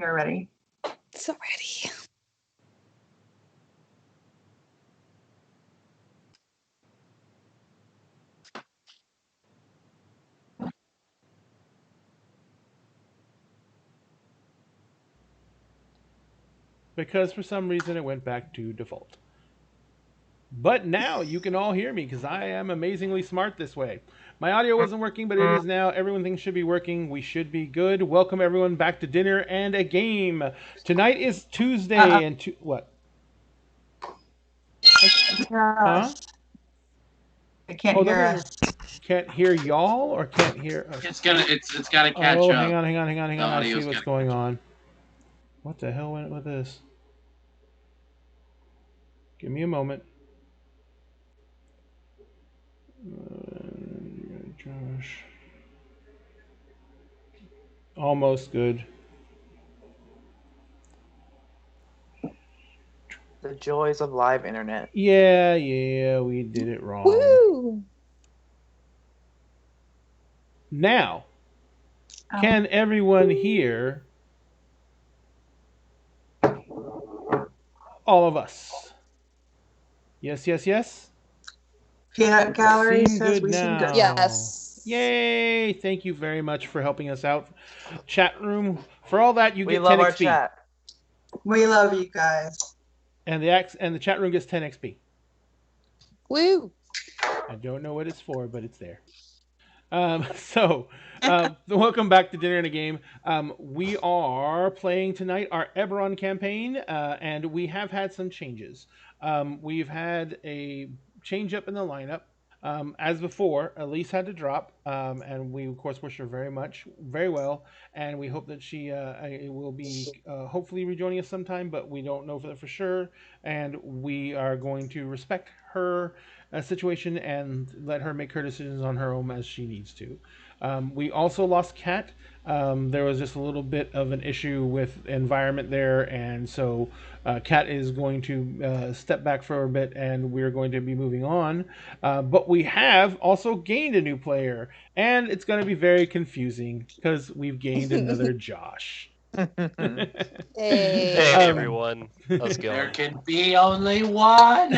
We are ready. So ready. Because for some reason it went back to default. But now you can all hear me because I am amazingly smart this way. My audio wasn't working, but it is now. Everything should be working. We should be good. Welcome everyone back to dinner and a game. Tonight is Tuesday and what? Huh? I can't hear us. Can't hear y'all or can't hear us? It's gotta catch up. up. Hang on. I see what's going catch on. What the hell went with this? Give me a moment. Josh. Almost good. The joys of live internet. Yeah, we did it wrong. Woo! Now, can everyone hear all of us? Yes. Peanut Gallery Seem says good we seem now. good. Yes. Yay! Thank you very much for helping us out. Chat room, for all that you We get love 10 our XP. chat. We love you guys. And the chat room gets 10 XP. Woo! I don't know what it's for, but it's there. Welcome back to Dinner and a Game. We are playing tonight our Eberron campaign, and we have had some changes. We've had a change up in the lineup. As before, Elise had to drop, and we, of course, wish her very well, and we hope that she will be hopefully rejoining us sometime, but we don't know for sure, and we are going to respect her situation and let her make her decisions on her own as she needs to. We also lost Kat. There was just a little bit of an issue with environment there, and so Kat is going to step back for a bit, and we're going to be moving on. But we have also gained a new player, and it's going to be very confusing because we've gained another Josh. Hey, everyone. How's it There going? can be only one.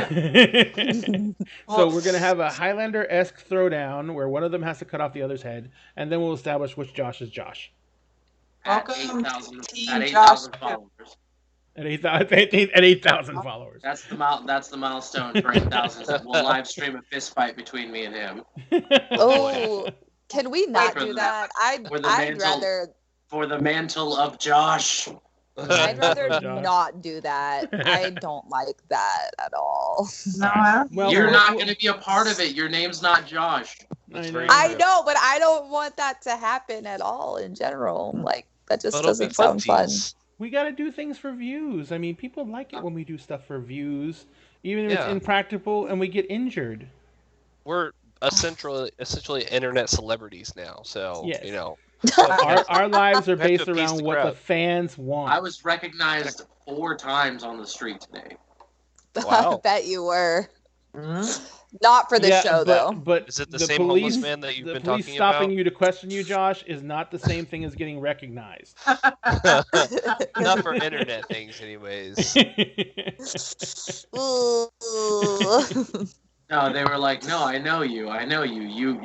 So we're going to have a Highlander-esque throwdown where one of them has to cut off the other's head, and then we'll establish which Josh is Josh. At Welcome 8,000 Team 8,000 Josh. followers. At 8,000 followers. That's the milestone for 8,000. We'll live stream a fist fight between me and him. oh, can we not For do the- that? for the I'd mantle. rather. For the mantle of Josh. I'd rather Josh. not do that. I don't like that at all. No, I don't. Well, You're we'll- not going to be a part of it. Your name's not Josh. That's I very know. I true. know, but I don't want that to happen at all in general. Like, that just But it'll be doesn't sound fun. funsies. We got to do things for views. I mean, people like it when we do stuff for views, even if it's Yeah. impractical and we get injured. We're essentially internet celebrities now, so Yes. you know. Our lives are We have to based appease around the what the crowd. fans want. I was recognized 4 times on the street today. Wow. I bet you were. Mhm. Not for this show, though. But Is it the the same police, homeless man that you've the been police talking stopping about? you to question you, Josh, is not the same thing as getting recognized. Not for internet things, anyways. Ooh. No, they were like, "No, I know you.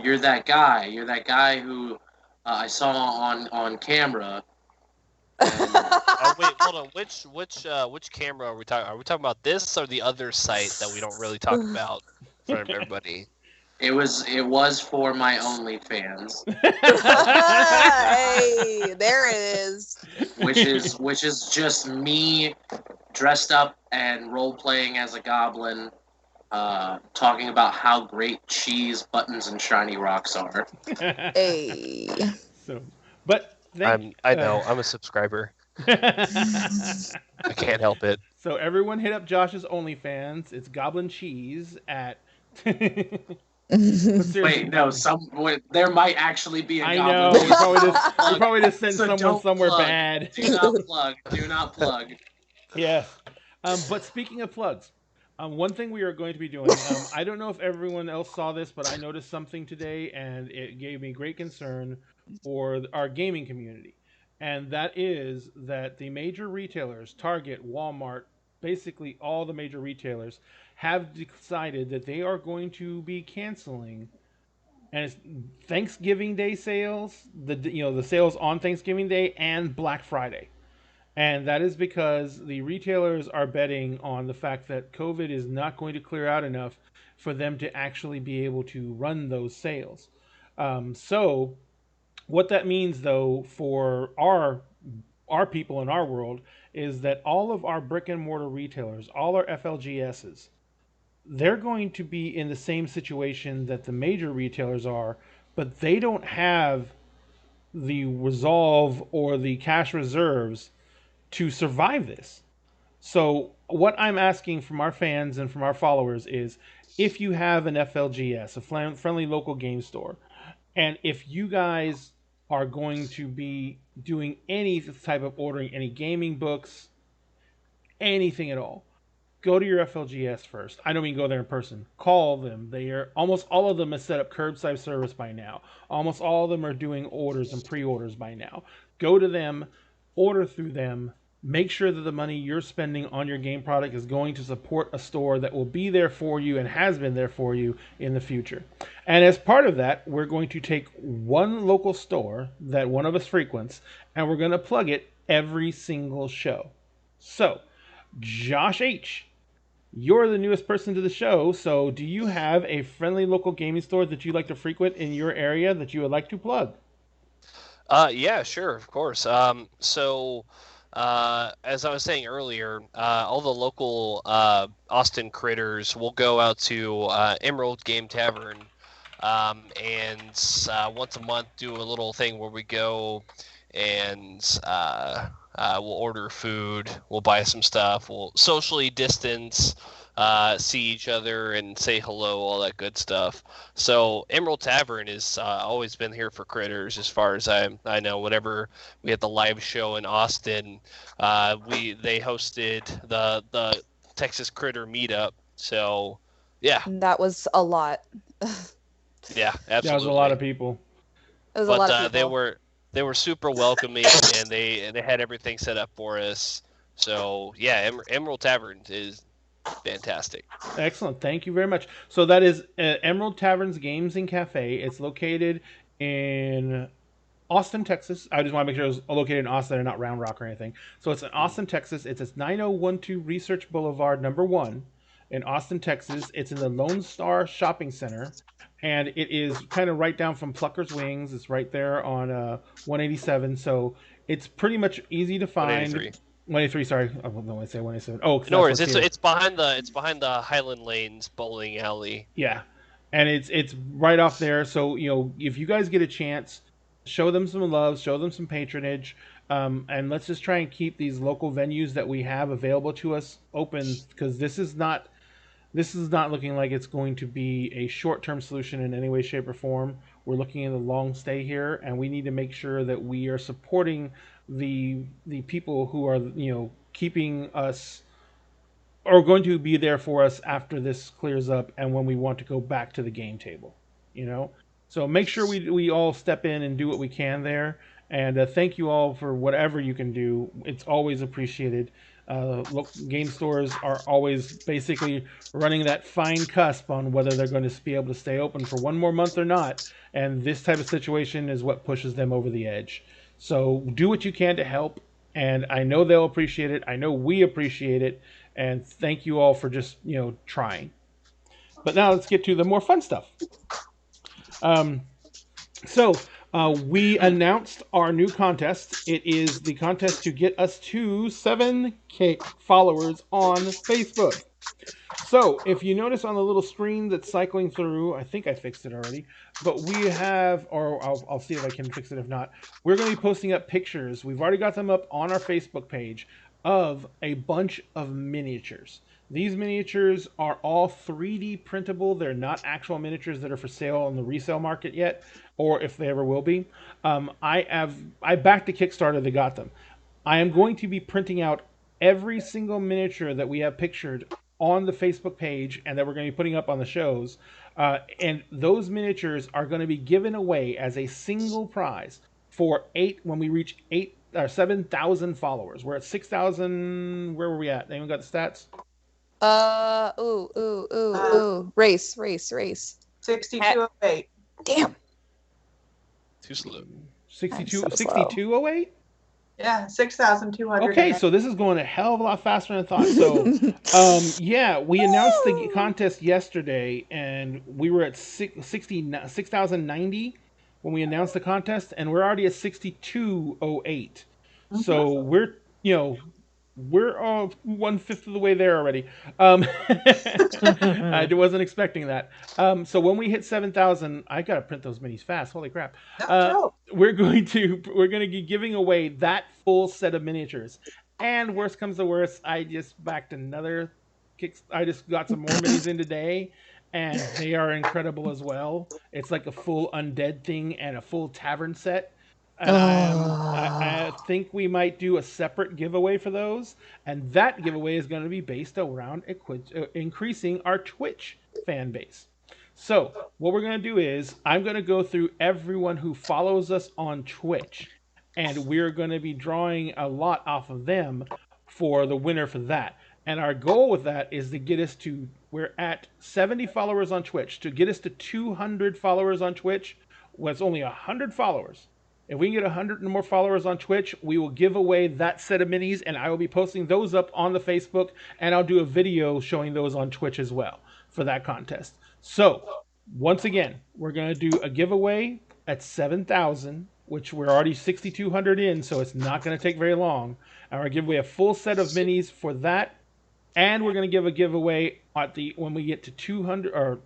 You're that guy. You're that guy who I saw on camera." And Oh wait, hold on. Which camera are we talking? Are we talking about this or the other site that we don't really talk about in front of everybody? it was for my OnlyFans, Hey, there it is. which is just me dressed up and role playing as a goblin, talking about how great cheese, buttons, and shiny rocks are. Hey. So, but I know. I'm a subscriber. I can't help it. So everyone hit up Josh's OnlyFans. It's Goblin Cheese at. Wait, no. There might actually be a I goblin. know. We probably just sent So someone don't somewhere plug. bad. Do not plug. Do not plug. Yes. But speaking of plugs, one thing we are going to be doing, I don't know if everyone else saw this, but I noticed something today, and it gave me great concern for our gaming community. and that is that the major retailers, Target, Walmart, basically all the major retailers, have decided that they are going to be canceling, and it's Thanksgiving Day sales, the sales on Thanksgiving Day and Black Friday. And that is because the retailers are betting on the fact that COVID is not going to clear out enough for them to actually be able to run those sales. So what that means, though, for our people in our world is that all of our brick and mortar retailers, all our FLGSs, they're going to be in the same situation that the major retailers are, but they don't have the resolve or the cash reserves to survive this. So, what I'm asking from our fans and from our followers is if you have an FLGS, a friendly local game store, and if you guys are going to be doing any type of ordering, any gaming books, anything at all, go to your FLGS first. I don't mean go there in person. Call them. They are almost all of them have set up curbside service by now. Almost all of them are doing orders and pre-orders by now. Go to them, order through them. Make sure that the money you're spending on your game product is going to support a store that will be there for you and has been there for you in the future. And as part of that, we're going to take one local store that one of us frequents and we're going to plug it every single show. So, Josh H., you're the newest person to the show, so do you have a friendly local gaming store that you like to frequent in your area that you would like to plug? Yeah, sure, of course. As I was saying earlier, all the local Austin critters will go out to Emerald Game Tavern, and once a month do a little thing where we go and we'll order food, we'll buy some stuff, we'll socially distance, see each other and say hello, all that good stuff. So Emerald Tavern has always been here for critters, as far as I know. Whenever we had the live show in Austin, they hosted the Texas Critter Meetup. So yeah, That was a lot. yeah, absolutely. That was a lot of people. It was a lot of people. They were super welcoming, and they had everything set up for us. So yeah, Emerald Tavern is fantastic. Excellent. Thank you very much. So that is Emerald Tavern's Games and Cafe. It's located in Austin, Texas. I just want to make sure it's located in Austin and not Round Rock or anything. So it's in Austin, Texas. It's at 9012 Research Boulevard, number 1 in Austin, Texas. It's in the Lone Star Shopping Center. And it is kind of right down from Plucker's Wings. It's right there on 187. So it's pretty much easy to find. 183, sorry. I don't want to say 187. Oh, no worries. It's behind the Highland Lanes bowling alley. Yeah, and it's right off there. So if you guys get a chance, show them some love, show them some patronage, and let's just try and keep these local venues that we have available to us open, because this is not looking like it's going to be a short-term solution in any way, shape, or form. We're looking at a long stay here, and we need to make sure that we are supporting the people who are keeping us or going to be there for us after this clears up and when we want to go back to the game table. So make sure we all step in and do what we can there. And thank you all for whatever you can do. It's always appreciated. Game stores are always basically running that fine cusp on whether they're going to be able to stay open for one more month or not. And this type of situation is what pushes them over the edge. So do what you can to help. And I know they'll appreciate it. I know we appreciate it. And thank you all for just, trying. But now let's get to the more fun stuff. We announced our new contest. It is the contest to get us to 7K followers on Facebook. So, if you notice on the little screen that's cycling through, I think I fixed it already, but we have, or I'll see if I can fix it if not, we're going to be posting up pictures. We've already got them up on our Facebook page of a bunch of miniatures. These miniatures are all 3D printable. They're not actual miniatures that are for sale on the resale market yet, or if they ever will be. I backed the Kickstarter that got them. I am going to be printing out every single miniature that we have pictured on the Facebook page and that we're going to be putting up on the shows. And those miniatures are going to be given away as a single prize for 8 when we reach 7,000 followers. We're at 6,000. Where were we at? Anyone got the stats? Race. 6208. Damn. Too slow. 62, I'm so slow. 6208? Yeah, 6,200. Okay, so this is going a hell of a lot faster than I thought. So, yeah, we announced the contest yesterday, and we were at 6,090 when we announced the contest, and we're already at 6,208. So we're 1/5 of the way there already. I wasn't expecting that. So when we hit 7,000, I gotta print those minis fast. Holy crap! We're going to be giving away that full set of miniatures. And worst comes to worst, I just backed another I just got some more minis in today, and they are incredible as well. It's like a full undead thing and a full tavern set. And I think we might do a separate giveaway for those, and that giveaway is going to be based around increasing our Twitch fan base. So what we're going to do is I'm going to go through everyone who follows us on Twitch, and we're going to be drawing a lot off of them for the winner for that. And our goal with that is to get us to, we're at 70 followers on Twitch. To get us to 200 followers on Twitch, well, it's only 100 followers. If we can get 100 and more followers on Twitch, we will give away that set of minis, and I will be posting those up on the Facebook, and I'll do a video showing those on Twitch as well for that contest. So, once again, we're going to do a giveaway at 7,000, which we're already 6,200 in, so it's not going to take very long. And we're going to give away a full set of minis for that, and we're going to give a giveaway when we get to 200, or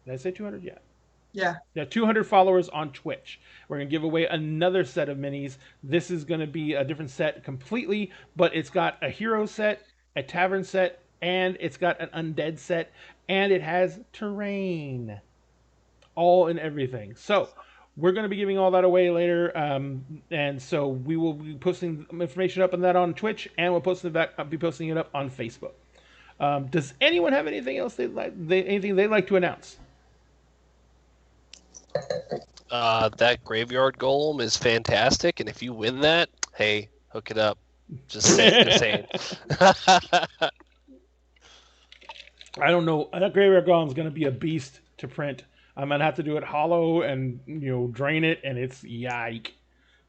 did I say 200? Yeah, 200 followers on Twitch. We're going to give away another set of minis. This is going to be a different set completely, but it's got a hero set, a tavern set, and it's got an undead set, and it has terrain. All and everything. So, we're going to be giving all that away later, and so we will be posting information up on that on Twitch, and we'll be posting it up on Facebook. Does anyone have anything else anything they'd like to announce? That graveyard golem is fantastic, and if you win that, hey, hook it up. Just saying. I don't know. That graveyard golem is going to be a beast to print. I'm going to have to do it hollow and drain it, and it's yike.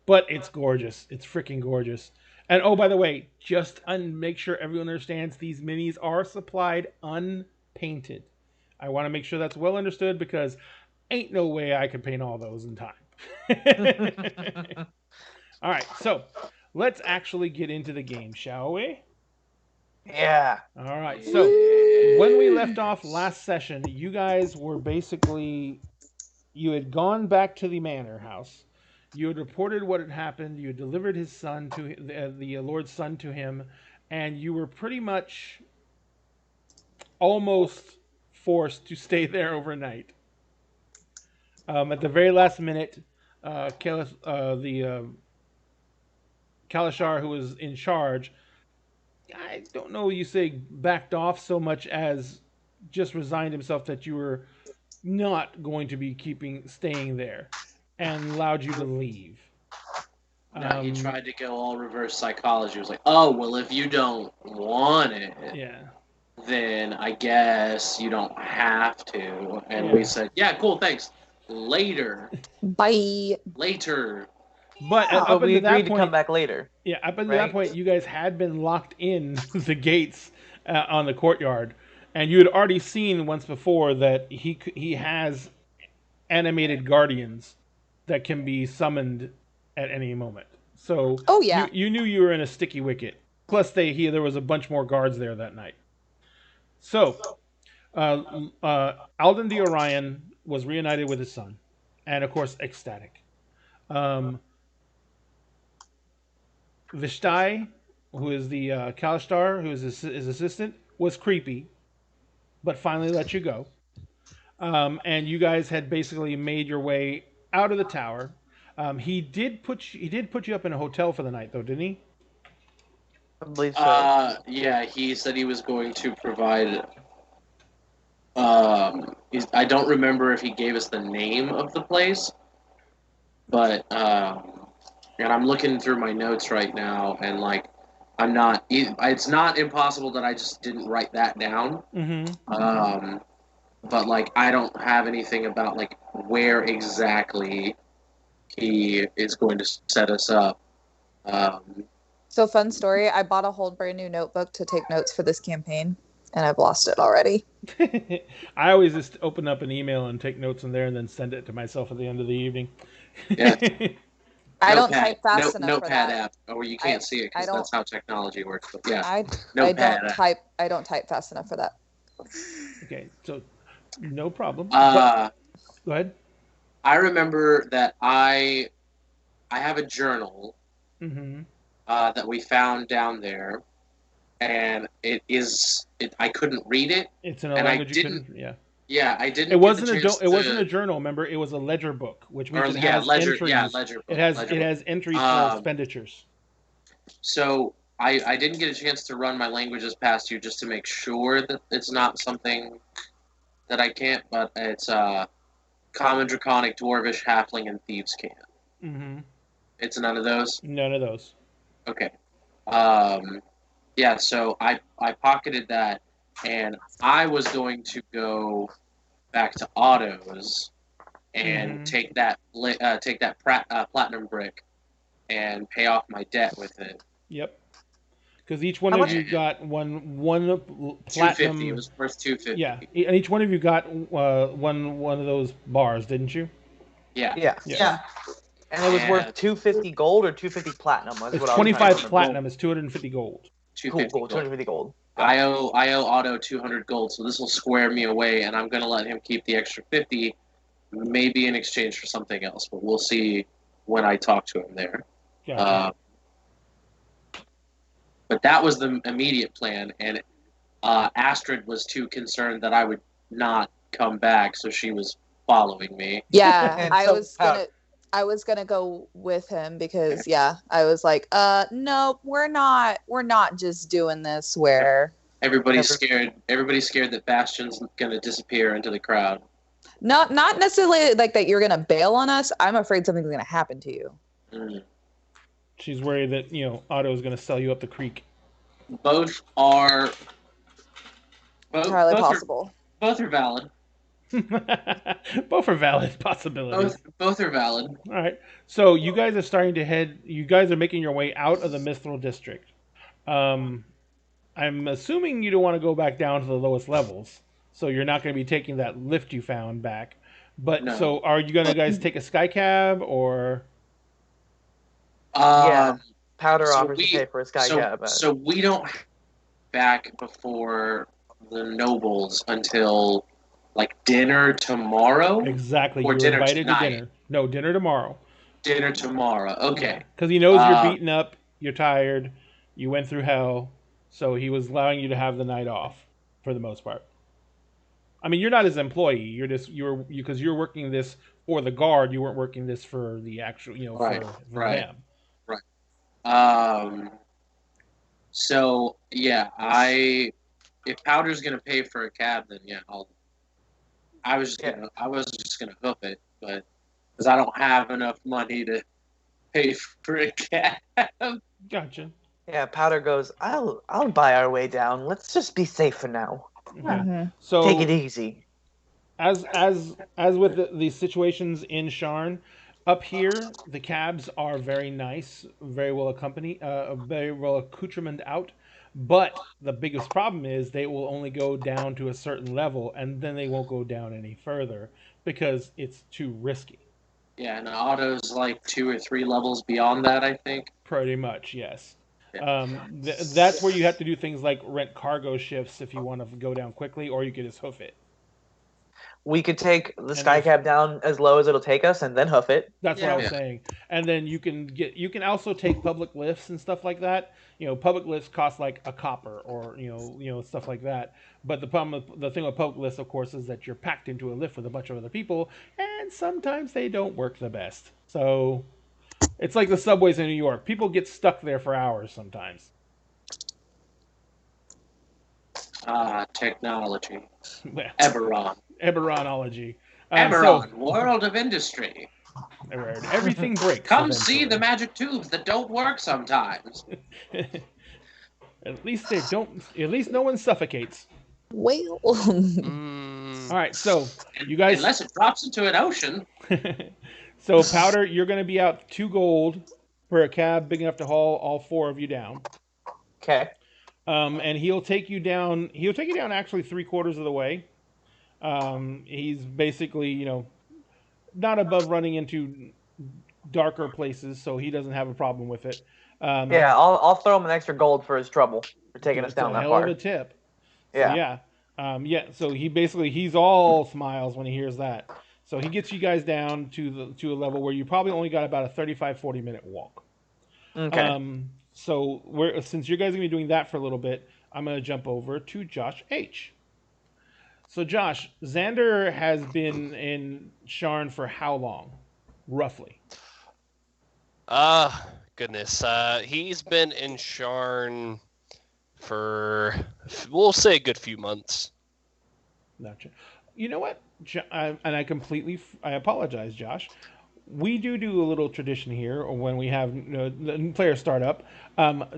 But it's gorgeous. It's freaking gorgeous. And oh, by the way, just make sure everyone understands these minis are supplied unpainted. I want to make sure that's well understood, because ain't no way I can paint all those in time. All right, so let's actually get into the game, shall we? Yeah. All right, so when we left off last session, you guys were basically, you had gone back to the manor house. You had reported what had happened. You had delivered his son to the Lord's son to him, and you were pretty much almost forced to stay there overnight. At the very last minute, Kalashar, who was in charge, I don't know, you say backed off so much as just resigned himself that you were not going to be staying there, and allowed you to leave. No, he tried to go all reverse psychology. He was like, oh, well, if you don't want it, then I guess you don't have to. And we said, yeah, cool, thanks. Later. Bye. Later. But up we until that agreed to point, come back later. Yeah, up until that point, you guys had been locked in the gates on the courtyard, and you had already seen once before that he has animated guardians that can be summoned at any moment. So you knew you were in a sticky wicket. Plus, there was a bunch more guards there that night. So, Alden the Orion was reunited with his son, and of course, ecstatic. Vishtai, who is the Kalashtar, who is his assistant, was creepy, but finally let you go. And you guys had basically made your way out of the tower. He did put you up in a hotel for the night, though, didn't he? I believe so. Yeah, he said he was going to provide. I don't remember if he gave us the name of the place, but And I'm looking through my notes right now, and like, I'm not. It's not impossible that I just didn't write that down. Mm-hmm. But like, I don't have anything about like where exactly he is going to set us up. So fun story. I bought a whole brand new notebook to take notes for this campaign, and I've lost it already. I always just open up an email and take notes in there, and then send it to myself at the end of the evening. Yeah. I don't type fast enough for Notepad that. app, or you can't see it because that's how technology works. But yeah, I Notepad app. don't type fast enough for that. Okay, so no problem. Go ahead. I remember that I have a journal that we found down there, and I couldn't read it. It's in a language you couldn't. Yeah. Yeah, I didn't. It wasn't a journal. Remember, it was a ledger book, which means it has entries. Yeah, ledger book. It has entries for expenditures. So I didn't get a chance to run my languages past you just to make sure that it's not something that I can't. But it's Common, Draconic, Dwarvish, Halfling, and Thieves can't. Mm-hmm. It's none of those. None of those. Okay. Yeah. So I pocketed that, and I was going to go back to Otto's and take that platinum brick and pay off my debt with it. Yep. Because each one of you got one platinum. 250. It was worth 250. Yeah, and each one of you got one of those bars, didn't you? Yeah. Yeah. And it was worth 250 gold or 250 platinum. It's 25 platinum. It's 250 gold. 250 gold. I owe Otto 200 gold, so this will square me away, and I'm gonna let him keep the extra 50, maybe in exchange for something else. But we'll see when I talk to him there. Gotcha. But that was the immediate plan, and Astrid was too concerned that I would not come back, so she was following me. Yeah, I was gonna go with him because I was like, no, we're not just doing this where everybody's scared that Bastion's gonna disappear into the crowd. Not necessarily like that you're gonna bail on us. I'm afraid something's gonna happen to you. She's worried that Otto's gonna sell you up the creek. Both are entirely possible. Both are valid. Both are valid possibilities. Both are valid. All right. So you guys are starting to head. You guys are making your way out of the Mithril district. I'm assuming you don't want to go back down to the lowest levels, so you're not going to be taking that lift you found back. But no. So are you going to guys take a sky cab or? Powder offers to pay for a sky cab. So we don't back before the nobles until like dinner tomorrow. Exactly. Or you're dinner invited tonight. to dinner. No, dinner tomorrow. Dinner tomorrow. Okay. Because he knows you're beaten up, you're tired, you went through hell, so he was allowing you to have the night off for the most part. I mean, you're not his employee. Because you're working this for the guard. You weren't working this for the actual, for them. Right. So yeah, if Powder's gonna pay for a cab, then I was just gonna hoof it, but because I don't have enough money to pay for a cab. Gotcha. Yeah, Powder goes, I'll buy our way down. Let's just be safe for now. Mm-hmm. So take it easy. As with the situations in Sharn, up here the cabs are very nice, very well accompanied, very well accoutrement out. But the biggest problem is they will only go down to a certain level, and then they won't go down any further because it's too risky. Yeah, and Otto's like 2 or 3 levels beyond that, I think. Pretty much, yes. Yeah. That's where you have to do things like rent cargo shifts if you want to go down quickly, or you could just hoof it. We could take the sky cab down as low as it'll take us, and then hoof it. That's what I was saying. And then you can also take public lifts and stuff like that. Public lifts cost like a copper or stuff like that. But the thing with public lifts, of course, is that you're packed into a lift with a bunch of other people, and sometimes they don't work the best. So it's like the subways in New York. People get stuck there for hours sometimes. Technology. Eberron. Eberronology. Eberron, world of industry. Everything breaks. Come see the magic tubes that don't work sometimes. At least they don't. At least no one suffocates. Well. All right, so you guys. Unless it drops into an ocean. So Powder, you're going to be out 2 gold for a cab big enough to haul all 4 of you down. Okay. And he'll take you down. He'll take you down actually 3/4 of the way. He's basically, not above running into darker places, so he doesn't have a problem with it. Yeah, I'll throw him an extra gold for his trouble for taking us down that far. Hell of a tip. Yeah. So, so he's all smiles when he hears that. So he gets you guys down to a level where you probably only got about a 35-40 minute walk. Okay. So since you guys are going to be doing that for a little bit, I'm going to jump over to Josh H. So Josh, Xander has been in Sharn for how long, roughly? Goodness. He's been in Sharn for, we'll say, a good few months. Gotcha. You know what? And I apologize, Josh. We do a little tradition here when we have the player start up.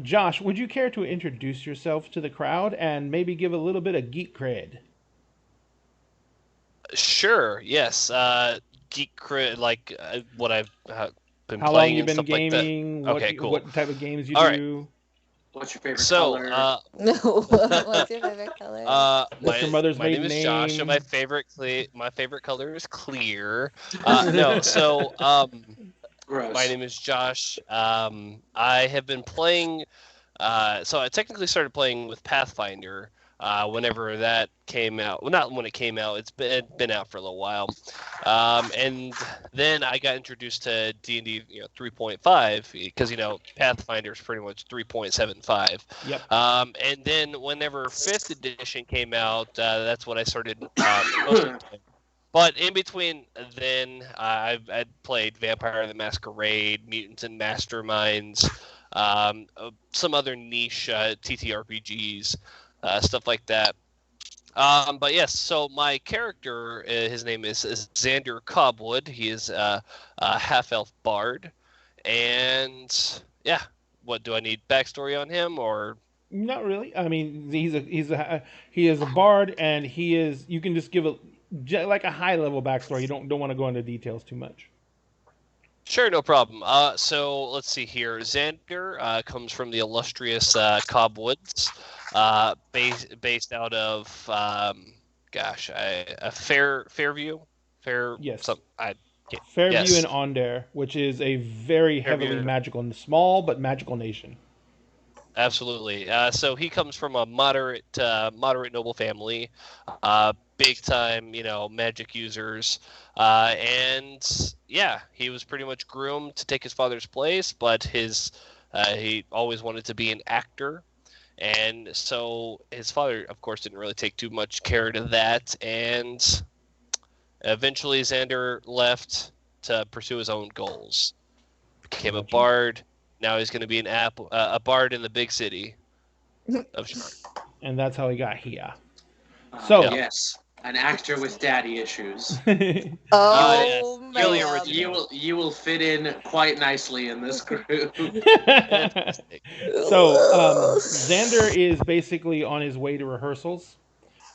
Josh, would you care to introduce yourself to the crowd and maybe give a little bit of geek cred? Sure. Yes. Geek cred, like what I've been How playing. How long you been gaming? Like okay, cool. What type of games you do? Right. What's your favorite color? What's your favorite color? What's your mother's maiden name? My name is Josh, and my favorite color is clear. My name is Josh. I have been playing. So I technically started playing with Pathfinder. Whenever that came out, well, not when it came out, it's been out for a little while, and then I got introduced to D&D, 3.5 because Pathfinder is pretty much 3.75. Yep. And then whenever 5th edition came out, that's when I started. But in between then, I'd played Vampire the Masquerade, Mutants and Masterminds, some other niche TTRPGs. Stuff like that. But yes, so my character, his name is Xander Cobwood. He is a half-elf bard. And yeah, what do I need backstory on him or? Not really. I mean, he is a bard, and you can just give like a high-level backstory. You don't want to go into details too much. Sure, no problem. So let's see here. Xander comes from the illustrious Cobwoods. Based out of Fairview. Yes. Fairview and Ondare, which is a very heavily magical, small but magical nation. Absolutely. So he comes from a moderate noble family, big time, magic users, and yeah, he was pretty much groomed to take his father's place, but he always wanted to be an actor. And so his father, of course, didn't really take too much care to that. And eventually Xander left to pursue his own goals. Became a bard. Now he's going to be a bard in the big city of Sharn. And that's how he got here. Yes, an actor with daddy issues. Man. You will fit in quite nicely in this group. So Xander is basically on his way to rehearsals.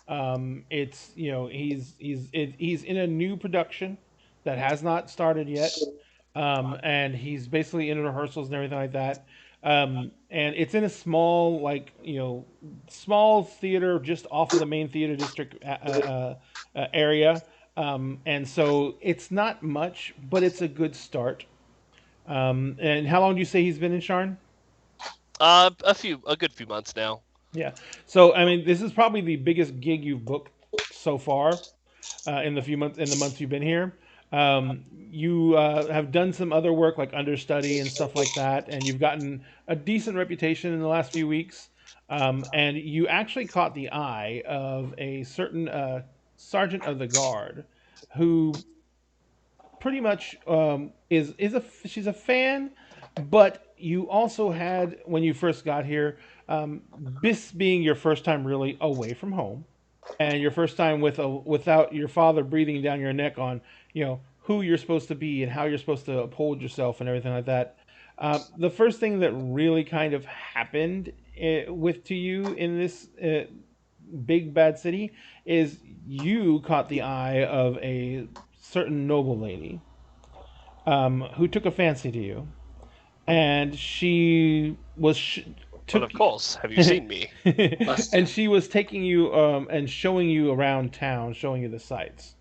It's he's in a new production that has not started yet, and he's basically in rehearsals and everything like that. And it's in a small small theater just off of the main theater district area. And so it's not much, but it's a good start. And how long do you say he's been in Sharn? A good few months now. Yeah. So I mean, this is probably the biggest gig you've booked so far in the months you've been here. You have done some other work like understudy and stuff like that, and you've gotten a decent reputation in the last few weeks. And you actually caught the eye of a certain sergeant of the guard, who pretty much she's a fan, but you also had, when you first got here, this being your first time really away from home, and your first time without your father breathing down your neck on who you're supposed to be and how you're supposed to uphold yourself and everything like that. The first thing that really kind of happened to you in this big bad city is you caught the eye of a certain noble lady who took a fancy to you, and she was well, of course. Have you seen me? And she was taking you and showing you around town, showing you the sights,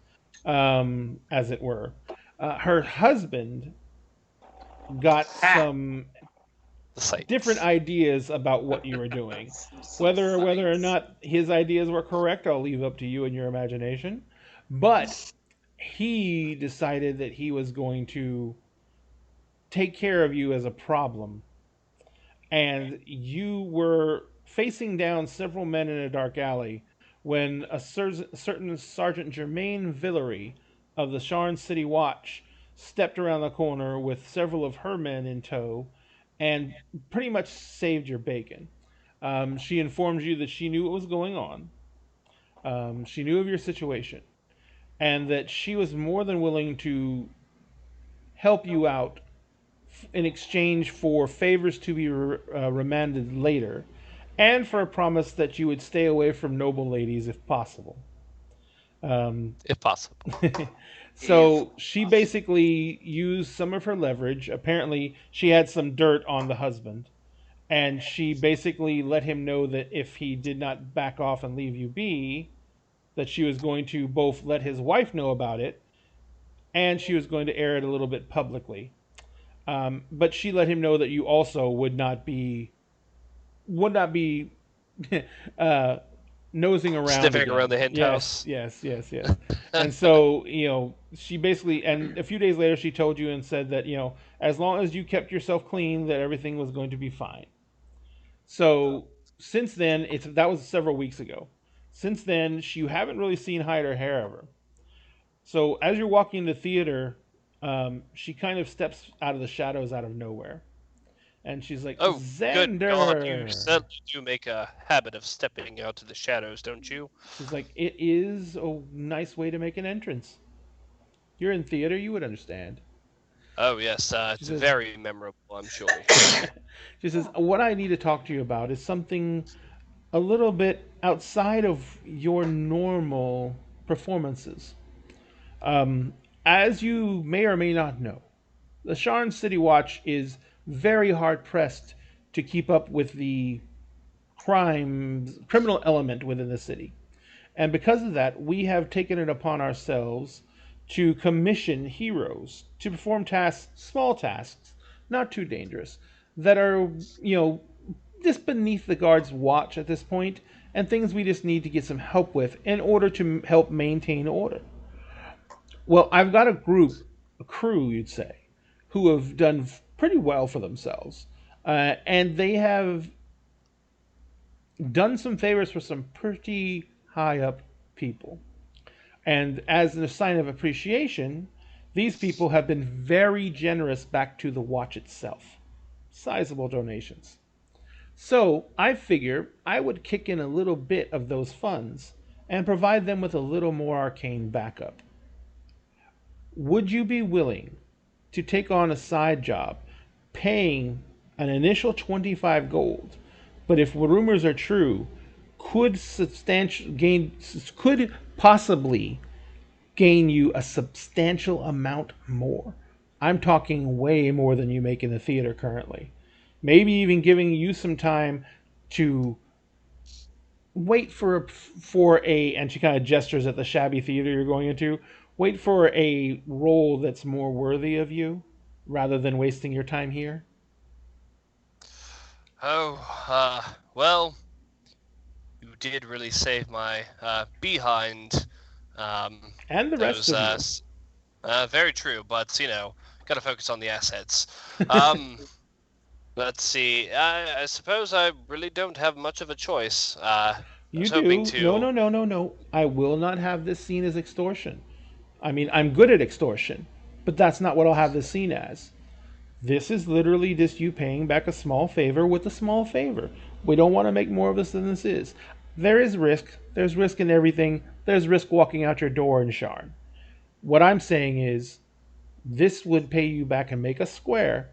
as it were. Her husband got some different ideas about what you were doing. Whether or not his ideas were correct, I'll leave up to you and your imagination. But he decided that he was going to take care of you as a problem. And you were facing down several men in a dark alley when a certain Sergeant Germain Villery of the Sharn City Watch stepped around the corner with several of her men in tow and pretty much saved your bacon. She informed you that she knew what was going on. She knew of your situation, and that she was more than willing to help you out in exchange for favors to be remanded later, and for a promise that you would stay away from noble ladies if possible. If possible. So she basically used some of her leverage. Apparently, she had some dirt on the husband, and she basically let him know that if he did not back off and leave you be, that she was going to both let his wife know about it, and she was going to air it a little bit publicly. But she let him know that you also would not be nosing around, sniffing around the hen house. Yes. And so, she basically, and a few days later, she told you and said that, as long as you kept yourself clean, that everything was going to be fine. So since then, that was several weeks ago. Since then, you haven't really seen hide or hair of her. So as you're walking in the theater, she kind of steps out of the shadows out of nowhere. And she's like, "Oh, Xander. Good God, you certainly do make a habit of stepping out to the shadows, don't you?" She's like, "It is a nice way to make an entrance. You're in theater, you would understand." Oh, yes, it's very memorable, I'm sure. She says, "What I need to talk to you about is something a little bit outside of your normal performances. As you may or may not know, the Sharn City Watch is very hard-pressed to keep up with the criminal element within the city. And because of that, we have taken it upon ourselves to commission heroes to perform tasks, small tasks, not too dangerous, that are, just beneath the guard's watch at this point, and things we just need to get some help with in order to help maintain order. Well, I've got a crew, you'd say, who have done pretty well for themselves. And they have done some favors for some pretty high up people. And as a sign of appreciation, these people have been very generous back to the watch itself. Sizable donations. So I figure I would kick in a little bit of those funds and provide them with a little more arcane backup. Would you be willing to take on a side job, paying an initial 25 gold, but if rumors are true, could possibly gain you a substantial amount more? I'm talking way more than you make in the theater currently. Maybe even giving you some time to wait for a, and she kind of gestures at the shabby theater you're going into, wait for a role that's more worthy of you, rather than wasting your time here. Oh, well, you did really save my behind. And the rest of you. Very true, but, gotta focus on the assets. Let's see. I suppose I really don't have much of a choice. You do. No. I will not have this seen as extortion. I mean, I'm good at extortion, but that's not what I'll have this seen as. This is literally just you paying back a small favor with a small favor. We don't want to make more of this than this is. There is risk. There's risk in everything. There's risk walking out your door in Sharn. What I'm saying is, This would pay you back and make a square,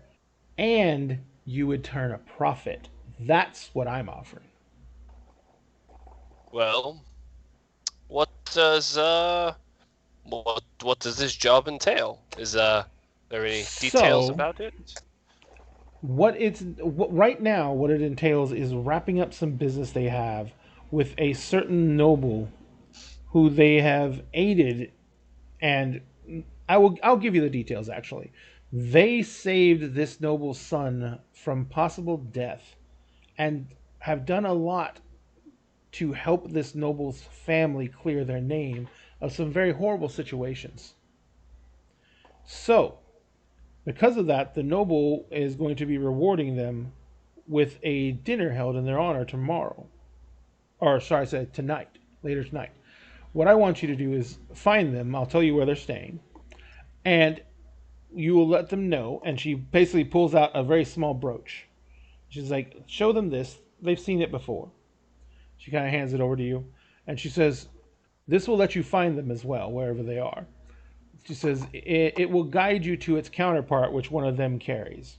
and you would turn a profit. That's what I'm offering. Well, what does what does this job entail? Is there any details about it? Right now, what it entails is wrapping up some business they have with a certain noble who they have aided, and I'll give you the details. Actually, they saved this noble's son from possible death, and have done a lot to help this noble's family clear their name of some very horrible situations. So, because of that, the noble is going to be rewarding them with a dinner held in their honor tomorrow. Or, sorry, I said tonight, later tonight. What I want you to do is find them. I'll tell you where they're staying. And you will let them know. And she basically pulls out a very small brooch. She's like, show them this. They've seen it before. She kind of hands it over to you. And she says, this will let you find them as well, wherever they are. She says, it will guide you to its counterpart, which one of them carries.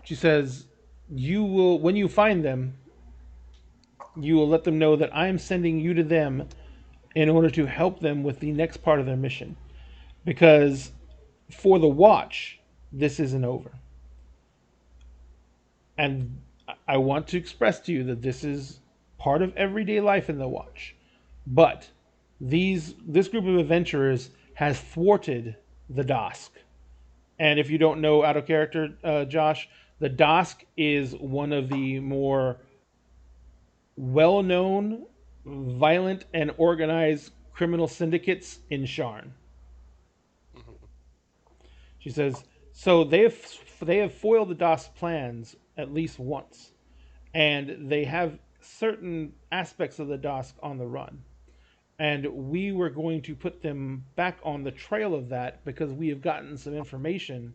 She says, you will, when you find them, you will let them know that I am sending you to them in order to help them with the next part of their mission. Because for the Watch, this isn't over. And I want to express to you that this is part of everyday life in the Watch. But this group of adventurers has thwarted the Dosk. And if you don't know out of character, Josh, the Dosk is one of the more well-known, violent, and organized criminal syndicates in Sharn. She says, so they have foiled the Dosk's plans at least once. And they have certain aspects of the Dosk on the run. And we were going to put them back on the trail of that because we have gotten some information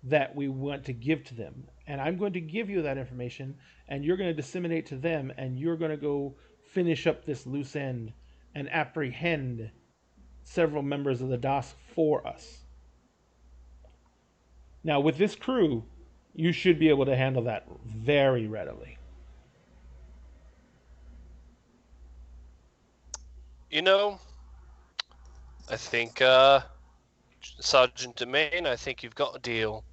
that we want to give to them. And I'm going to give you that information, and you're going to disseminate to them, and you're going to go finish up this loose end and apprehend several members of the Dosk for us. Now, with this crew, you should be able to handle that very readily. You know, I think, Sergeant Domain, I think you've got a deal.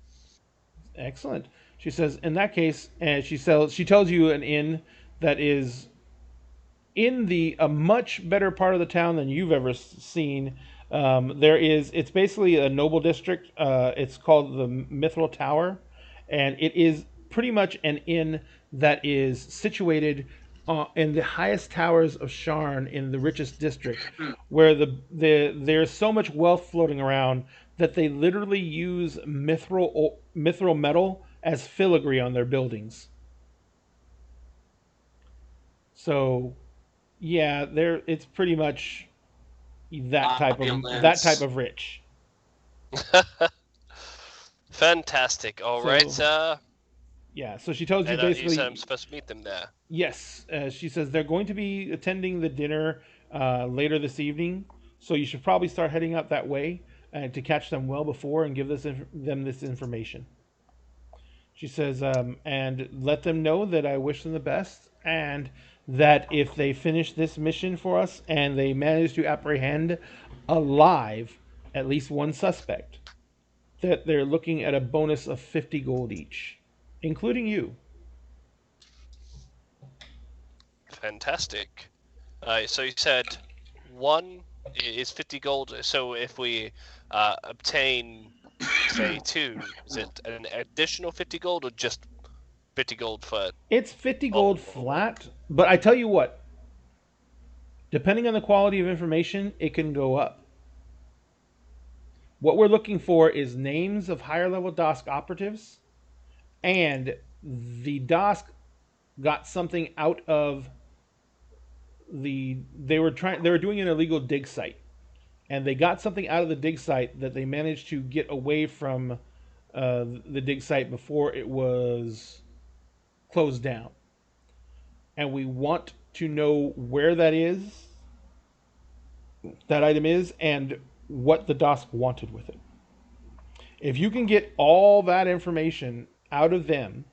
Excellent. She says, in that case, and she tells you an inn that is in a much better part of the town than you've ever seen. It's basically a noble district. It's called the Mithril Tower, and it is pretty much an inn that is situated in the highest towers of Sharn in the richest district, where there's so much wealth floating around that they literally use mithril metal as filigree on their buildings. So, yeah, it's pretty much that type of rich. Fantastic. All right. Yeah, so she tells you basically. You said I'm supposed to meet them there. Yes, she says they're going to be attending the dinner later this evening, so you should probably start heading out that way to catch them well before and give them this information. She says, and let them know that I wish them the best, and that if they finish this mission for us and they manage to apprehend alive at least one suspect, that they're looking at a bonus of 50 gold each, including you. Fantastic. So you said one is 50 gold. So if we obtain, say, two, is it an additional 50 gold or just 50 gold for? It's 50 gold flat, but I tell you what, depending on the quality of information, it can go up. What we're looking for is names of higher level Dosk operatives, and the Dosk got something out of they were doing an illegal dig site, and they got something out of the dig site that they managed to get away from the dig site before it was closed down. And we want to know where that item is, and what the Dosk wanted with it. If you can get all that information out of them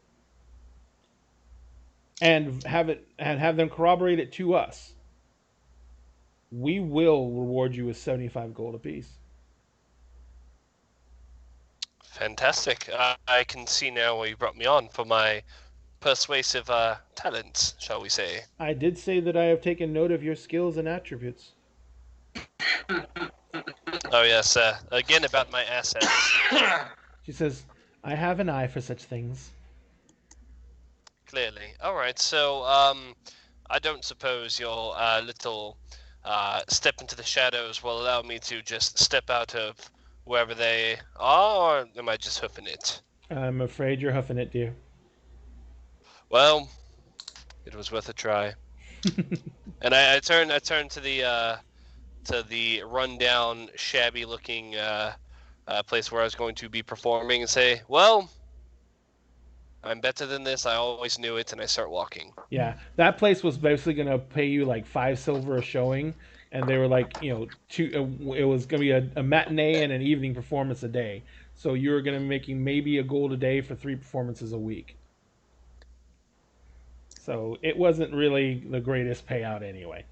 and have them corroborate it to us, we will reward you with 75 gold apiece. Fantastic. I can see now why you brought me on for my persuasive talents, shall we say. I did say that I have taken note of your skills and attributes. Oh, yes. Again, about my assets. She says, I have an eye for such things. Clearly. All right, so I don't suppose your little step into the shadows will allow me to just step out of wherever they are, or am I just hoofing it? I'm afraid you're huffing it, dear. Well, it was worth a try. And I turn to the rundown, shabby-looking place where I was going to be performing and say, "Well, I'm better than this. I always knew it," and I start walking. Yeah, that place was basically going to pay you like 5 silver a showing, and they were like, it was going to be a matinee and an evening performance a day. So you were going to be making maybe a gold a day for 3 performances a week. So it wasn't really the greatest payout anyway.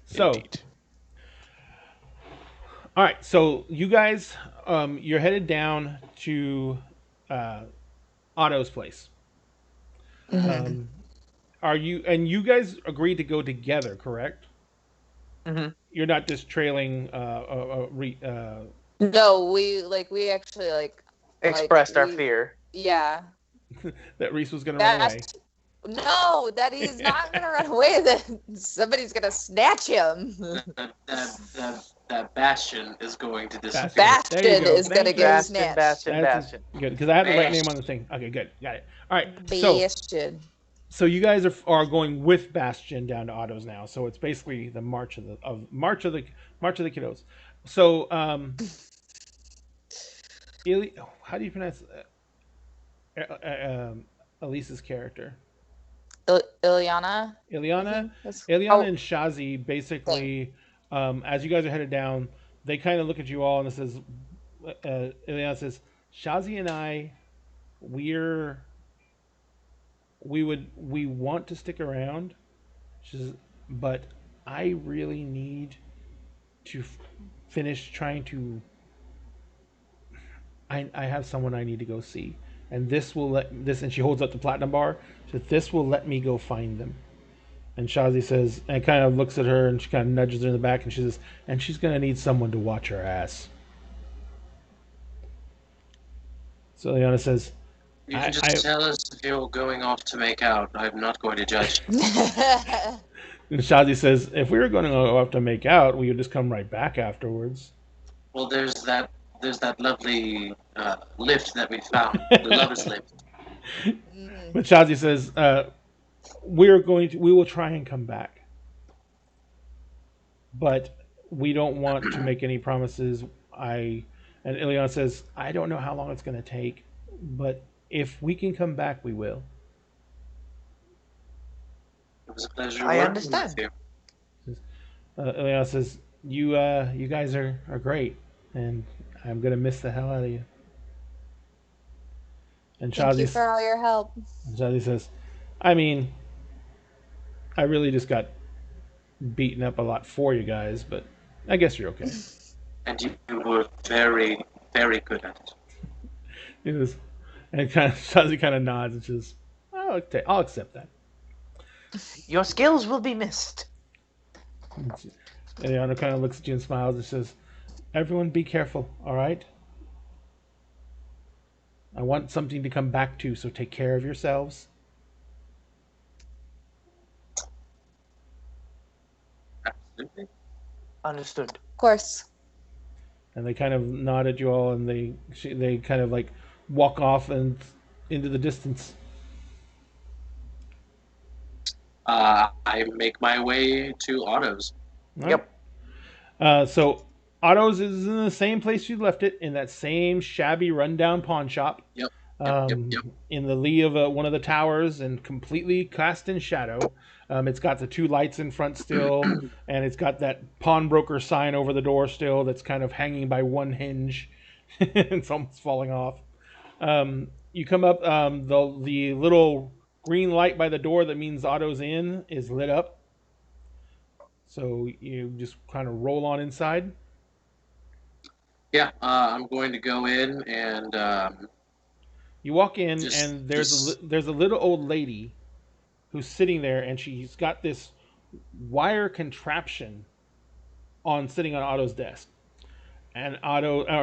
So, Indeed. all right. So you guys, you're headed down to Otto's place. Are you? And you guys agreed to go together, correct? Mm-hmm. You're not just trailing. No, we actually Expressed our fear. Yeah. that Reese was going to run away. No, that he's not going to run away. That somebody's going to snatch him. That Bastion is going to disappear. Bastion is going to get snatched. Bastion. Good, because I have the right name on the thing. Okay, good, got it. All right, Bastion. So you guys are going with Bastion down to Otto's now. So it's basically the march of the kiddos. So how do you pronounce Elise's character? Ilyana and Shazi basically, as you guys are headed down, they kind of look at you all and it says, Ilyana says, Shazi and I, we want to stick around. She says, but I really need to finish trying to. I have someone I need to go see, and this will and she holds up the platinum bar. So this will let me go find them. And Shazi says, and kind of looks at her, and she kind of nudges her in the back, and she says, and she's gonna need someone to watch her ass. So Liana says, You can just tell us if you're going off to make out. I'm not going to judge. And Shazi says, if we were going to go off to make out, we would just come right back afterwards. Well, there's that lovely lift that we found, the lovers lift. But Shazi says, we will try and come back, but we don't want to make any promises. And Ilyana says, I don't know how long it's going to take, but if we can come back, we will. It was a pleasure. I understand. With you. Ilyana says, you guys are great, and I'm going to miss the hell out of you. And Thank you for all your help. And Shazi says, I mean, I really just got beaten up a lot for you guys, but I guess you're okay. And you were very, very good at it. It was, and Shazi kind of nods and says, I'll accept that. Your skills will be missed. And Ilyana kind of looks at you and smiles and says, everyone be careful, all right? I want something to come back to, so take care of yourselves. Absolutely. Understood. Of course. And they kind of nod at you all, and they kind of like walk off and into the distance. I make my way to Otto's. Right. Yep. So Otto's is in the same place you left it, in that same shabby, rundown pawn shop. Yep. in the lee of one of the towers and completely cast in shadow. It's got the two lights in front still, and it's got that pawnbroker sign over the door still that's kind of hanging by one hinge. It's almost falling off. You come up, the little green light by the door that means Otto's in is lit up. So you just kind of roll on inside. Yeah, I'm going to go in and... you walk in, and there's a little old lady who's sitting there, and she's got this wire contraption sitting on Otto's desk. And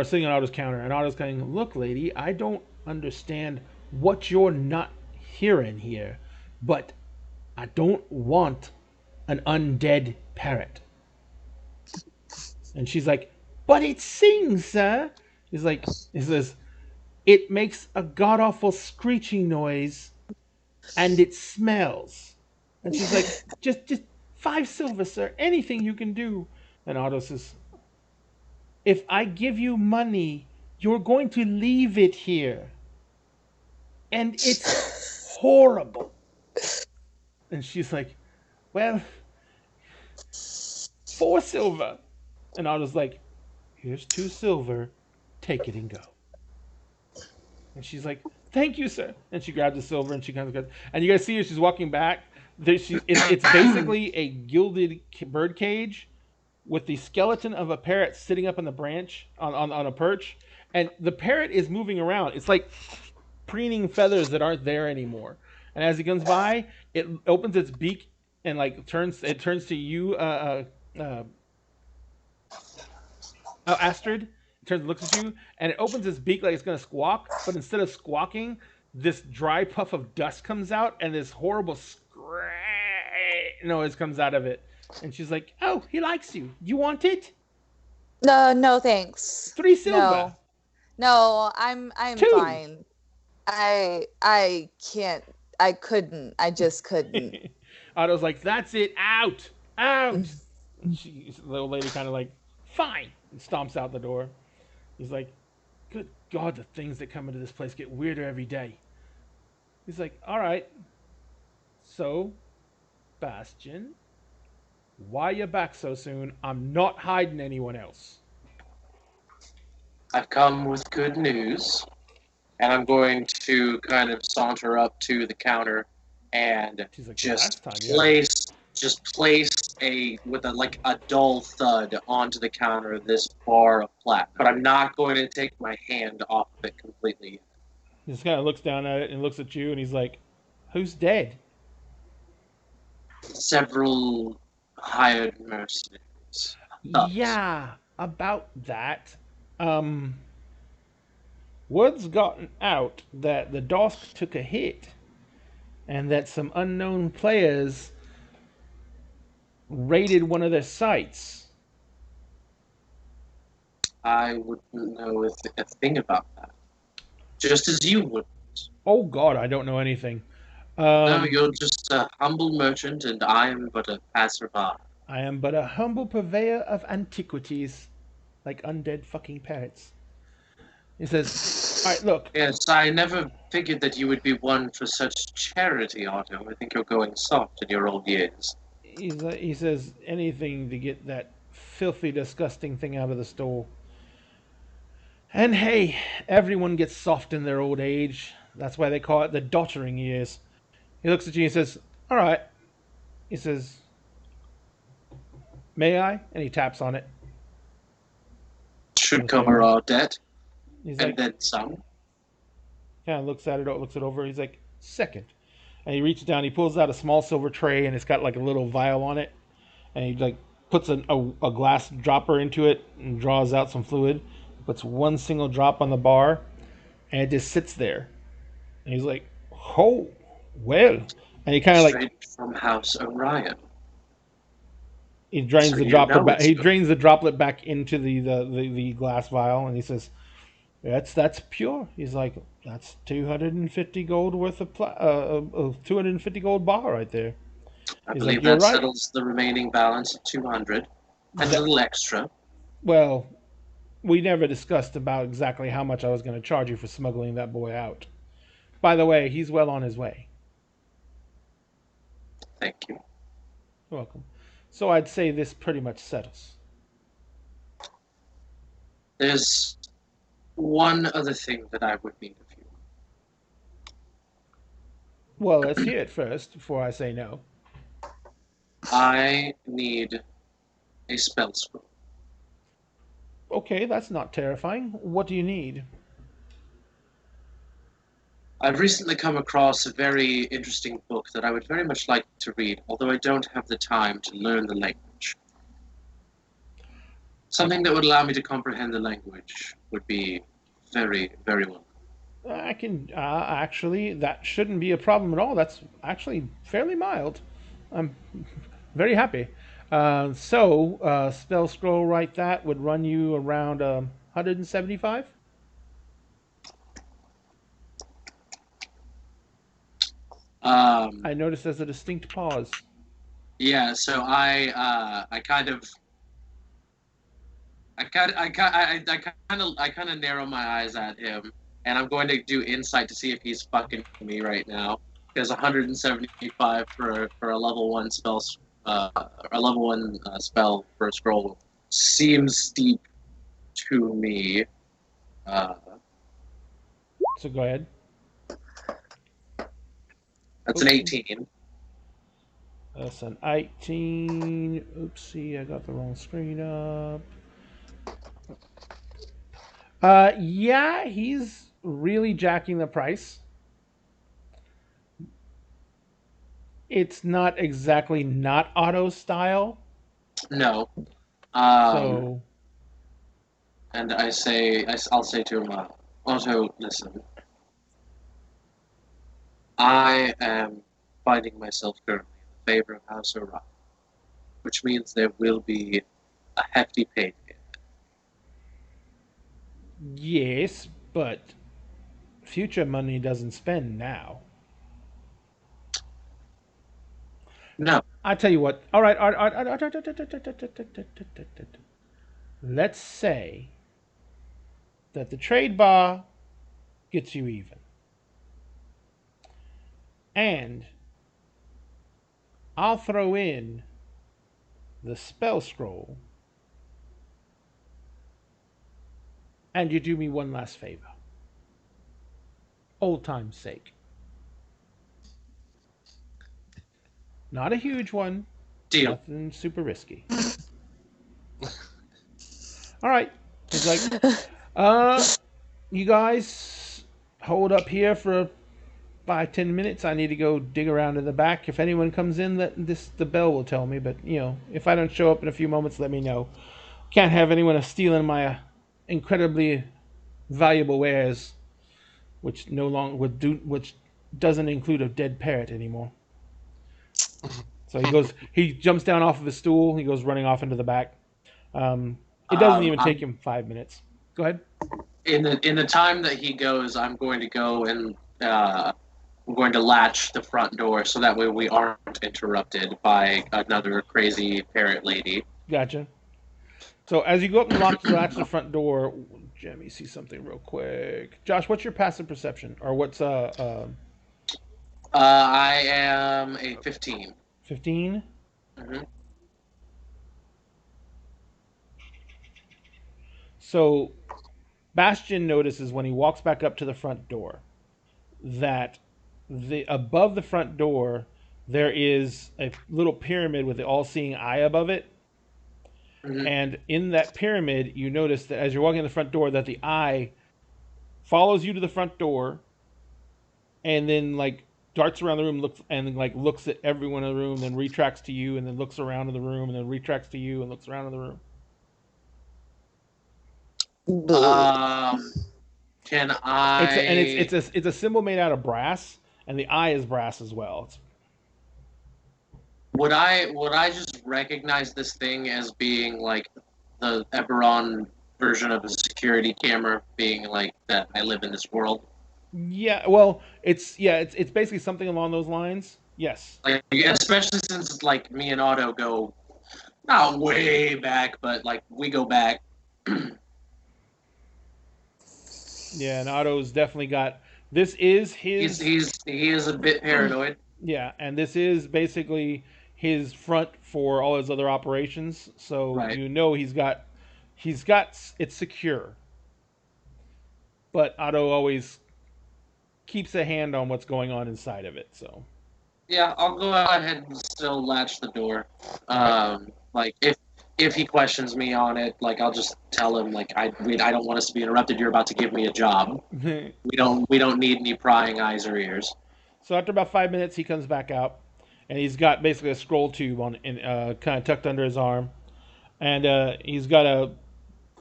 sitting on Otto's counter, and Otto's going, "Look, lady, I don't understand what you're not hearing here, but I don't want an undead parrot." And she's like, "But it sings, sir." He says, "It makes a god-awful screeching noise, and it smells." And she's like, just 5 silver, sir. Anything you can do." And Otto says, "If I give you money, you're going to leave it here. And it's horrible." And she's like, "Well, 4 silver." And Otto's like, "Here's 2 silver. Take it and go." And she's like, "Thank you, sir." And she grabs the silver and she kind of goes, and you guys see her, she's walking back. It's basically a gilded bird cage with the skeleton of a parrot sitting up on the branch on a perch, and the parrot is moving around. It's like preening feathers that aren't there anymore. And as it comes by, it opens its beak and like turns to you, Astrid. It turns, looks at you, and it opens its beak like it's gonna squawk, but instead of squawking, this dry puff of dust comes out, and this horrible noise comes out of it. And she's like, "Oh, he likes you. You want it?" No, thanks. 3 silver. No, I'm 2. fine. I can't. I couldn't. I just couldn't. Otto's like, "That's it. Out. And the little lady kind of like, "Fine," and stomps out the door. He's like, "Good God, the things that come into this place get weirder every day." He's like, "All right. So, Bastion, why you back so soon? I'm not hiding anyone else." "I've come with good news." And I'm going to kind of saunter up to the counter and like, just place with a dull thud onto the counter this bar of plat. But I'm not going to take my hand off of it completely. He just kind of looks down at it and looks at you, and he's like, "Who's dead?" "Several hired mercenaries." Yeah, about that. Word's gotten out that the Dosk took a hit, and that some unknown players raided one of their sites. I wouldn't know a thing about that. Just as you wouldn't. Oh God, I don't know anything. No, you're just a humble merchant, and I am but a passerby. I am but a humble purveyor of antiquities, like undead fucking parrots. He says, "All right, look." Yes, I never figured that you would be one for such charity, Otto. I think you're going soft in your old years. He says, "Anything to get that filthy, disgusting thing out of the store. And hey, everyone gets soft in their old age. That's why they call it the dottering years." He looks at you and says, "All right." He says, "May I?" And he taps on it. "Should cover our debt." He's and like, then some. Kind of looks at it, looks it over. He's like, "Second." And he reaches down, he pulls out a small silver tray, and it's got like a little vial on it. And he like puts a glass dropper into it and draws out some fluid. Puts one single drop on the bar, and it just sits there. And he's like, "Oh, well." And he kind of like from House Orion. He drains the droplet back. He drains the droplet back into the glass vial, and he says, "That's pure." He's like, "That's 250 gold worth of 250 gold bar right there." I believe that settles the remaining balance of 200 and a little extra. Well, we never discussed about exactly how much I was going to charge you for smuggling that boy out. By the way, he's well on his way. Thank you. You're welcome. So I'd say this pretty much settles. There's one other thing that I would need of you. Well, let's hear it first before I say no. I need a spell scroll. Okay, that's not terrifying. What do you need? I've recently come across a very interesting book that I would very much like to read, although I don't have the time to learn the language. Something that would allow me to comprehend the language would be very, very welcome. I can actually, that shouldn't be a problem at all. That's actually fairly mild. I'm very happy. Spell scroll right that would run you around 175. I noticed there's a distinct pause. Yeah, so I kind of narrow my eyes at him, and I'm going to do insight to see if he's fucking me right now. Because 175 for a level 1 spell, spell for a scroll seems steep to me. So go ahead. That's an 18. That's an 18. Oopsie, I got the wrong screen up. Yeah, he's really jacking the price. It's not exactly not auto style. No. So. And I'll say to him, Otto, listen. I am finding myself currently in favor of House O'Reilly, which means there will be a hefty pay. Yes, but future money doesn't spend now. No. I tell you what. All right. Let's say that the trade bar gets you even. And I'll throw in the spell scroll. And you do me one last favor. Old time's sake. Not a huge one. Deal. Nothing super risky. All right. It's like, you guys hold up here for 5-10 minutes. I need to go dig around in the back. If anyone comes in, the bell will tell me. But if I don't show up in a few moments, let me know. Can't have anyone stealing my incredibly valuable wares, which which doesn't include a dead parrot anymore. So he jumps down off of his stool. He goes running off into the back. It doesn't even take him 5 minutes. Go ahead. In the time that he goes, I'm going to go and I'm going to latch the front door so that way we aren't interrupted by another crazy parrot lady. Gotcha. So as you go up and latch the front door, let me see something real quick. Josh, what's your passive perception, or what's I am a 15. 15. Mm-hmm. So Bastion notices when he walks back up to the front door that above the front door there is a little pyramid with the all-seeing eye above it. Mm-hmm. And in that pyramid, you notice that as you're walking in the front door, that the eye follows you to the front door, and then darts around the room, looks at everyone in the room, then retracts to you, and then looks around in the room, and then retracts to you, and looks around in the room. Can I? It's a symbol made out of brass, and the eye is brass as well. Would I just recognize this thing as being like the Eberron version of a security camera, being like that I live in this world? Yeah, well, it's basically something along those lines. Yes. Especially since me and Otto go not way back, but we go back. Yeah, and Otto's definitely got This is his. He is a bit paranoid. Yeah, and this is basically his front for all his other operations. So Right. he's got it's secure. But Otto always keeps a hand on what's going on inside of it. So yeah, I'll go ahead and still latch the door. Like if he questions me on it, like I'll just tell him like I don't want us to be interrupted. You're about to give me a job. We don't need any prying eyes or ears. So after about 5 minutes, he comes back out, and he's got basically a scroll tube on, kind of tucked under his arm, and he's got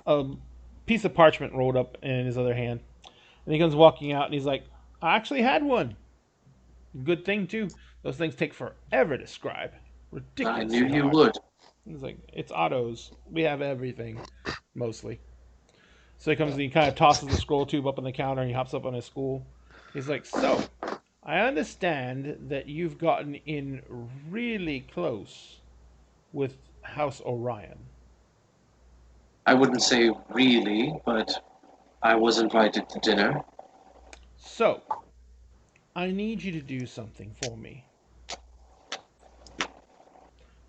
a piece of parchment rolled up in his other hand. And he comes walking out, and he's like, "I actually had one. Good thing too. Those things take forever to scribe. Ridiculous. I knew you would." He's like, "It's Otto's. We have everything, mostly." So he comes and he kind of tosses the scroll tube up on the counter, and he hops up on his stool. He's like, "So, I understand that you've gotten in really close with House Orion." I wouldn't say really, but I was invited to dinner. So, I need you to do something for me.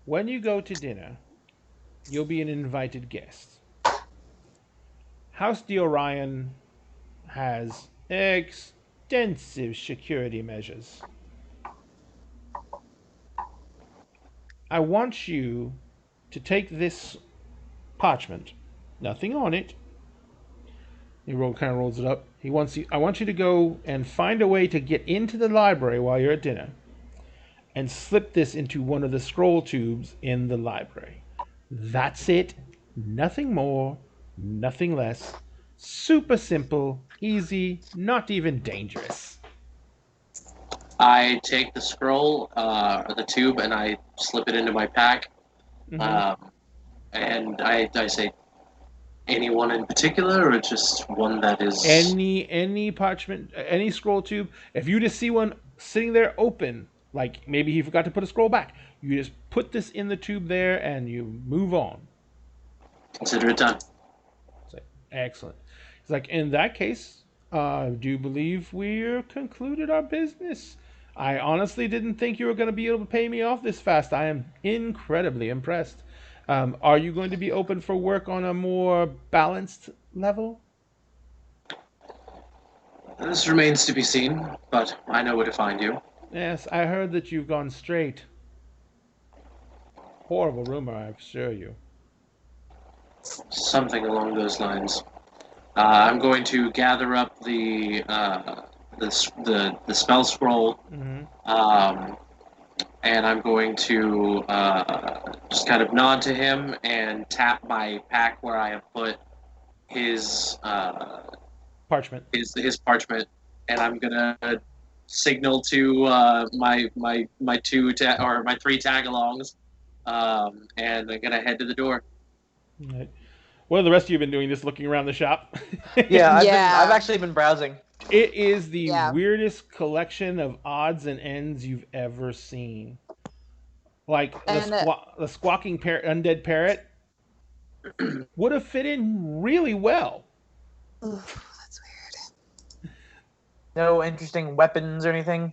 When you go to dinner, you'll be an invited guest. House de Orion has extensive security measures. I want you to take this parchment, nothing on it. He kind of rolls it up. I want you to go and find a way to get into the library while you're at dinner, and slip this into one of the scroll tubes in the library. That's it. Nothing more, nothing less. Super simple, easy, not even dangerous. I take the scroll, or the tube, and I slip it into my pack. Mm-hmm. And I say, anyone in particular, or just one that is any parchment, any scroll tube. If you just see one sitting there open, like maybe he forgot to put a scroll back, you just put this in the tube there and you move on. Consider it done. It's like, excellent. It's like, in that case, I do believe we're concluded our business. I honestly didn't think you were going to be able to pay me off this fast. I am incredibly impressed. Are you going to be open for work on a more balanced level? This remains to be seen, but I know where to find you. Yes, I heard that you've gone straight. Horrible rumor, I assure you. Something along those lines. I'm going to gather up the spell scroll, and I'm going to just kind of nod to him and tap my pack where I have put his parchment. His parchment, and I'm gonna signal to my three tag-alongs, and I'm gonna head to the door. Right. What have the rest of you been doing? Just looking around the shop? Yeah, I've actually been browsing. It is the weirdest collection of odds and ends you've ever seen. Like the squawking undead parrot would have fit in really well. Oof, that's weird. No interesting weapons or anything?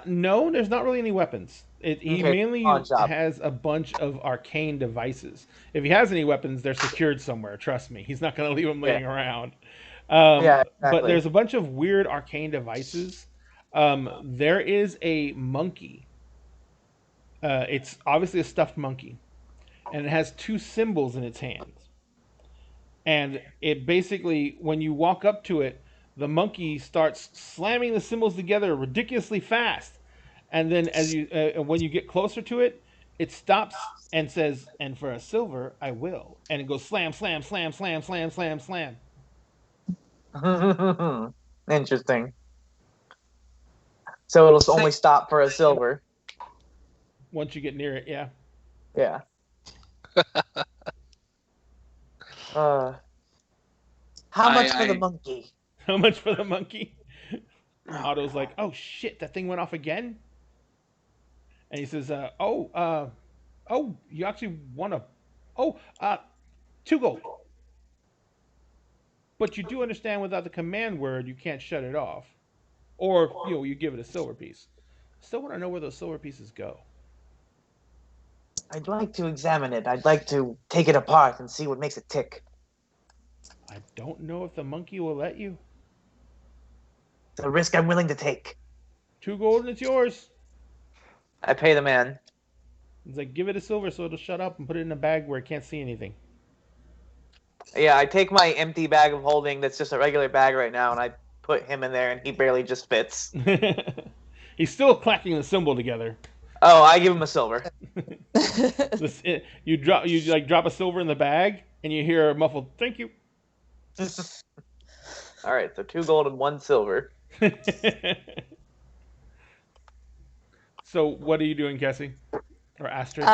No, there's not really any weapons. He mainly has a bunch of arcane devices. If he has any weapons, they're secured somewhere. Trust me, he's not going to leave them laying around. Exactly. But there's a bunch of weird arcane devices. There is a monkey. It's obviously a stuffed monkey, and it has two symbols in its hands. And it basically, when you walk up to it, the monkey starts slamming the symbols together ridiculously fast. And then when you get closer to it, it stops and says, "And for a silver, I will." And it goes slam, slam, slam, slam, slam, slam, slam. Interesting. So it'll only stop for a silver. Once you get near it, yeah. Yeah. How much for the monkey? How much for the monkey? Otto's like, "Oh shit, that thing went off again." And he says, "Oh, you actually want to, 2 gold. But you do understand without the command word, you can't shut it off." or you give it a silver piece. Still want to know where those silver pieces go. I'd like to examine it. I'd like to take it apart and see what makes it tick. I don't know if the monkey will let you. It's a risk I'm willing to take. 2 gold and it's yours. I pay the man. He's like, give it a silver so it'll shut up and put it in a bag where it can't see anything. Yeah, I take my empty bag of holding that's just a regular bag right now, and I put him in there, and he barely just fits. He's still clacking the symbol together. Oh, I give him a silver. You drop a silver in the bag, and you hear a muffled "thank you." All right, so 2 gold and 1 silver. So, what are you doing, Cassie? Or Astrid?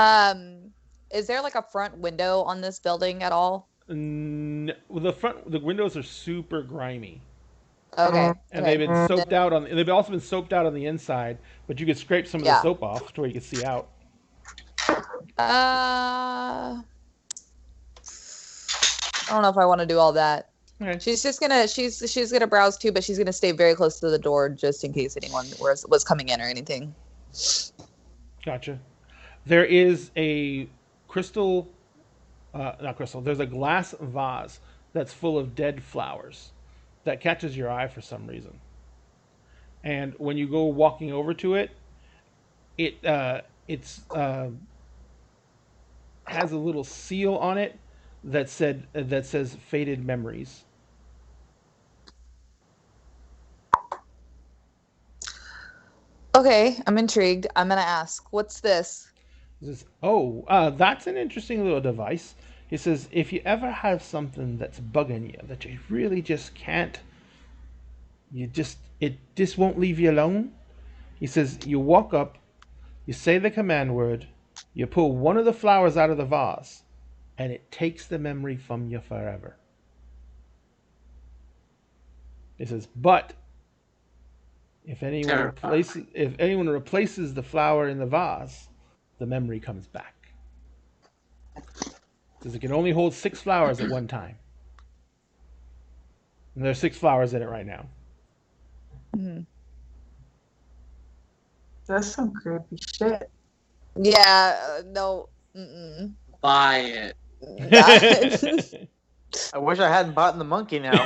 Is there like a front window on this building at all? The windows are super grimy. Okay. And they've been soaped out on. They've also been soaped out on the inside, but you could scrape some of the soap off to where you can see out. I don't know if I want to do all that. Okay. She's gonna browse too, but she's gonna stay very close to the door just in case anyone was coming in or anything. Gotcha. There is a there's a glass vase that's full of dead flowers that catches your eye for some reason. And when you go walking over to it, it has a little seal on it that says faded memories. Okay, I'm intrigued. I'm gonna ask, what's this? That's an interesting little device. He says, if you ever have something that's bugging you, that you really just can't, it just won't leave you alone. He says, you walk up, you say the command word, you pull one of the flowers out of the vase, and it takes the memory from you forever. He says, but if anyone replaces the flower in the vase, the memory comes back. Because it can only hold 6 flowers at one time. And there's 6 flowers in it right now. Mm-hmm. That's some creepy shit. Yeah, no. Mm-mm. Buy it. I wish I hadn't bought the monkey now.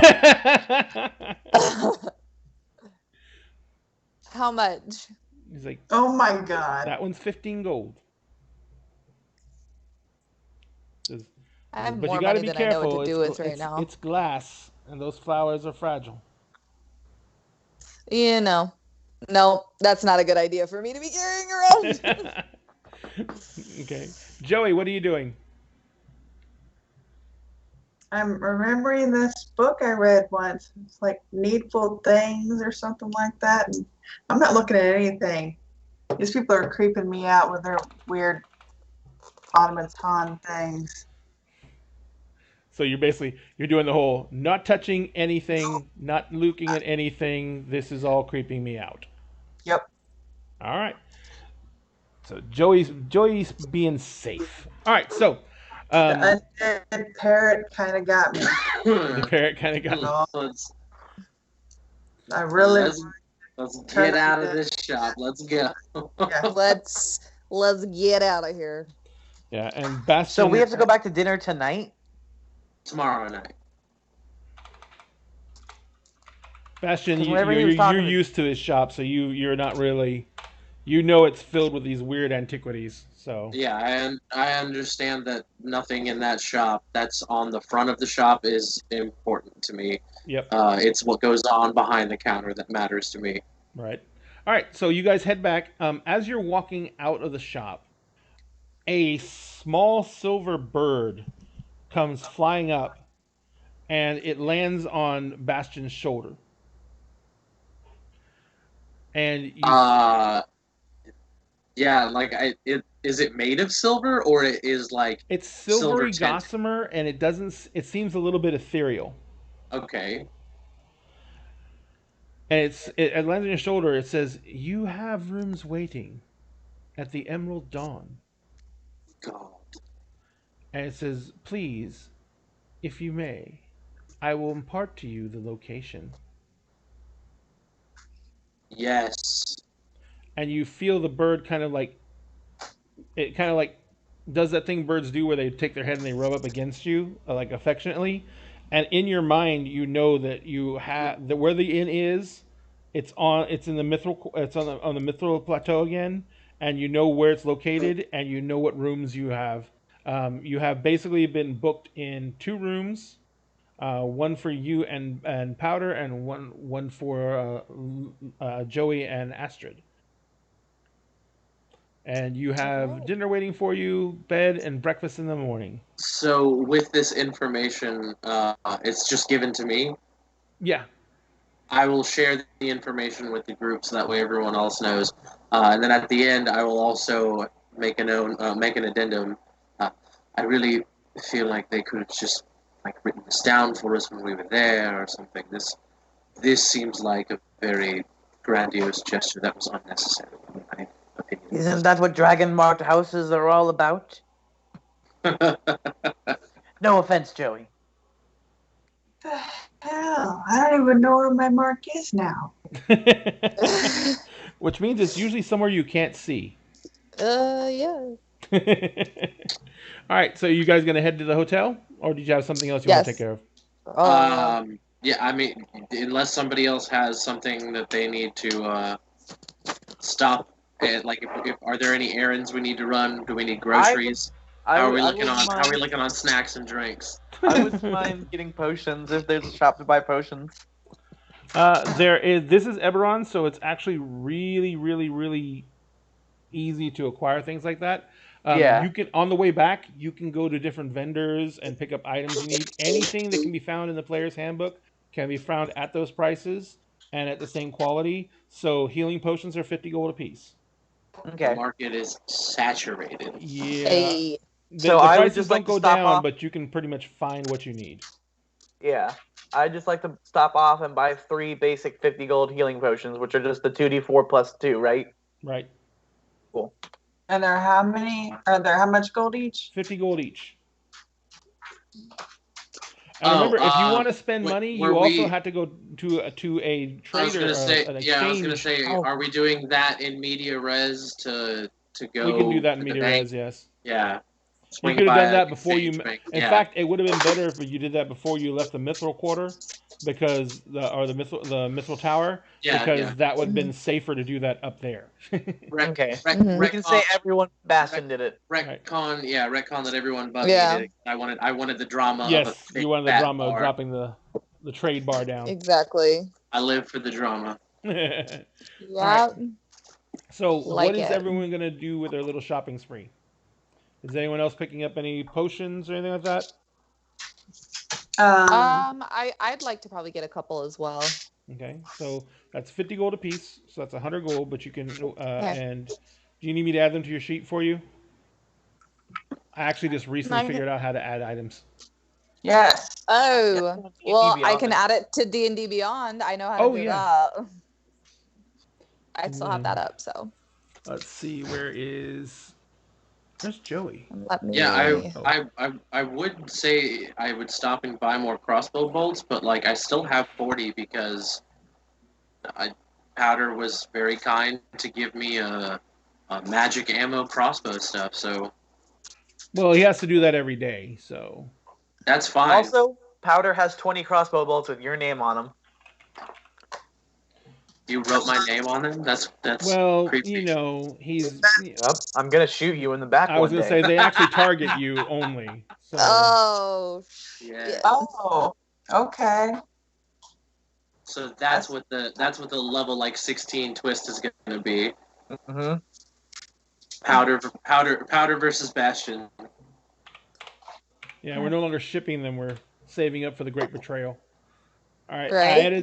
How much? He's like, oh my god. That one's 15 gold. I have but more you gotta money be than careful. I know what to do with right now. It's glass, and those flowers are fragile. No, that's not a good idea for me to be carrying around. Okay. Joey, what are you doing? I'm remembering this book I read once. It's like Needful Things or something like that. And I'm not looking at anything. These people are creeping me out with their weird automaton things. So you're doing the whole not touching anything, not looking at anything. This is all creeping me out. Yep. All right. So Joey's being safe. All right. So the undead parrot kind of got me. The parrot kind of got me. I really. Let's get out of this shop. Let's go. Yeah. Let's get out of here. Yeah, and Bastion. So we have to go back to dinner tonight? Tomorrow night. Bastion, you're used to his shop, so you're not really, it's filled with these weird antiquities. So yeah, I understand that nothing in that shop that's on the front of the shop is important to me. Yep. It's what goes on behind the counter that matters to me. Right. All right. So you guys head back. As you're walking out of the shop, a small silver bird comes flying up, and it lands on Bastion's shoulder. And yeah, like is it made of silver, or it is like it's silvery gossamer, and it seems a little bit ethereal. Okay. And it lands on your shoulder. It says, "You have rooms waiting at the Emerald Dawn." God. And it says, "Please, if you may, I will impart to you the location." Yes. And you feel the bird kind of like does that thing birds do where they take their head and they rub up against you like affectionately, and in your mind you know that you have that where the inn is, it's in the mithril, it's on the mithril plateau again, and you know where it's located and you know what rooms you have. You have basically been booked in 2 rooms, one for you and Powder, and one for Joey and Astrid. And you have dinner waiting for you, bed, and breakfast in the morning. So with this information, it's just given to me. Yeah. I will share the information with the group so that way everyone else knows. And then at the end, I will also make make an addendum. I really feel like they could have just like written this down for us when we were there or something. This seems like a very grandiose gesture that was unnecessary, in my opinion. Isn't that what dragon-marked houses are all about? No offense, Joey. The hell? I don't even know where my mark is now. Which means it's usually somewhere you can't see. Yeah. All right, so you guys gonna head to the hotel, or did you have something else you want to take care of? Yeah, I mean, unless somebody else has something that they need to stop. Like, if are there any errands we need to run? Do we need groceries? How are we looking on snacks and drinks? I wouldn't mind getting potions if there's a shop to buy potions. This is Eberron, so it's actually really, really, really easy to acquire things like that. You can, on the way back, you can go to different vendors and pick up items you need. Anything that can be found in the player's handbook can be found at those prices and at the same quality. So healing potions are 50 gold apiece. Okay. The market is saturated. Yeah. Hey. The prices don't go down, but you can pretty much find what you need. Yeah. I'd just like to stop off and buy 3 basic 50 gold healing potions, which are just the 2d4 plus 2, right? Right. Cool. And there how many? Are there how much gold each? 50 gold each. And remember, if you want to spend money, you also have to go to a trader. I was gonna say, are we doing that in media res to go? We can do that in media res, yes. Yeah. You could have done that before you. In fact, it would have been better if you did that before you left the mithril quarter, because the mithril tower, because that would have been safer to do that up there. Okay. We can say everyone Bastion did it. Retcon that everyone but me did it. I wanted the drama. Yes, you wanted the drama of dropping the trade bar down. Exactly. I live for the drama. Yeah. Right. So, what is everyone gonna do with their little shopping spree? Is anyone else picking up any potions or anything like that? I'd like to probably get a couple as well. Okay, so that's 50 gold apiece. So that's 100 gold, but you can. And do you need me to add them to your sheet for you? I actually just recently figured out how to add items. Yes. Oh, well, I can add it to D&D Beyond. I know how to do that. I still have that up, so. Let's see, where's Joey? I would say I would stop and buy more crossbow bolts, but like I still have 40 because Powder was very kind to give me a magic ammo crossbow stuff. So, well, he has to do that every day, so that's fine. Also, Powder has 20 crossbow bolts with your name on them. You wrote my name on them? That's well, creepy. You know, he's. Yep, I'm gonna shoot you in the back. I was gonna say they actually target you only. So. Oh. Yeah. Oh. Okay. So that's what the level like 16 twist is gonna be. Mm-hmm. Powder versus Bastion. Yeah, we're no longer shipping them. We're saving up for the Great Betrayal. All right.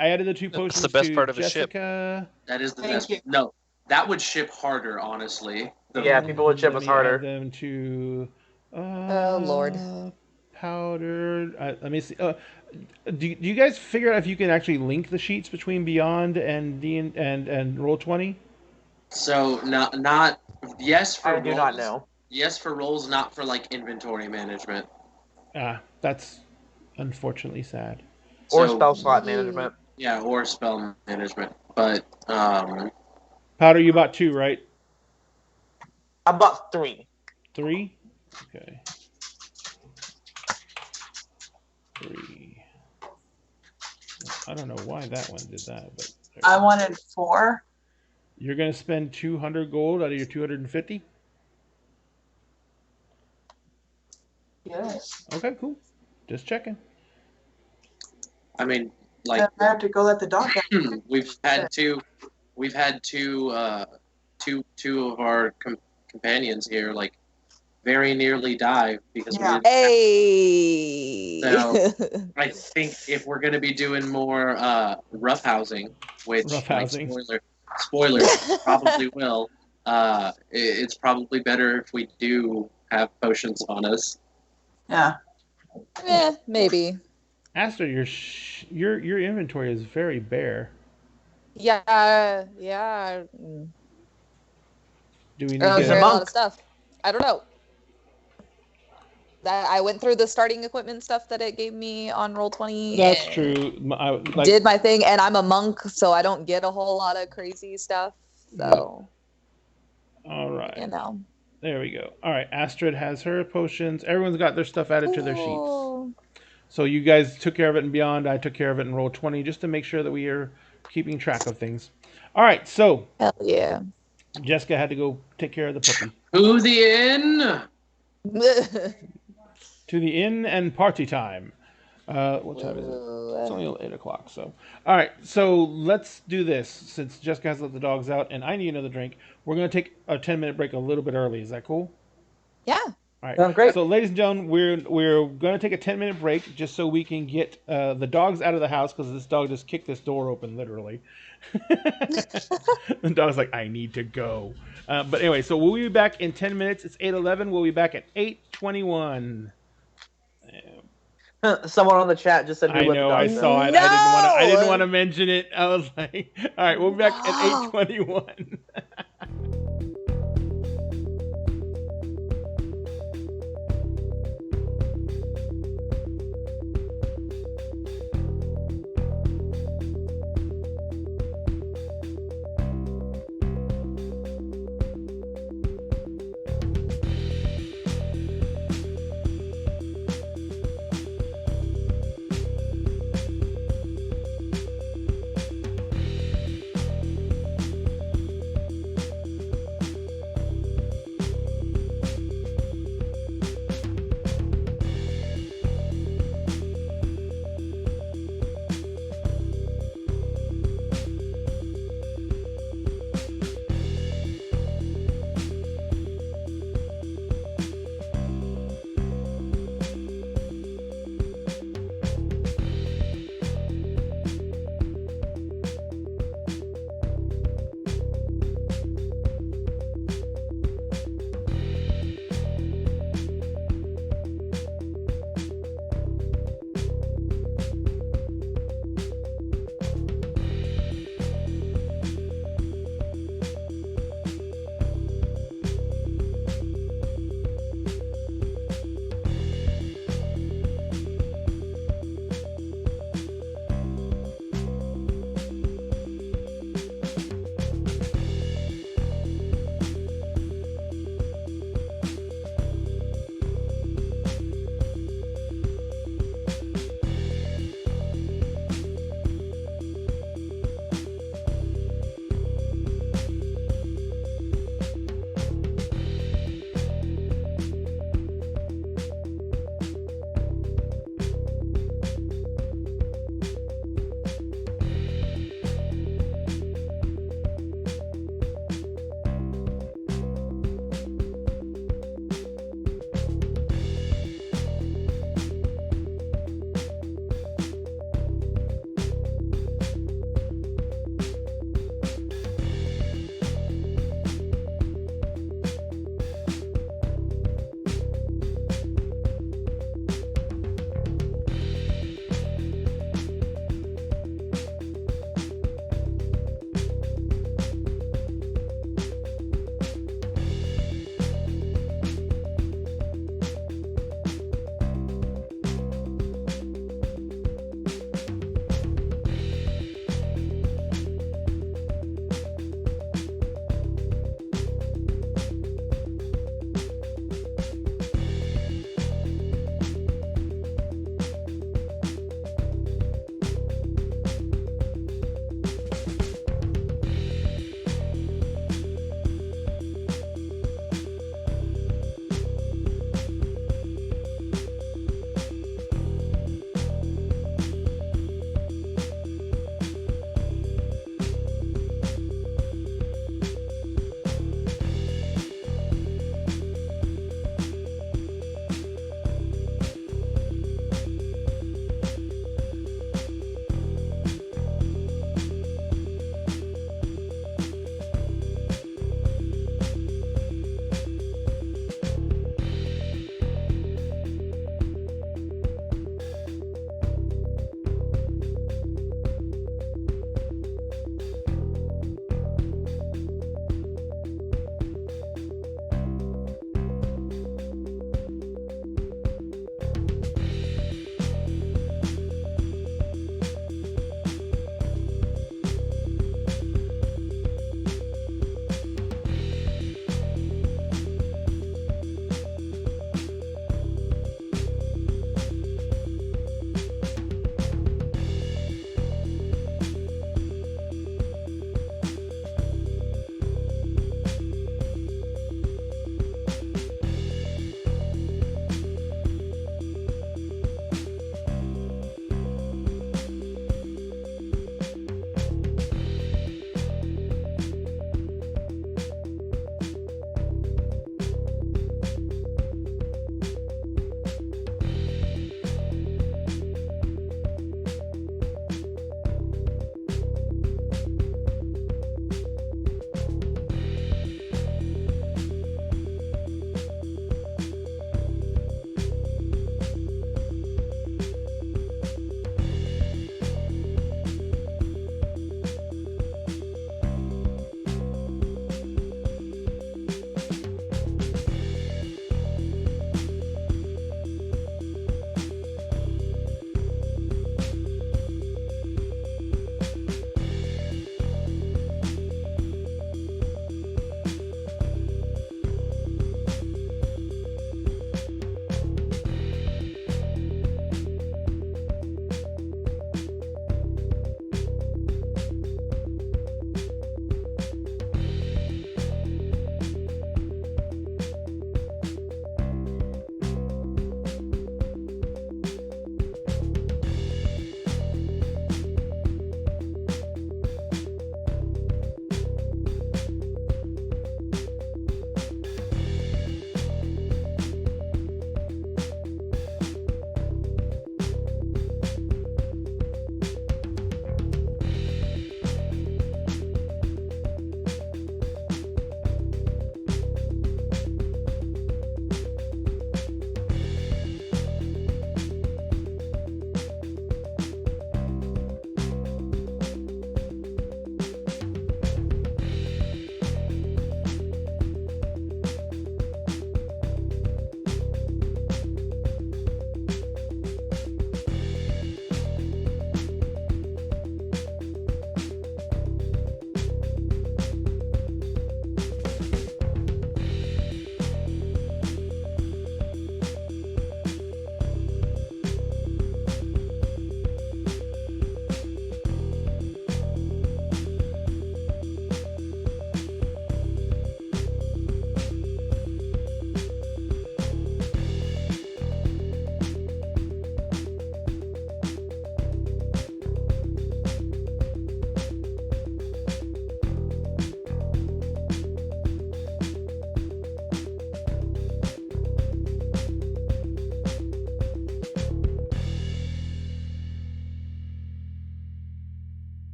I added the 2 potions. That's the best to part of Jessica. a ship. That is the best. No, that would ship harder, honestly. Yeah, people would ship us harder. Add them to. Oh Lord. Powder. Let me see. Do you guys figure out if you can actually link the sheets between Beyond and and Roll20? So not yes for I rolls. do not know. Yes for rolls, not for like inventory management. That's unfortunately sad. Or spell slot management. Yeah, or spell management. But Powder, you bought 2, right? I bought 3. 3? Okay. 3. I don't know why that one did that, but I wanted 4. You're gonna spend 200 gold out of your 250? Yes. Okay, cool. Just checking. I mean, like Then I have to go let the dog out. we've had two of our companions here like very nearly die because we didn't. Hey. So I think if we're gonna be doing more roughhousing, which Roughhousing. Like, spoiler probably will. It's probably better if we do have potions on us. Yeah. Maybe. Astrid, your inventory is very bare. Yeah. Do we need There's to a lot of stuff. I don't know. That I went through the starting equipment stuff that it gave me on Roll20. That's true. Did my thing, and I'm a monk, so I don't get a whole lot of crazy stuff. So. All right. You know. There we go. All right. Astrid has her potions. Everyone's got their stuff added to their sheets. So you guys took care of it in Beyond. I took care of it in Roll20 just to make sure that we are keeping track of things. All right. So. Hell yeah. Jessica had to go take care of the puppy. To the inn. To the inn and party time. What time is it? It's only 8 o'clock. So, all right. So let's do this. Since Jessica has let the dogs out and I need another drink, we're gonna take a 10-minute break a little bit early. Is that cool? Yeah. All right. Sounds great. So, ladies and gentlemen, we're gonna take a 10-minute break just so we can get the dogs out of the house because this dog just kicked this door open literally. The dog's like, I need to go. But anyway, so we'll be back in 10 minutes. It's 8:11. We'll be back at 8:21. Someone on the chat just said, I know, I saw it. No! I didn't want to mention it. I was like, all right, we'll be back at 8:21.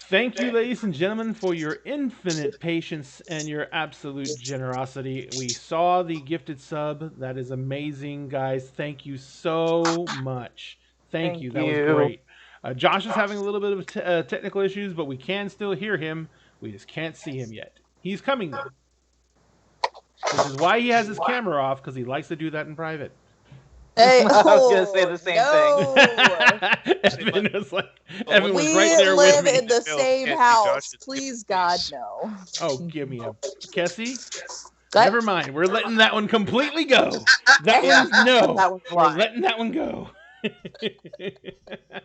Thank you, ladies and gentlemen, for your infinite patience and your absolute generosity. We saw the gifted sub. That is amazing, guys. Thank you so much. Thank you. That was great. Josh is having a little bit of technical issues, but we can still hear him. We just can't see him yet. He's coming, though. Which is why he has his camera off, because he likes to do that in private. Hey, I was gonna say the same thing. Evan was like, Evan was right there with me. We with me. live in the same house. Please, God, no. Oh, give me a Kessie. Never mind. We're letting that one completely go. That one's no. We're letting that one go.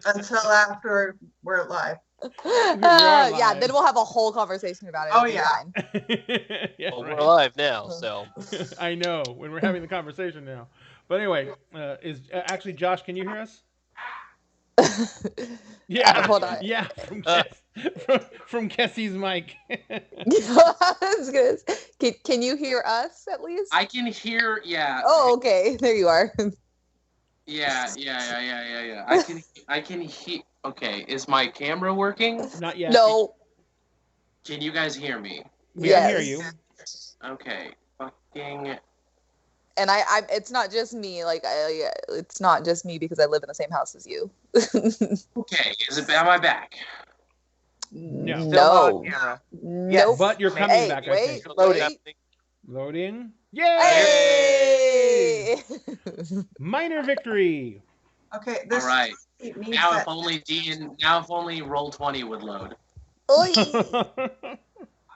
Until after we're live. Yeah, then we'll have a whole conversation about it. Oh, yeah. Yeah, well, we're live now, so. I know, when we're having the conversation now. But anyway, actually, Josh, can you hear us? Yeah, hold on. Yeah, from Kessie's mic. Can you hear us at least? I can hear. Yeah. Oh, okay. There you are. Yeah. I can hear. Okay, is my camera working? Not yet. No. Can you guys hear me? We can hear you. Okay. Fucking. And I it's not just me. Like, it's not just me because I live in the same house as you. Okay, am I back? No. Yes. But you're coming back. Wait, I think. Loading. Yay! Hey! Minor victory. Okay, this. All right. Now that. if only Roll20 would load.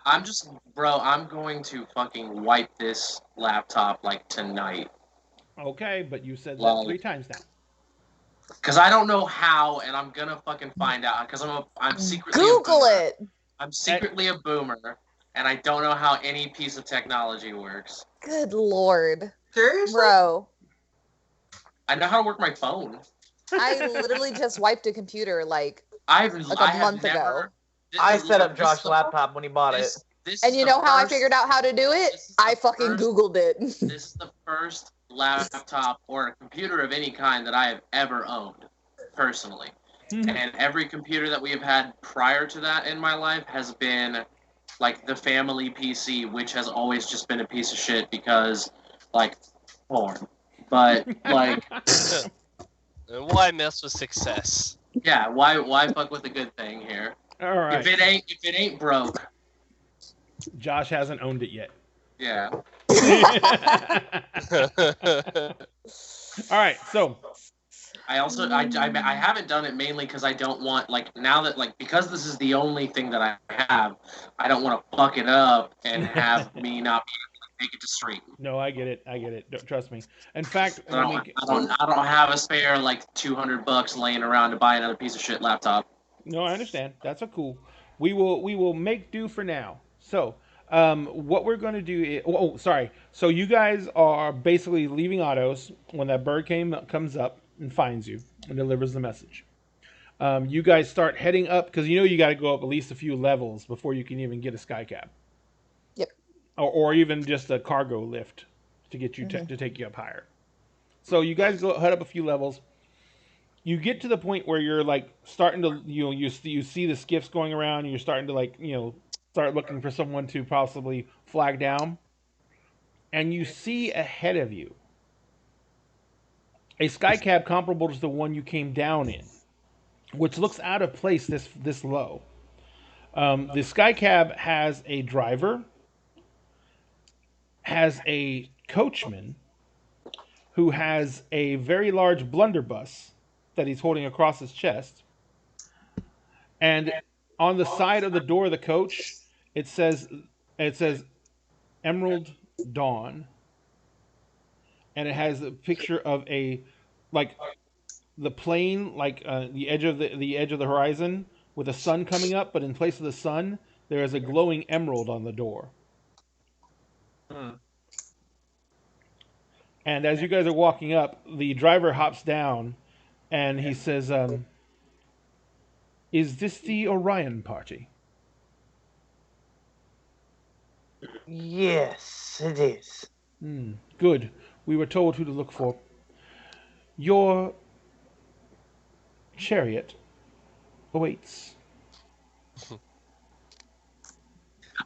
I'm going to fucking wipe this laptop like tonight. Okay, but you said that 3 times now. Because I don't know how, and I'm gonna fucking find out. Because I'm secretly Google it. I'm secretly a boomer, and I don't know how any piece of technology works. Good lord, seriously, bro. I know how to work my phone. I literally just wiped a computer like a month ago. I set up Josh's laptop when he bought it. And you know how I figured out how to do it? I fucking Googled it. This is the first laptop or a computer of any kind that I have ever owned, personally. And every computer that we have had prior to that in my life has been like the family PC, which has always just been a piece of shit because, like, porn. But, like... Why mess with success? Yeah, why fuck with the good thing here? All right. If it ain't broke. Josh hasn't owned it yet. Yeah. All right, so I also I haven't done it mainly because I don't want, like, now that, like, because this is the only thing that I have, I don't want to fuck it up and have me not be able to make it to stream. No, I get it. Don't, trust me. In fact, I don't have a spare like $200 laying around to buy another piece of shit laptop. No, I understand. That's a cool. We will make do for now. So, what we're going to do is... sorry. So you guys are basically leaving autos when that bird comes up and finds you and delivers the message. You guys start heading up because you got to go up at least a few levels before you can even get a skycab. Yep. Or even just a cargo lift to get you to take you up higher. So you guys head up a few levels. You get to the point where you're like starting to you see the skiffs going around and you're starting to start looking for someone to possibly flag down, and you see ahead of you a skycab comparable to the one you came down in, which looks out of place this low. The skycab has a driver, has a coachman who has a very large blunderbuss that he's holding across his chest, and on the side of the door of the coach it says Emerald Dawn, and it has a picture of the plane, the edge of the horizon with the sun coming up, but in place of the sun there is a glowing emerald on the door. And as you guys are walking up, the driver hops down and he says, is this the Orion party? Yes, it is. Good. We were told who to look for. Your chariot awaits.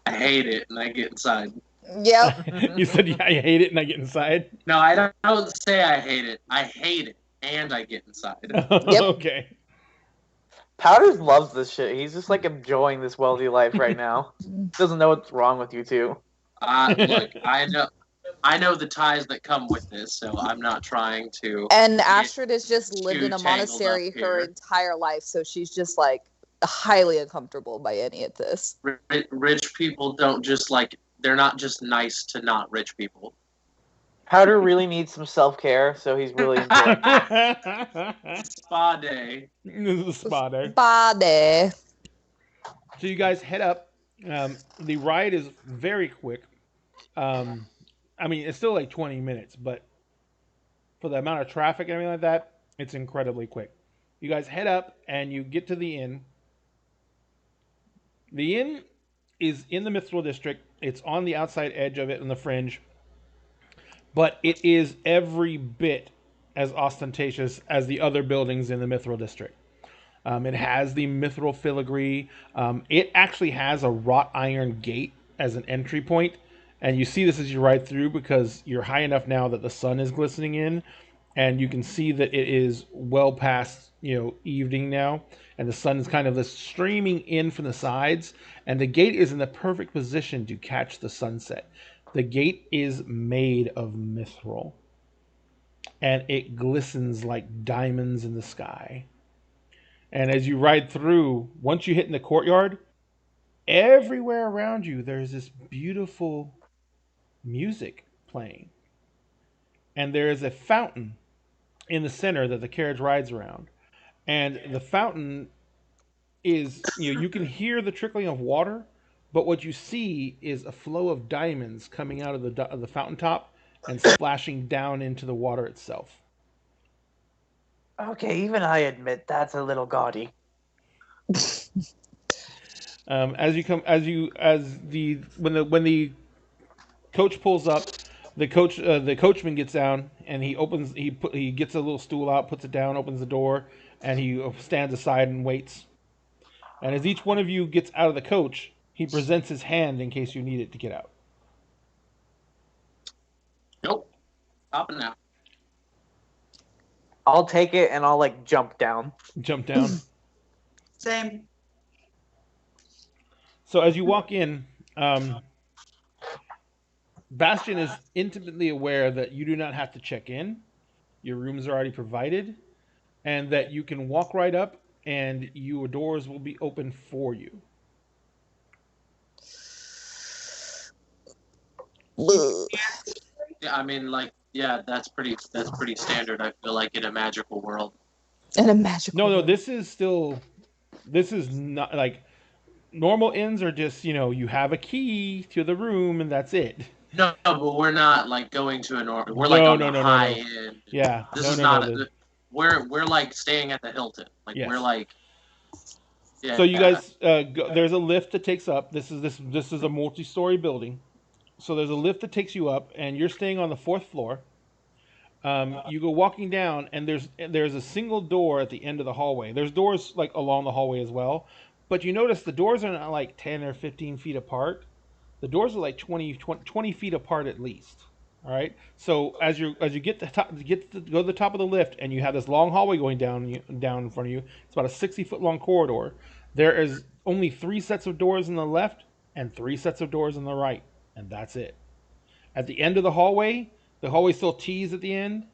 I hate it, and I get inside. Yep. You said, yeah, I hate it, and I get inside? No, I don't say I hate it. I hate it, and I get inside. Yep. Okay. Powders loves this shit. He's just like enjoying this wealthy life right now. Doesn't know what's wrong with you two. Look, I know the ties that come with this, so I'm not trying to. And Astrid has just lived in a monastery her entire life, so she's just like highly uncomfortable by any of this. Rich people don't just like, they're not just nice to not rich people. Powder really needs some self-care, so he's really enjoying it. Spa day. This is a spa day. Spa day. So you guys head up. The ride is very quick. I mean, it's still like 20 minutes, but for the amount of traffic and everything like that, it's incredibly quick. You guys head up and you get to the inn. The inn is in the Mithril District. It's on the outside edge of it, in the fringe. But it is every bit as ostentatious as the other buildings in the Mithril District. It has the Mithril filigree. It actually has a wrought iron gate as an entry point. And you see this as you ride through because you're high enough now that the sun is glistening in. And you can see that it is well past, evening now. And the sun is kind of streaming in from the sides. And the gate is in the perfect position to catch the sunset. The gate is made of mithril. And it glistens like diamonds in the sky. And as you ride through, once you hit in the courtyard, everywhere around you, there's this beautiful music playing. And there is a fountain in the center that the carriage rides around. And the fountain is, you can hear the trickling of water, but what you see is a flow of diamonds coming out of the fountain top and splashing down into the water itself. Okay, even I admit that's a little gaudy. When the coach pulls up, the coachman gets down and he gets a little stool out, puts it down, opens the door, and he stands aside and waits. And as each one of you gets out of the coach, he presents his hand in case you need it to get out. Nope. Up and now. I'll take it and I'll jump down. Jump down. Same. So as you walk in, Bastion is intimately aware that you do not have to check in. Your rooms are already provided, and that you can walk right up and your doors will be open for you. Yeah, I mean, that's pretty standard. I feel like in a magical world. No, this is not like normal inns are just, you have a key to the room and that's it. No, but we're not going to an order. We're on the high end. Yeah. This is not. We're staying at the Hilton. Yes. We're Yeah. So you guys, there's a lift that takes up. This is a multi-story building. So there's a lift that takes you up, and you're staying on the 4th floor. You go walking down, and there's a single door at the end of the hallway. There's doors along the hallway as well, but you notice the doors are not 10 or 15 feet apart. The doors are 20 feet apart at least. All right. So as you get to go to the top of the lift, and you have this long hallway going down in front of you. It's about a 60-foot long corridor. There is only 3 sets of doors on the left and 3 sets of doors on the right. And that's it. At the end of the hallway still tees at the end,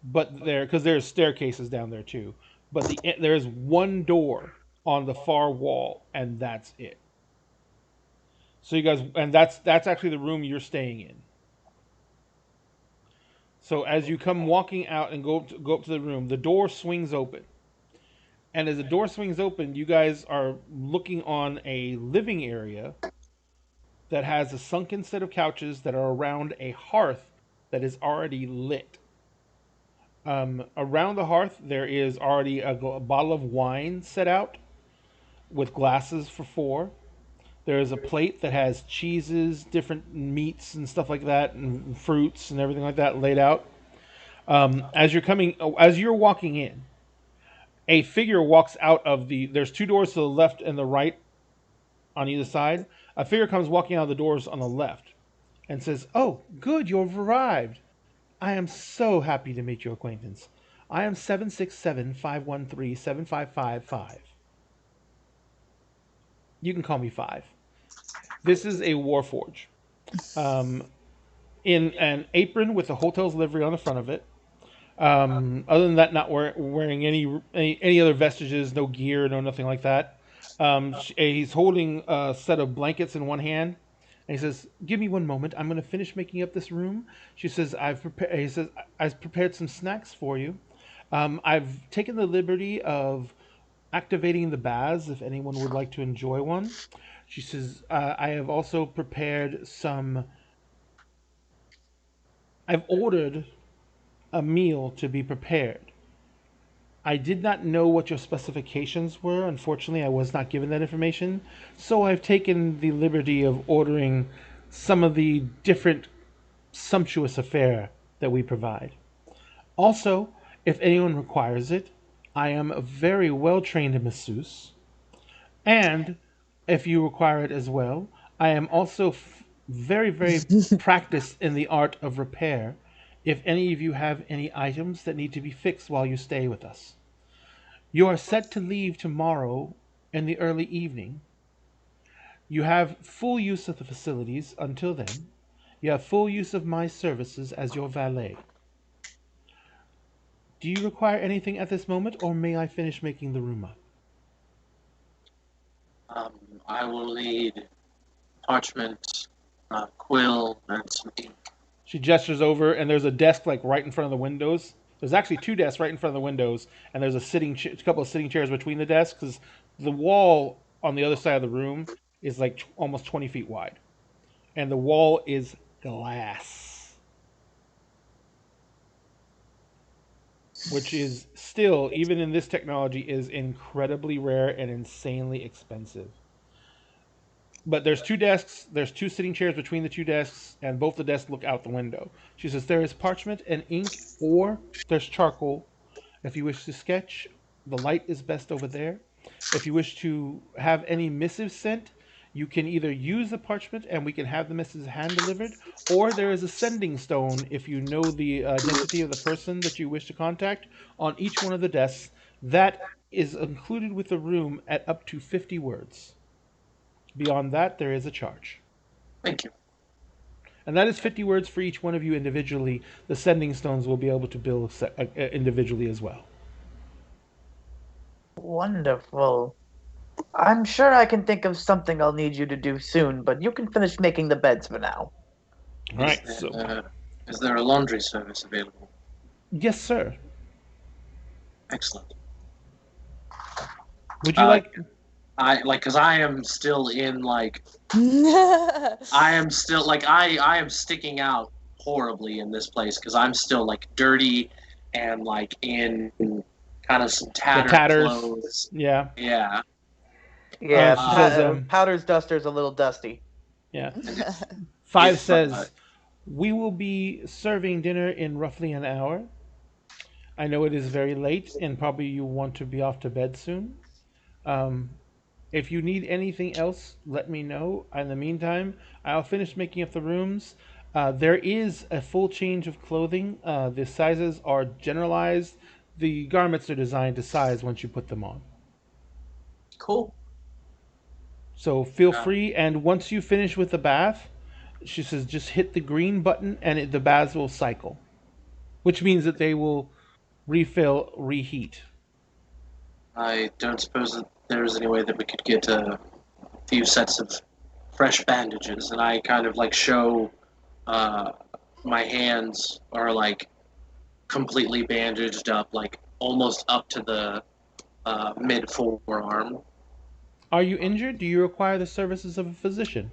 but because there's staircases down there too. But there's one door on the far wall, and that's it. So you guys, and that's actually the room you're staying in. So as you come walking out and go up to the room, the door swings open. And as the door swings open, you guys are looking on a living area that has a sunken set of couches that are around a hearth that is already lit. Around the hearth, there is already a bottle of wine set out with glasses for 4. There is a plate that has cheeses, different meats and stuff like that, and fruits and everything like that laid out. As you're walking in, a figure walks out of there's 2 doors to the left and the right on either side. A figure comes walking out of the doors on the left and says, "Oh, good, you've arrived. I am so happy to make your acquaintance. I am 767-513-7555. You can call me 5. This is a Warforge. In an apron with the hotel's livery on the front of it. Other than that, not wearing any other vestiges, no gear, no nothing like that. He's holding a set of blankets in one hand, and he says, "Give me one moment. I'm going to finish making up this room." She says, He says, "I've prepared some snacks for you. I've taken the liberty of activating the baths if anyone would like to enjoy one." She says, "I have also prepared some. I've ordered a meal to be prepared. I did not know what your specifications were. Unfortunately, I was not given that information. So I've taken the liberty of ordering some of the different sumptuous affair that we provide. Also, if anyone requires it, I am a very well trained masseuse. And if you require it as well, I am also very, very practiced in the art of repair if any of you have any items that need to be fixed while you stay with us. You are set to leave tomorrow in the early evening. You have full use of the facilities until then. You have full use of my services as your valet. Do you require anything at this moment, or may I finish making the room up?" I will need parchment, quill, and some ink. She gestures over, and there's a desk like right in front of the windows. There's actually 2 desks right in front of the windows, and there's a couple of sitting chairs between the desks because the wall on the other side of the room is like almost 20 feet wide, and the wall is glass, which is still, even in this technology, is incredibly rare and insanely expensive. But there's 2 desks, there's 2 sitting chairs between the 2 desks, and both the desks look out the window. She says, "There is parchment and ink, or there's charcoal. If you wish to sketch, the light is best over there. If you wish to have any missives sent, you can either use the parchment and we can have the missives hand-delivered, or there is a sending stone if you know the identity of the person that you wish to contact on each one of the desks. That is included with the room at up to 50 words. Beyond that, there is a charge." Thank you. And that is 50 words for each one of you individually. The sending stones will be able to bill individually as well. Wonderful. I'm sure I can think of something I'll need you to do soon, but you can finish making the beds for now. All right. Is there a laundry service available? Yes, sir. Excellent. Would you like... because I am still in, I am still, I am sticking out horribly in this place, because I'm still, dirty and, in kind of some tattered clothes. Yeah. Yeah. Yeah, Powder's duster's a little dusty. Yeah. 5 says, "We will be serving dinner in roughly an hour. I know it is very late, and probably you want to be off to bed soon. If you need anything else, let me know. In the meantime, I'll finish making up the rooms. There is a full change of clothing. The sizes are generalized. The garments are designed to size once you put them on. Cool. So feel free, and once you finish with the bath," she says, "just hit the green button and the baths will cycle, which means that they will refill, reheat." I don't suppose that there is any way that we could get a few sets of fresh bandages, and I kind of show my hands are completely bandaged up, almost up to the mid forearm. "Are you injured? Do you require the services of a physician?"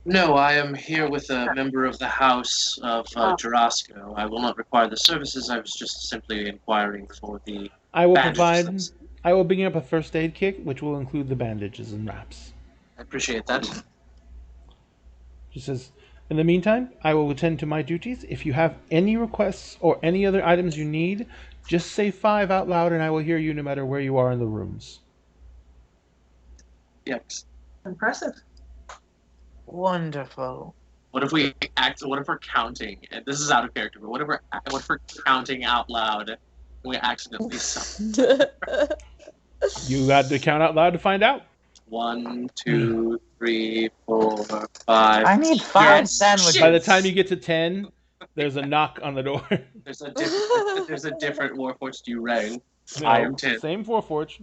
No, I am here with a member of the House of Jarosco. I will not require the services. I was just simply inquiring for the bandages. I will bring up a first aid kit, which will include the bandages and wraps. I appreciate that. She says, "In the meantime, I will attend to my duties. If you have any requests or any other items you need, just say 5 out loud and I will hear you no matter where you are in the rooms." Yes. Impressive. Wonderful. What if we're counting? And this is out of character, but what if we're counting out loud and we accidentally summon? You got to count out loud to find out. 1, 2, 3, 4, 5. I need 5 sandwiches. By the time you get to 10, there's a knock on the door. There's a different Warforged you rang. No, I am 10. Same Warforged.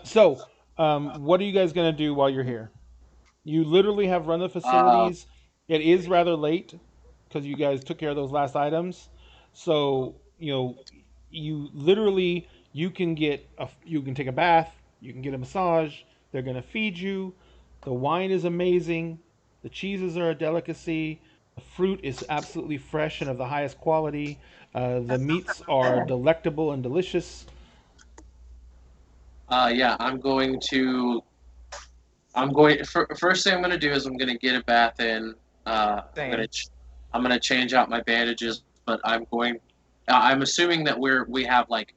So, what are you guys going to do while you're here? You literally have run the facilities. It is rather late because you guys took care of those last items. So, you can take a bath, you can get a massage. They're going to feed you. The wine is amazing. The cheeses are a delicacy. The fruit is absolutely fresh and of the highest quality. The meats are delectable and delicious. Yeah, first thing I'm going to do is I'm going to get a bath in. I'm going to change out my bandages, but I'm assuming that we have like,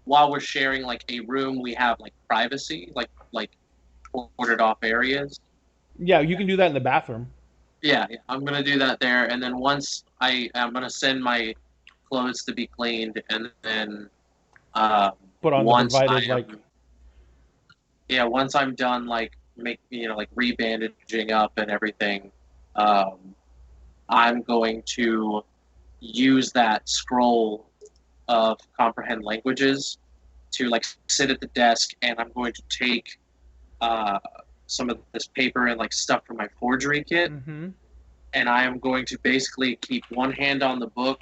while we're sharing like a room, we have like privacy, like ordered off areas. Yeah, you can do that in the bathroom. Yeah, I'm going to do that there, and then once I'm going to send my clothes to be cleaned, and then put on once the provided once I'm done like rebandaging up and everything, I'm going to use that scroll of comprehend languages to like sit at the desk, and I'm going to take some of this paper and like stuff from my forgery kit, and I am going to basically keep one hand on the book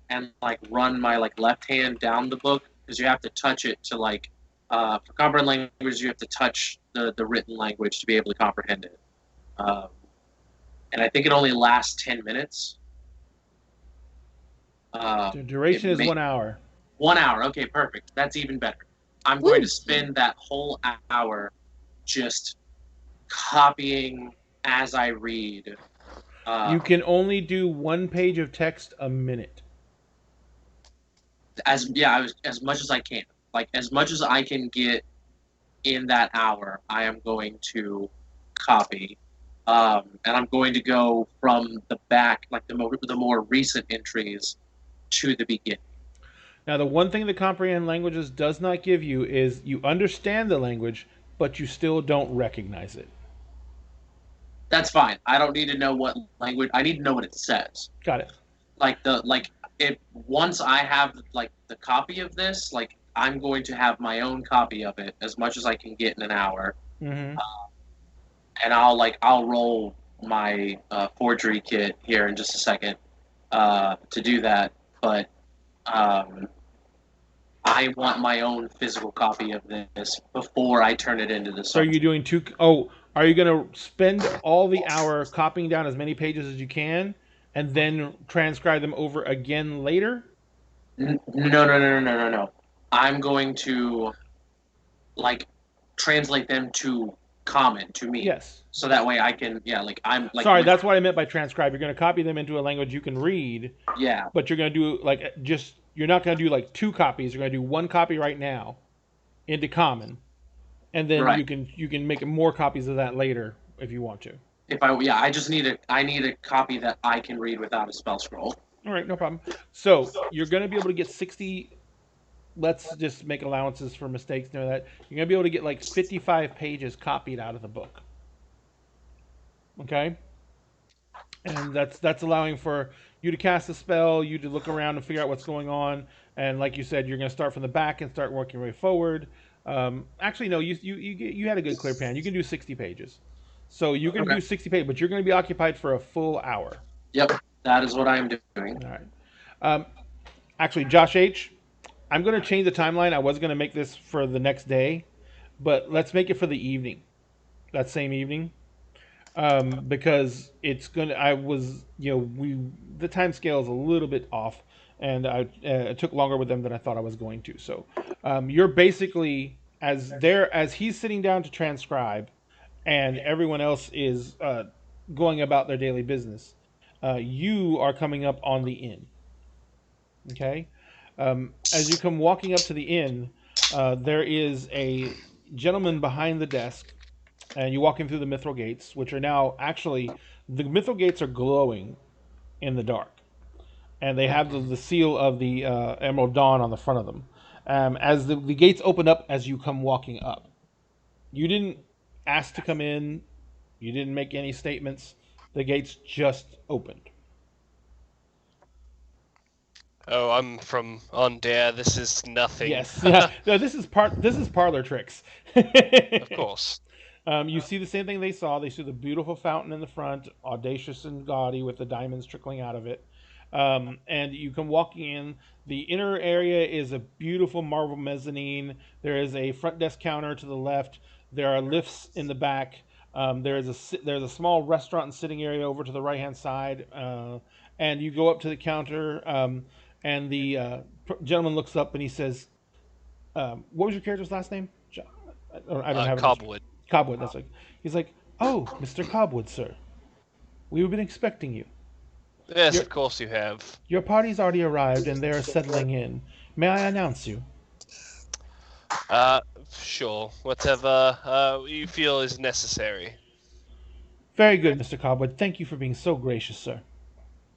and like run my like left hand down the book, because you have to touch it to like for comprehend language, you have to touch the written language to be able to comprehend it, and I think it only lasts 10 minutes. The duration is 1 hour. 1 hour, okay, perfect. That's even better. I'm going to spend that whole hour just copying as I read. You can only do 1 page of text a minute. As much as I can. Like, as much as I can get in that hour, I am going to copy. And I'm going to go from the back, like the more recent entries, to the beginning. Now, the one thing that comprehend languages does not give you is you understand the language, but you still don't recognize it. That's fine. I don't need to know what language. I need to know what it says. Got it. Once I have like the copy of this, like I'm going to have my own copy of it as much as I can get in an hour, and I'll roll my forgery kit here in just a second to do that. But I want my own physical copy of this before I turn it into the. So are you doing two? Oh, are you going to spend all the hour copying down as many pages as you can, and then transcribe them over again later? No. I'm going to like translate them to common to me. Yes. So that way I can Sorry, that's what I meant by transcribe. You're going to copy them into a language you can read. Yeah. But you're going to do you're not going to do like 2 copies. You're going to do 1 copy right now into common. And then you can make more copies of that later if you want to. I just need a copy that I can read without a spell scroll. All right, no problem. So you're going to be able to get 60. Let's just make allowances for mistakes and all that. You're going to be able to get like 55 pages copied out of the book. Okay? And that's allowing for you to cast a spell, you to look around and figure out what's going on. And like you said, you're going to start from the back and start working your way forward. Actually, no, you had a good clear plan. You can do 60 pages. So you can do 60 pages, but you're going to be occupied for a full hour. Yep, that is what I'm doing. All right. Actually, Josh H., I'm going to change the timeline. I was going to make this for the next day, but let's make it for the evening, that same evening, because it's going to. The time scale is a little bit off, and it took longer with them than I thought I was going to. So you're basically as he's sitting down to transcribe, and everyone else is going about their daily business. You are coming up on the inn. Okay. As you come walking up to the inn, there is gentleman behind the desk, and you walk in through the mithril gates, which are now actually the mithril gates are glowing in the dark, and they have the seal of the Emerald Dawn on the front of them. As the gates open up as you come walking up, you didn't ask to come in, you didn't make any statements. The gates just opened. Oh, I'm from Undead. This is nothing. Yes, yeah. No, this is parlor tricks. Of course. You see the same thing they saw. They see the beautiful fountain in the front, audacious and gaudy, with the diamonds trickling out of it. And you come walking in. The inner area is a beautiful marble mezzanine. There is a front desk counter to the left. There are lifts in the back. There's a small restaurant and sitting area over to the right hand side. And you go up to the counter. And the gentleman looks up and he says, "What was your character's last name?" I don't have it. Cobwood. Cobwood. That's like. He's like, "Oh, Mr. Cobwood, sir. We've been expecting you. Yes, of course you have. Your party's already arrived and they are settling in. May I announce you?" Sure. Whatever you feel is necessary. Very good, Mr. Cobwood. Thank you for being so gracious, sir.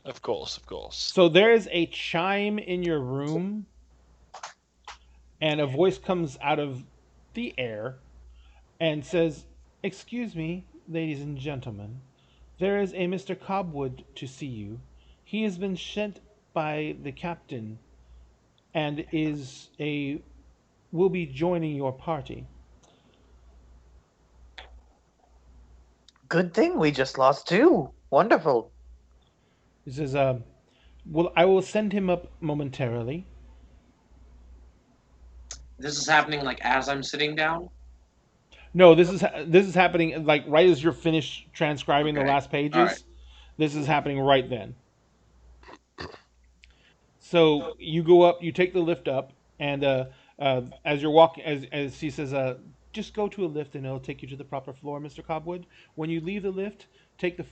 Of course, of course. So there is a chime in your room, and a voice comes out of the air and says, "Excuse me, ladies and gentlemen. There is a Mr. Cobwood to see you. He has been sent by the captain and will be joining your party." Good thing we just lost 2. Wonderful. He says, "Well, I will send him up momentarily." This is happening like as I'm sitting down? No, this is happening like right as you're finished transcribing the last pages. Right. This is happening right then. So you go up, you take the lift up, and as you're walking, as he says, "Just go to a lift and it'll take you to the proper floor, Mr. Cobwood. When you leave the lift, take a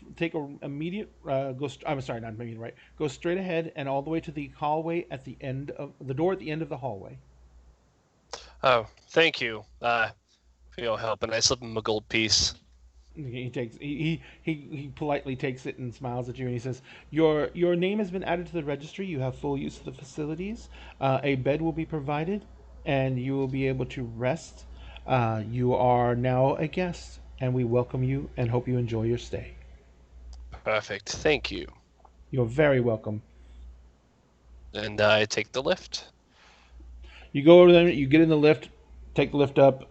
immediate I'm sorry, not immediate, right? Go straight ahead and all the way to the hallway at the end of the door at the end of the hallway." Oh, thank you. For your help, and I slip him a gold piece. He politely takes it and smiles at you, and he says, Your name has been added to the registry. You have full use of the facilities. A bed will be provided, and you will be able to rest. You are now a guest, and we welcome you and hope you enjoy your stay." Perfect. Thank you. You're very welcome. And I take the lift. You go over there, you get in the lift, take the lift up.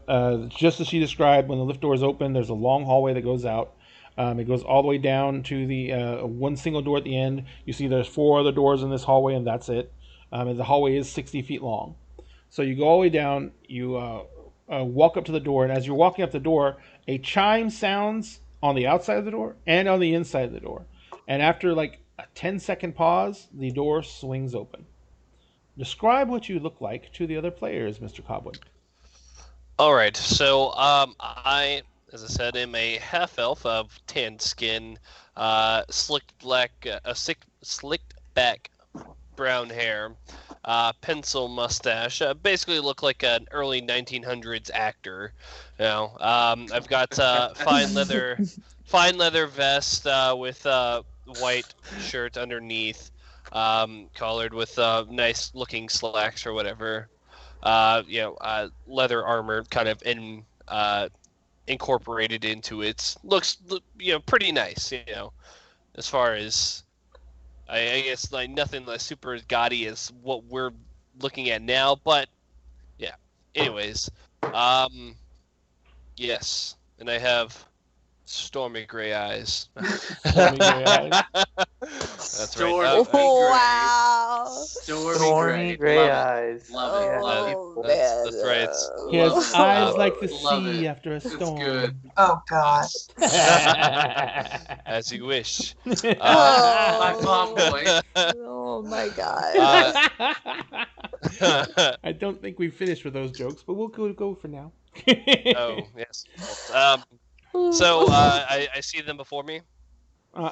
Just as she described, when the lift doors open, there's a long hallway that goes out. It goes all the way down to the one single door at the end. You see there's 4 other doors in this hallway, and that's it. And the hallway is 60 feet long. So you go all the way down, you walk up to the door, and as you're walking up the door, a chime sounds on the outside of the door and on the inside of the door. And after like a 10-second pause, the door swings open. Describe what you look like to the other players, Mr. Cobwood. All right, so I, as I said, am a half elf of tanned skin, slicked back brown hair, pencil mustache. Basically, look like an early 1900s actor. You know, I've got fine leather vest with white shirt underneath, collared with nice looking slacks or whatever. Leather armor kind of incorporated into it. Looks, pretty nice, as far as, I guess, like nothing like super as gaudy as what we're looking at now, but yeah. Anyways, yes, and I have stormy gray eyes. Stormy gray eyes. That's Stormy right. gray. Wow. Stormy gray eyes. Love it. Oh, Love it. man. That's right. He has eyes like the Love sea it. after a It's storm. good. Oh God. As you wish. My mom boy. Oh my God. I don't think we finished with those jokes, but we'll go for now. Oh, yes. So I see them before me.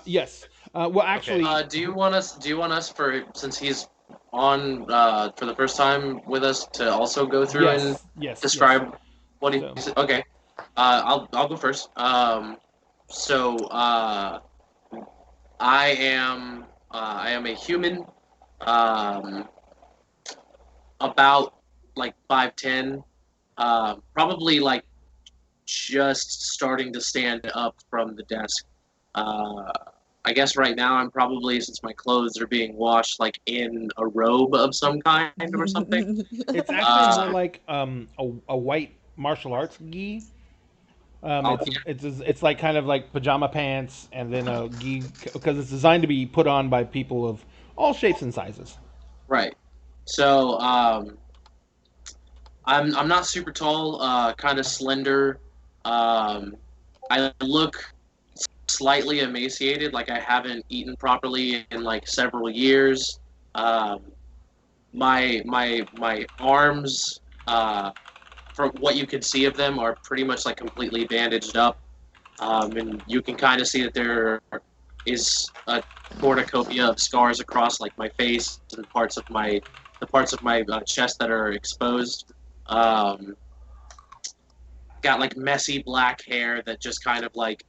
Yes. Well, actually, Do you want us for, since he's on for the first time with us, to also go through and yes, describe What do you say? Okay. I'll go first. I am a human, about like 5'10", probably like just starting to stand up from the desk. I guess right now I'm probably, since my clothes are being washed, like in a robe of some kind or something. It's actually more like a white martial arts gi. It's like kind of like pajama pants and then a gi, because it's designed to be put on by people of all shapes and sizes. Right. So I'm not super tall, kind of slender. I look slightly emaciated, like I haven't eaten properly in like several years. My arms, from what you can see of them, are pretty much like completely bandaged up, and you can kind of see that there is a cornucopia of scars across like my face and the parts of my chest that are exposed. Um, Got like messy black hair that just kind of like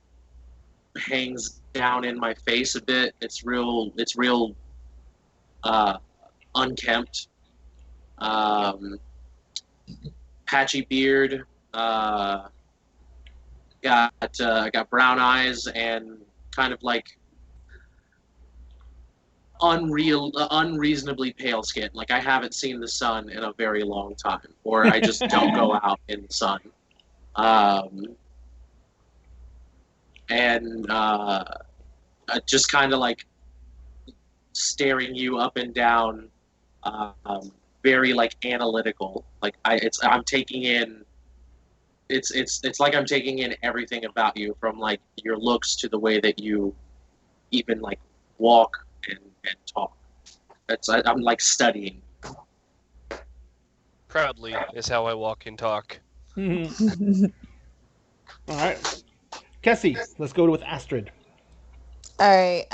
hangs down in my face a bit. It's real unkempt. Patchy beard. Got brown eyes and kind of like unreasonably pale skin. Like I haven't seen the sun in a very long time, or I just don't go out in the sun. Just kind of like staring you up and down, very like analytical. Like I'm taking in. It's like I'm taking in everything about you, from like your looks to the way that you even like walk and talk. I'm like studying. Proudly is how I walk and talk. All right, Kessie, let's go with Astrid. All right.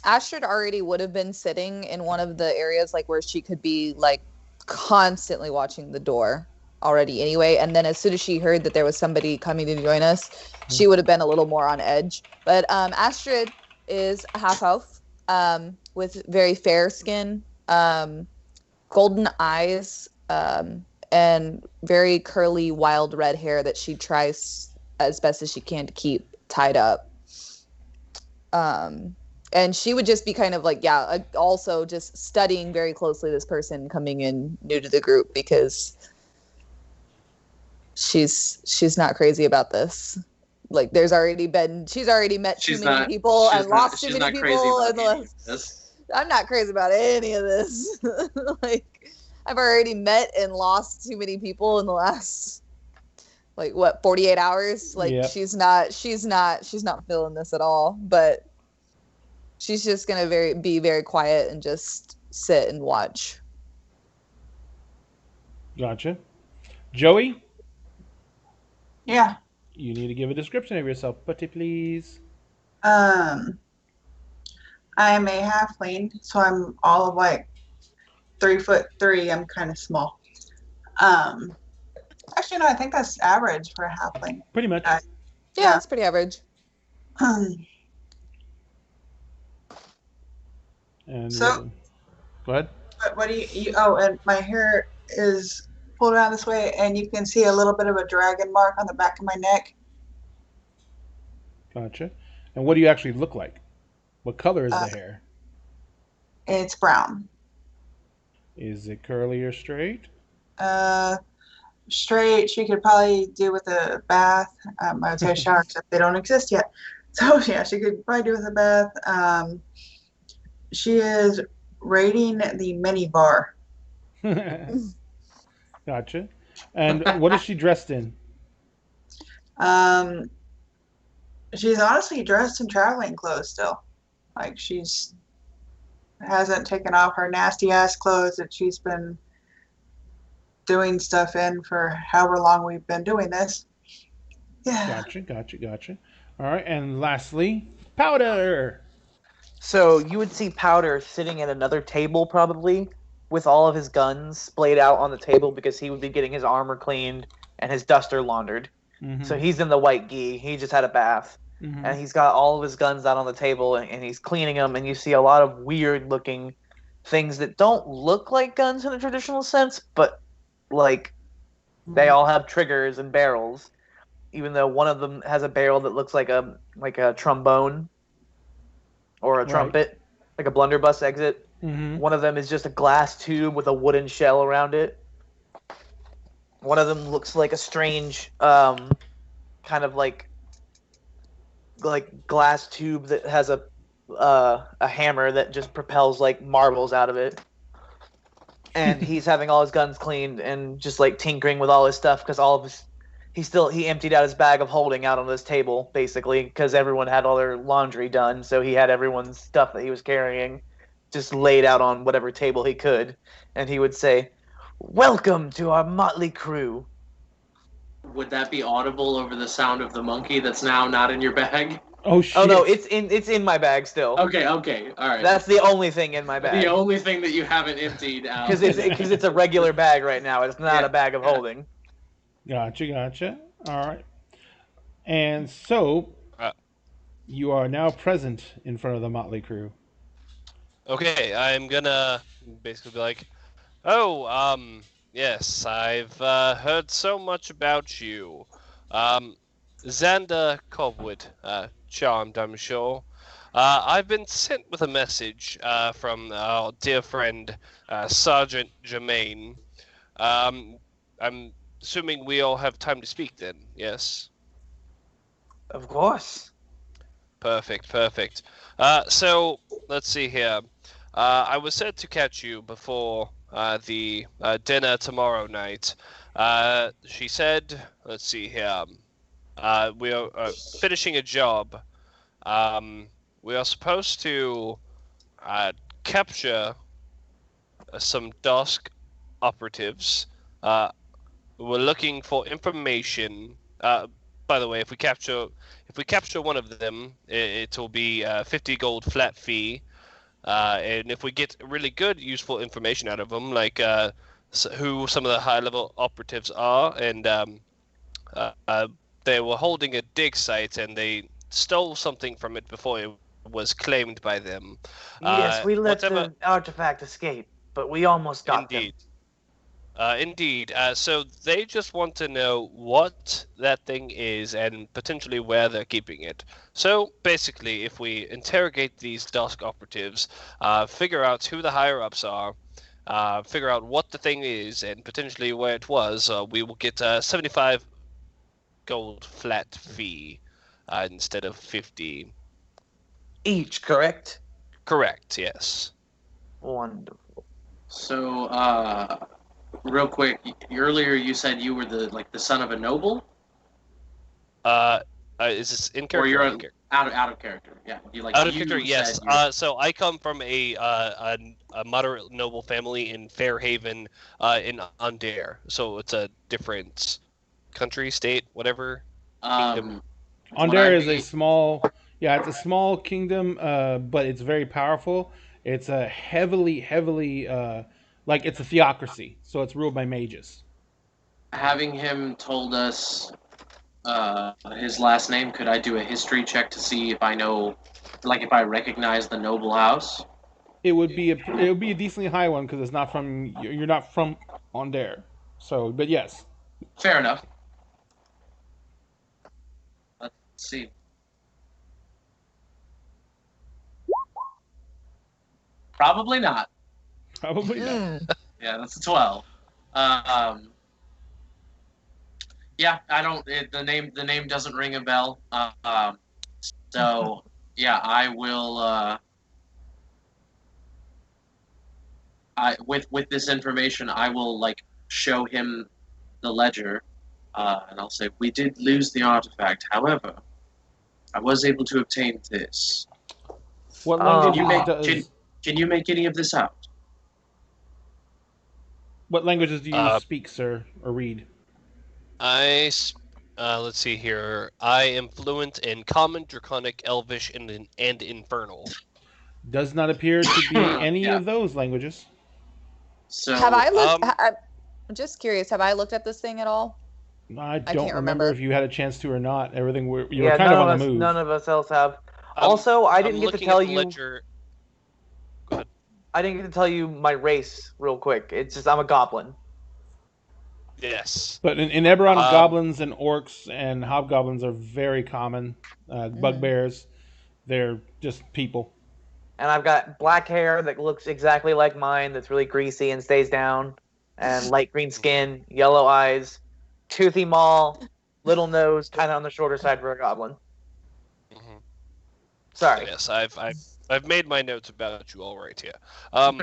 Astrid already would have been sitting in one of the areas like where she could be like constantly watching the door already anyway. And then as soon as she heard that there was somebody coming to join us, she would have been a little more on edge. But Astrid is a half elf, with very fair skin, golden eyes, and very curly wild red hair that she tries as best as she can to keep tied up. And she would just be kind of like, also just studying very closely this person coming in new to the group, because she's not crazy about this. Like she's already met too many people and lost too many people. I'm not crazy about any of this. Like I've already met and lost too many people in the last 48 hours. Like yep. she's not feeling this at all, but she's just gonna be very quiet and just sit and watch. Gotcha. Joey? Yeah. You need to give a description of yourself, buddy, please. I am a halfling, so I'm all of like 3'3". I'm kind of small. Actually, no, I think that's average for a halfling. Pretty much. Yeah, it's pretty average. And so, go ahead. What do you? Oh, and my hair is pulled around this way, and you can see a little bit of a dragon mark on the back of my neck. Gotcha. And what do you actually look like? What color is the hair? It's brown. Is it curly or straight? Straight. She could probably do with a bath. I would say a shower, except they don't exist yet. So yeah, she could probably do with a bath. She is raiding the mini bar. Gotcha. And what is she dressed in? She's honestly dressed in traveling clothes still. Like hasn't taken off her nasty ass clothes that she's been doing stuff in for however long we've been doing this. Yeah. Gotcha. All right, and lastly, Powder. So you would see Powder sitting at another table probably with all of his guns splayed out on the table, because he would be getting his armor cleaned and his duster laundered. Mm-hmm. So he's in the white gi. He just had a bath. Mm-hmm. And he's got all of his guns out on the table, and he's cleaning them, and you see a lot of weird-looking things that don't look like guns in a traditional sense, but, like, they all have triggers and barrels, even though one of them has a barrel that looks like a trombone or a trumpet, like a blunderbuss exit. Mm-hmm. One of them is just a glass tube with a wooden shell around it. One of them looks like a strange, kind of like glass tube that has a hammer that just propels like marbles out of it. And he's having all his guns cleaned and just like tinkering with all his stuff because all of his he emptied out his bag of holding out on this table basically because everyone had all their laundry done, so he had everyone's stuff that he was carrying just laid out on whatever table he could, and he would say, "Welcome to our motley crew." Would that be audible over the sound of the monkey that's now not in your bag? Oh shit! Oh no, it's in my bag still. Okay, all right. That's the only thing in my bag. The only thing that you haven't emptied out. Because it's a regular bag right now. It's not a bag of holding. Gotcha. All right. And so, you are now present in front of the motley crew. Okay, I'm gonna basically be like, "Oh, yes, I've heard so much about you. Xander Cobwood, charmed, I'm sure. I've been sent with a message from our dear friend, Sergeant Germain. I'm assuming we all have time to speak then, yes?" Of course. Perfect. So, let's see here. I was said to catch you before the dinner tomorrow night. She said, let's see here. We are finishing a job. We are supposed to capture some Dusk operatives. We're looking for information. By the way, if we capture one of them, it will be 50 gold flat fee. And if we get really good, useful information out of them, like who some of the high-level operatives are, and they were holding a dig site, and they stole something from it before it was claimed by them. Yes, we let the artifact escape, but we almost got them. Indeed. So they just want to know what that thing is and potentially where they're keeping it. So basically, if we interrogate these Dusk operatives, figure out who the higher-ups are, figure out what the thing is, and potentially where it was, we will get 75 gold flat fee instead of 50. Each, correct? Correct, yes. Wonderful. So, real quick, earlier you said you were the son of a noble? Is this in character? Or you're out of character? Yeah, out of character. Yes. So I come from a moderate noble family in Fairhaven, in Undere. So it's a different country, state, whatever. Kingdom. Undere is a small. Yeah, it's a small kingdom, but it's very powerful. It's a heavily, like it's a theocracy, so it's ruled by mages. Having him told us his last name, could I do a history check to see if I know, like if I recognize the noble house? It would be a decently high one because it's not from you're not from Undere. So, but yes. Fair enough. Let's see. Probably not. Probably not. Yeah, that's a 12. Yeah, I don't. The name doesn't ring a bell. So yeah, I will. With this information, I will show him the ledger, and I'll say we did lose the artifact. However, I was able to obtain this. What language Can you make any of this out? What languages do you speak, sir, or read? Let's see here. I am fluent in Common, Draconic, Elvish, and Infernal. Does not appear to be any of those languages. So have I looked? I'm just curious. Have I looked at this thing at all? I I don't can't remember remember. if you had a chance to or not. You were Yeah, kind of on the move. none of us else have. Also, I didn't get to tell you. Ledger. Go ahead. I didn't get to tell you my race real quick. It's just I'm a goblin. Yes. But in Eberron, goblins and orcs and hobgoblins are very common. Bugbears, they're just people. And I've got black hair that looks exactly like mine, that's really greasy and stays down, and light green skin, yellow eyes, toothy maw, little nose, kind of on the shorter side for a goblin. Mm-hmm. Sorry. Yes, I've made my notes about you all right here. I'm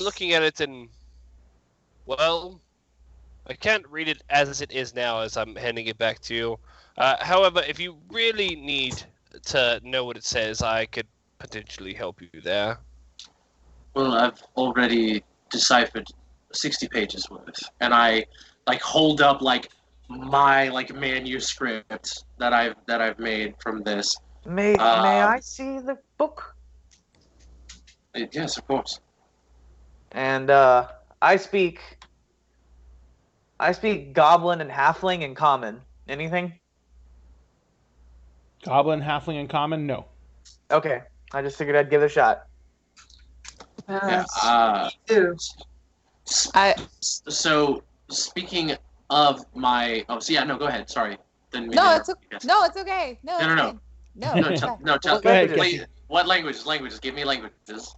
looking at it and, well, I can't read it as it is now as I'm handing it back to you. However, if you really need to know what it says, I could potentially help you there. Well, I've already deciphered 60 pages worth, and I hold up my manuscript that I've made from this. May I see the book? Yes, of course. And I speak goblin and halfling and common. Anything? Goblin, halfling, and common? No. Okay. I just figured I'd give it a shot. So speaking of my no, go ahead. Sorry. No, it's okay. No. Tell me. What languages? Give me languages.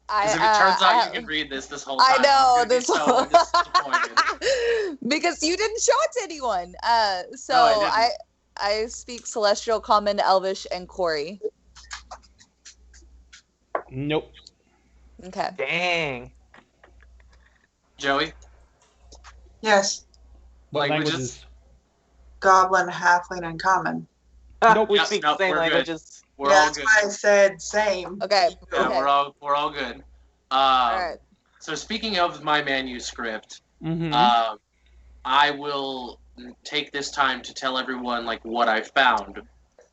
Because if it turns out you can read this whole time, I know this. So disappointed. Because you didn't show it to anyone. So no, I speak Celestial, Common, Elvish, and Corey. Nope. Okay. Dang. Joey? Yes. What languages? Goblin, halfling, and common. Nope. We speak the same languages. We're all That's good. why I said same. Okay. Yeah, okay. we're all good. All right. So speaking of my manuscript, Mm-hmm. I will take this time to tell everyone what I found,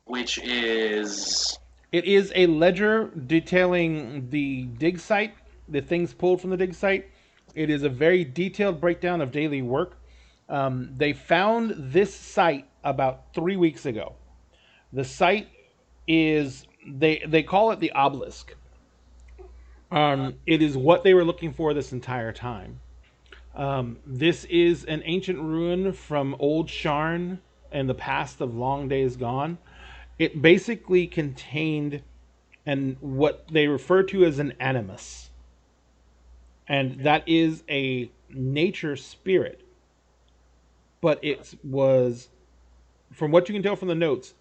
which is It is a ledger detailing the dig site, the things pulled from the dig site. It is a very detailed breakdown of daily work. They found this site about 3 weeks ago. The site is they call it the obelisk. It is what they were looking for this entire time. This is an ancient ruin from old Sharn and the past of long days gone. It basically contained what they refer to as an animus. And that is a nature spirit. But it was, from what you can tell from the notes,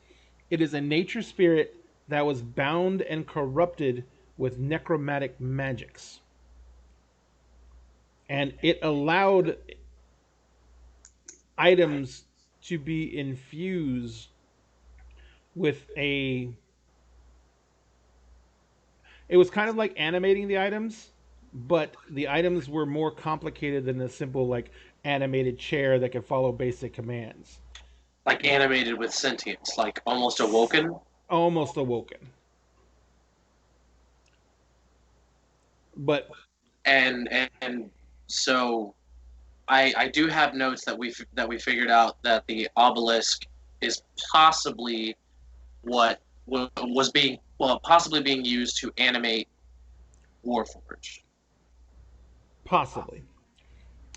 it is a nature spirit that was bound and corrupted with necromantic magics. And it allowed items to be infused with it was kind of like animating the items, but the items were more complicated than a simple animated chair that could follow basic commands. Animated with sentience, almost awoken. Almost awoken. But and so I do have notes that we figured out that the obelisk is possibly what was possibly being used to animate Warforged. Possibly.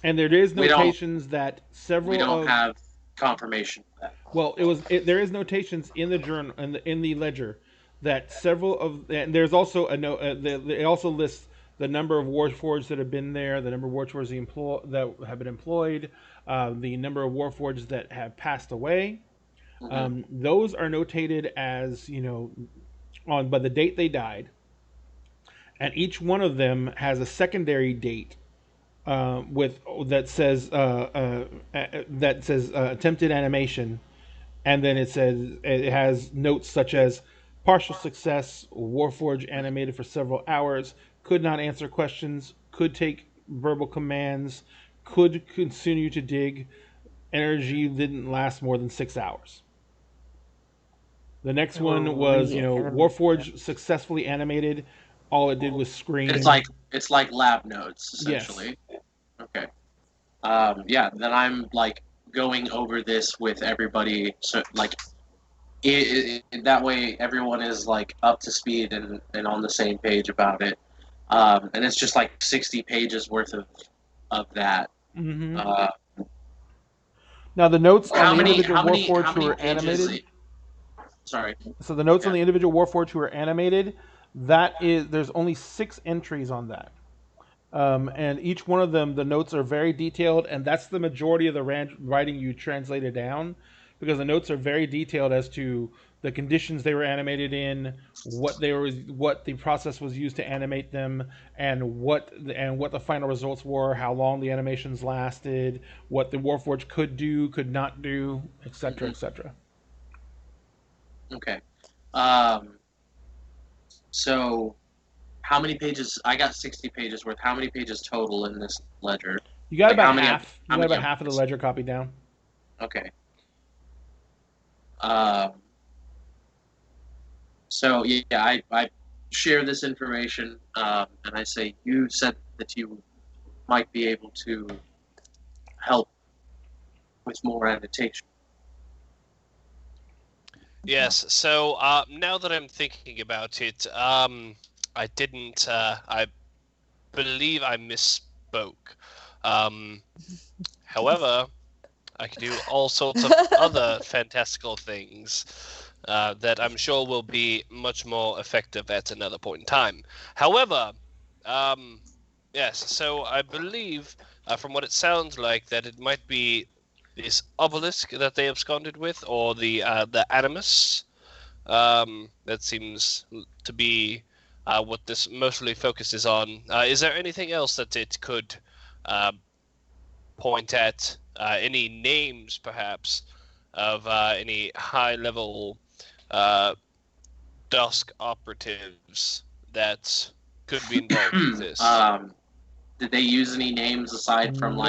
And there is notations that several. We don't have confirmation of that. Well, there is notations in the journal in the ledger that several of, and there's also a note. It also lists the number of Warforged that have been there, the number of Warforged that have been employed, the number of Warforged that have passed away. Mm-hmm. Those are notated as by the date they died, and each one of them has a secondary date that says attempted animation, and then it has notes such as partial success, Warforged animated for several hours, could not answer questions, could take verbal commands, could continue to dig, energy didn't last more than 6 hours. The next one was Warforged successfully animated. All it did was scream. It's like lab notes essentially. Yes. Okay. Then I'm like going over this with everybody, so like that way everyone is like up to speed and on the same page about it. And it's just like 60 pages worth of that. Mm-hmm. Now the notes on the individual Warforged who are animated. Sorry. So the notes on the individual Warforged who are animated, there's only 6 entries on that. And each one of them, the notes are very detailed, and that's the majority of the writing you translated down, because the notes are very detailed as to the conditions they were animated in, what the process was used to animate them, and what the final results were, how long the animations lasted, what the Warforged could do, could not do, etc., etc. Okay. So how many pages? I got 60 pages worth. How many pages total in this ledger? You got about half. You got about half of the ledger copied down. Okay. So yeah, I share this information, and I say you said that you might be able to help with more annotation. Yes. So now that I'm thinking about it, I didn't. I believe I misspoke. However, I can do all sorts of other fantastical things that I'm sure will be much more effective at another point in time. However, yes. So I believe, from what it sounds like, that it might be this obelisk that they absconded with, or the animus. That seems to be what this mostly focuses on. Is there anything else that it could point at? Any names, perhaps, of any high-level Dusk operatives that could be involved with this? Did they use any names aside from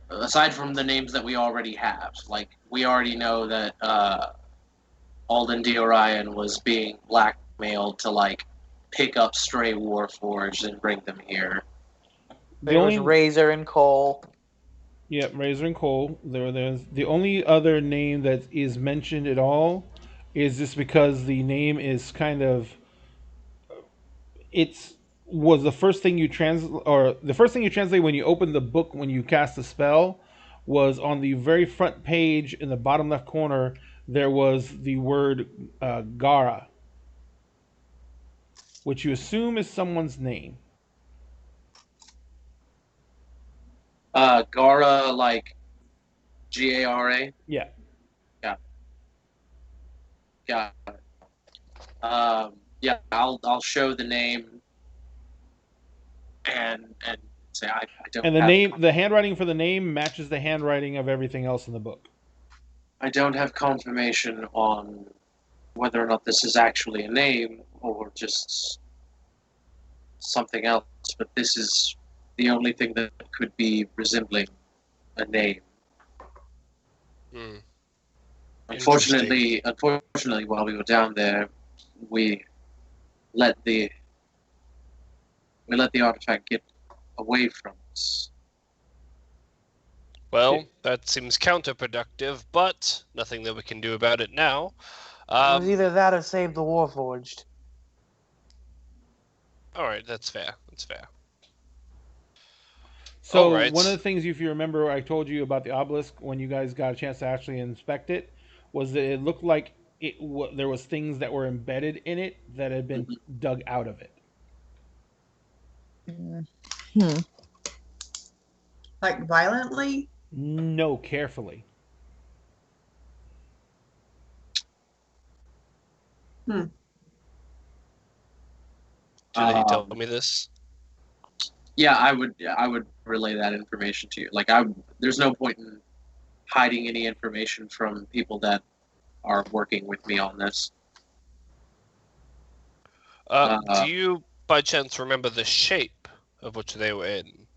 aside from the names that we already have? Like, we already know that Alden D. Orion was being blackmailed to like pick up stray Warforged and bring them here. There was Razor and Cole. Yep, Razor and Cole. There's the only other name that is mentioned at all is just because the name is kind of was the first thing you translate when you open the book when you cast the spell was on the very front page in the bottom left corner. There was the word Gara, which you assume is someone's name. Gara, like Gara. Yeah. Yeah. Got it. I'll show the name and say I don't. And the handwriting for the name matches the handwriting of everything else in the book. I don't have confirmation on whether or not this is actually a name or just something else, but this is the only thing that could be resembling a name. Unfortunately, while we were down there, we let the artifact get away from us. Well, that seems counterproductive, but nothing that we can do about it now. It was either that or save the Warforged. All right, that's fair. That's fair. So one of the things, if you remember, I told you about the obelisk when you guys got a chance to actually inspect it, was that it looked like there was things that were embedded in it that had been dug out of it. Like violently? No, carefully. Did he tell me this? Yeah, I would relay that information to you. Like, there's no point in hiding any information from people that are working with me on this. Do you, by chance, remember the shape of which they were in?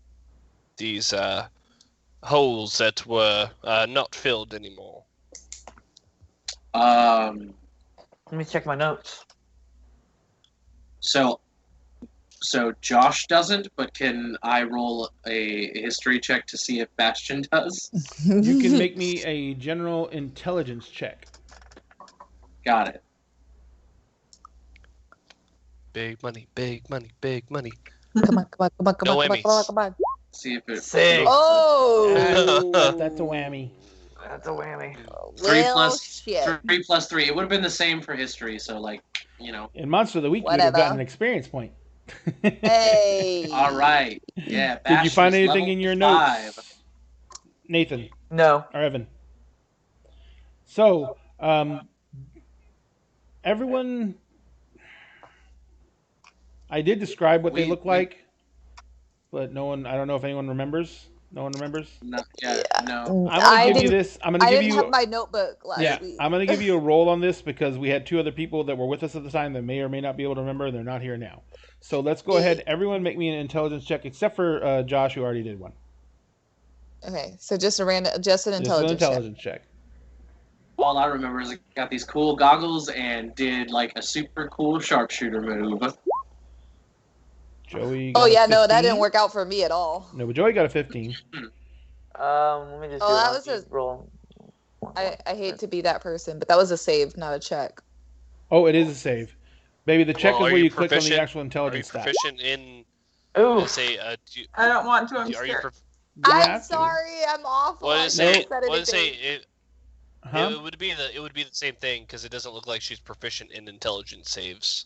These holes that were not filled anymore. Let me check my notes. So So Josh doesn't, but can I roll a history check to see if Bastion does? You can make me a general intelligence check. Got it. Big money, big money, big money. Come on, come on, come on, come No on, come on, come on, come on. See if it. Six. Oh, That's a whammy. That's a whammy. Three well, plus shit. 3 plus 3. It would have been the same for history. So like, In Monster of the Week, you would have Whatever. gotten an experience point. Hey. All right. Yeah. Did you find Bastion's anything level in your 5. notes, Nathan No. or Evan? So, everyone, I did describe what they look like, but no one. I don't know if anyone remembers. No one remembers. No. Yeah. No. I'm gonna give you this. I'm gonna I give didn't you. have my notebook last week. I'm gonna give you a roll on this because we had 2 other people that were with us at the time that may or may not be able to remember. They're not here now. So let's go ahead. Everyone, make me an intelligence check, except for Josh, who already did one. Okay, so just an intelligence check. All I remember is I got these cool goggles and did like a super cool sharpshooter move. Joey. Oh got a yeah, no, that 15. didn't work out for me at all. No, but Joey got a 15. Let me just Oh, do that one was a- roll. I hate to be that person, but that was a save, not a check. Oh, it is a save. Baby, the check Well, is are where you you click on the proficient- actual Are you intelligence stat. proficient in, Ooh. say, I don't want to. I'm are you scared. prof- You I'm have to. sorry, I'm awful. what I is never it? said What is anything. it? Huh? It would be the same thing because it doesn't look like she's proficient in intelligence saves.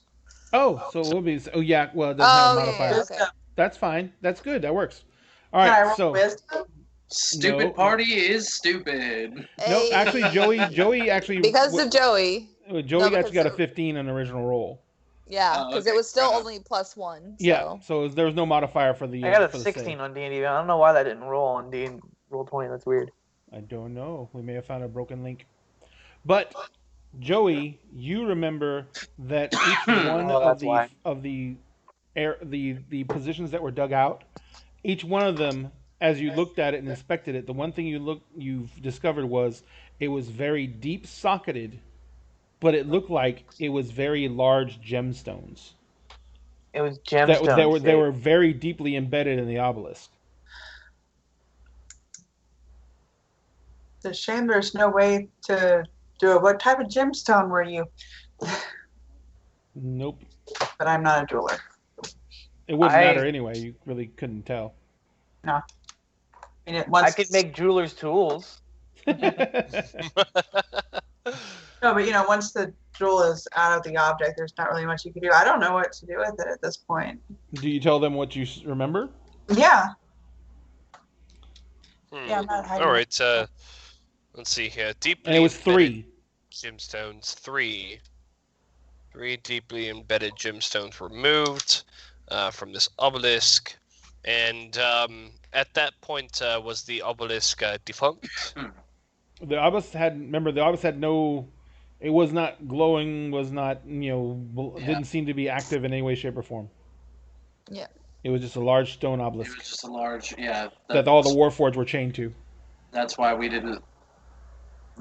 Oh, so it will be. Oh, yeah. Well, it doesn't have a Oh, modifier. yeah, okay. Wisdom. That's fine. That's good. That works. All Can I right. roll So wisdom? Stupid No. party is stupid. no, Hey. actually, Joey actually Because of Joey. Joey No, actually because got a of- 15 on the original roll. Yeah, Oh, because okay, it was still fair only +1. So. Yeah. So there was no modifier for the. I got for a the 16 save. on D&D. I don't know why that didn't roll on D&D. Roll 20. That's weird. I don't know. We may have found a broken link. But Joey, you remember that each one Oh, of that's the why. the positions that were dug out, each one of them, as you looked at it and inspected it, the one thing you discovered was it was very deep socketed, but it looked like it was very large gemstones. It was gemstones. They were very deeply embedded in the obelisk. It's a shame there's no way to do it. What type of gemstone were you? Nope. But I'm not a jeweler. It wouldn't I- matter anyway. You really couldn't tell. I mean, I once, could make jeweler's tools. no, but once the jewel is out of the object, there's not really much you can do. I don't know what to do with it at this point. Do you tell them what you remember? Yeah, Hmm. yeah, I'm not hiding. All right. Let's see here. Deeply And it was embedded 3. gemstones. 3 deeply embedded gemstones were moved from this obelisk, and at that point was the obelisk defunct. The obelisk had no. It was not glowing. Was not didn't seem to be active in any way, shape, or form. Yeah. It was just a large stone It obelisk was just a large, yeah. that all the Warforged were chained to. That's why we didn't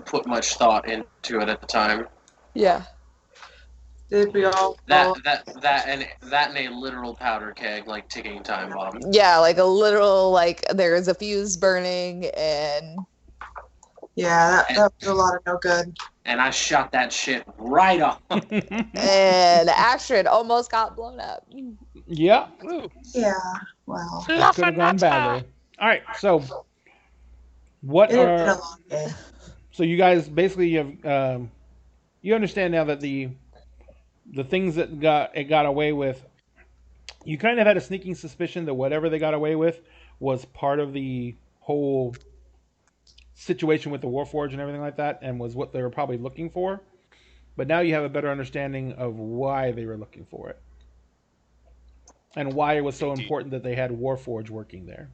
put much thought into it at the time. Yeah. Did we all? That and a literal powder keg, like ticking time bomb. Yeah, like a literal, like there's a fuse burning and Yeah, that was a lot of no good. And I shot that shit right off. and Astrid almost got blown up. Yeah, Yeah, well, it could have gone badly. All right, so what it had been a are long day. so you guys basically have you understand now that the things that got away with, you kind of had a sneaking suspicion that whatever they got away with was part of the whole situation with the Warforged and everything like that, and was what they were probably looking for. But now you have a better understanding of why they were looking for it, and why it was so important that they had Warforged working there.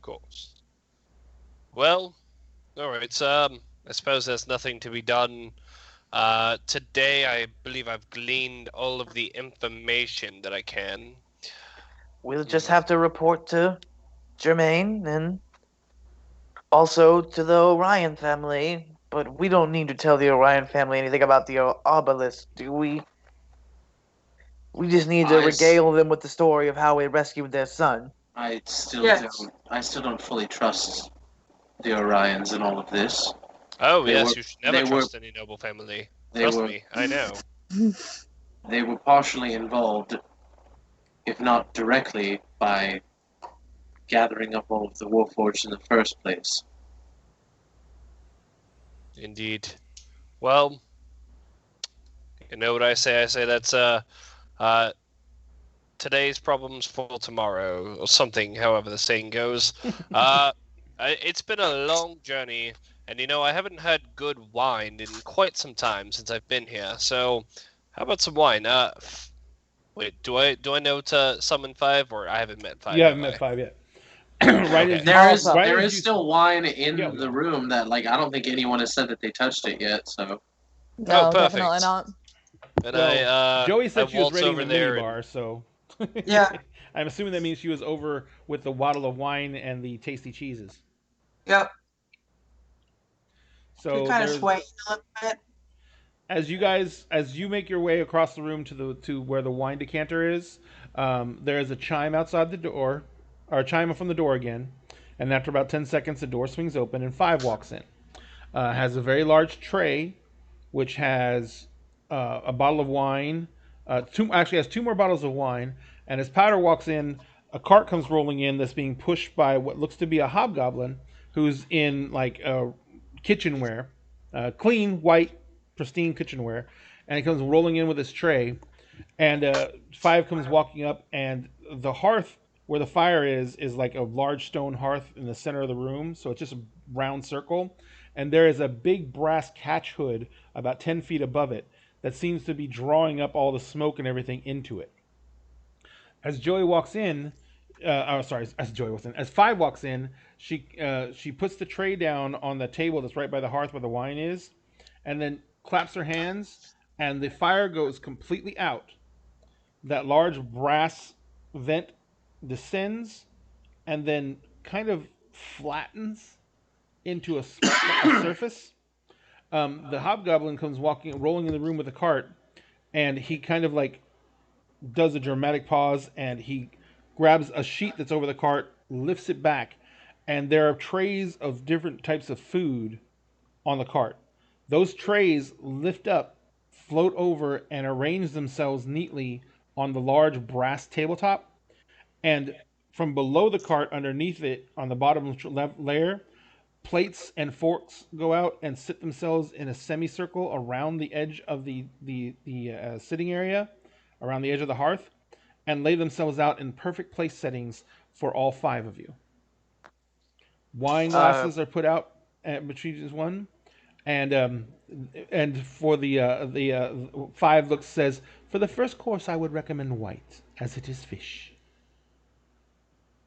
Cool. Well, all right. I suppose there's nothing to be done. Today, I believe I've gleaned all of the information that I can. We'll just have to report to Jermaine and also to the Orion family. But we don't need to tell the Orion family anything about the obelisk, do we? We just need to regale them with the story of how we rescued their son. I still don't fully trust the Orions in all of this. Oh, yes, you should never trust any noble family. Trust me, I know. They were partially involved, if not directly, by gathering up all of the Warforged in the first place. Indeed. Well, you know what I say? I say that's today's problems for tomorrow, or something, however the saying goes. It's been a long journey, and I haven't had good wine in quite some time since I've been here. So, how about some wine? Wait, do I know to summon 5, or I haven't met 5? You haven't met 5 yet. Right. There is still wine in the room that I don't think anyone has said that they touched it yet. So. No, definitely not. And Joey said she was ready in the there minibar, so. Yeah. I'm assuming that means she was over with the bottle of wine and the tasty cheeses. Yep. So kind of swaying a little bit. As you make your way across the room to where the wine decanter is, there is a chime outside the door, or a chime from the door again, and after about 10 seconds, the door swings open and 5 walks in. Has a very large tray, which has a bottle of wine. Has 2 more bottles of wine, and as Powder walks in, a cart comes rolling in that's being pushed by what looks to be a hobgoblin who's in kitchenware, clean, white, pristine kitchenware, and he comes rolling in with his tray, and 5 comes walking up, and the hearth where the fire is like a large stone hearth in the center of the room, so it's just a round circle, and there is a big brass catch hood about 10 feet above it that seems to be drawing up all the smoke and everything into it. As Joey walks in, as 5 walks in, she puts the tray down on the table that's right by the hearth where the wine is, and then claps her hands, and the fire goes completely out. That large brass vent descends, and then kind of flattens into a surface. The hobgoblin comes rolling in the room with a cart, and he kind of does a dramatic pause, and he grabs a sheet that's over the cart, lifts it back, and there are trays of different types of food on the cart. Those trays lift up, float over, and arrange themselves neatly on the large brass tabletop. And from below the cart, underneath it, on the bottom layer, plates and forks go out and sit themselves in a semicircle around the edge of the sitting area, around the edge of the hearth, and lay themselves out in perfect place settings for all 5 of you. Wine glasses are put out between each one, and for the 5 says, for the first course I would recommend white, as it is fish.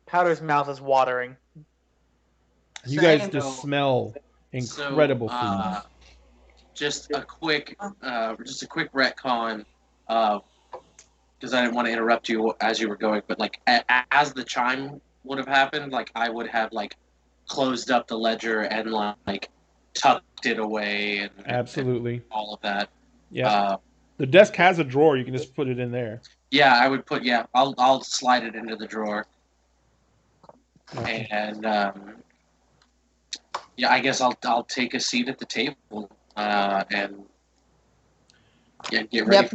Powder's mouth is watering. You guys just smell incredible food. Just a quick retcon, because I didn't want to interrupt you as you were going, but as the chime would have happened, I would have closed up the ledger and tucked it away and absolutely and all of that. Yeah. The desk has a drawer. You can just put it in there. Yeah, I would put. Yeah, I'll slide it into the drawer. Okay. And I guess I'll take a seat at the table and get ready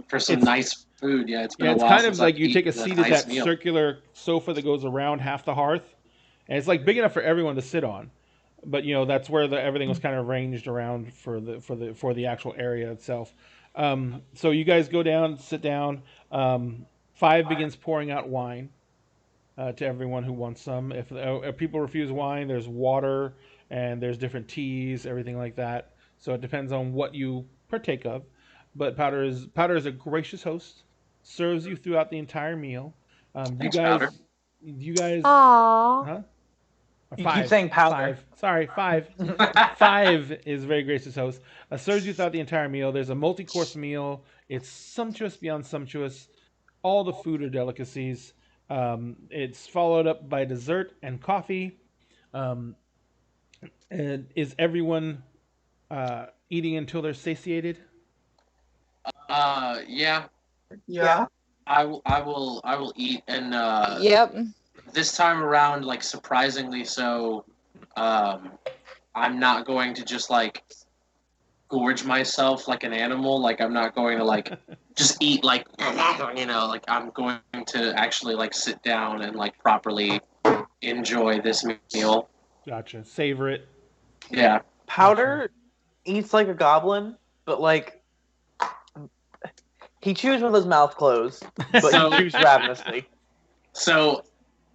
for some nice food. Yeah, it's been a while. It's kind of like you take a seat at that circular sofa that goes around half the hearth, and it's big enough for everyone to sit on. But that's where everything was kind of arranged around for the actual area itself. So you guys go down, sit down. 5 begins pouring out wine to everyone who wants some. If people refuse wine, there's water and there's different teas, everything like that. So it depends on what you partake of. But Powder is a gracious host, serves you throughout the entire meal. Thanks, Powder. You guys. Aww. Huh? You keep saying Powder. 5. 5 is a very gracious host. Serves you throughout the entire meal. There's a multi-course meal. It's sumptuous beyond sumptuous. All the food are delicacies. It's followed up by dessert and coffee. And is everyone eating until they're satiated? Yeah. Yeah. I will eat, and Yep. this time around, like surprisingly so, I'm not going to just like gorge myself like an animal. Like I'm not going to like just eat like like I'm going to actually like sit down and like properly enjoy this meal. Gotcha. Savor it. Yeah. Powder eats like a goblin, but like he chews with his mouth closed, but he chews ravenously. So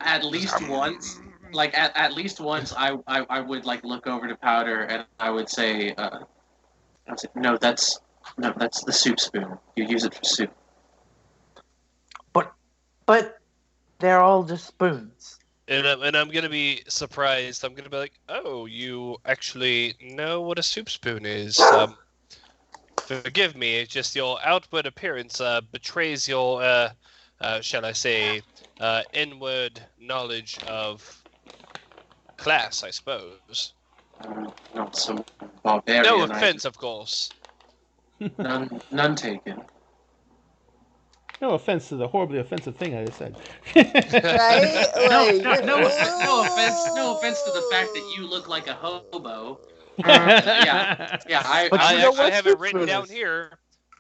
at least once, like at least once, I would like look over to Powder and I would say, no, that's the soup spoon. You use it for soup. But they're all just spoons. And I'm gonna be surprised. I'm gonna be like, oh, you actually know what a soup spoon is. Forgive me, it's just your outward appearance betrays your, shall I say, inward knowledge of class, I suppose. Not some barbarian. No offense, of course. None taken. No offense to the horribly offensive thing I just said. Right? Like, No offense to the fact that you look like a hobo. Yeah. I have it written down here.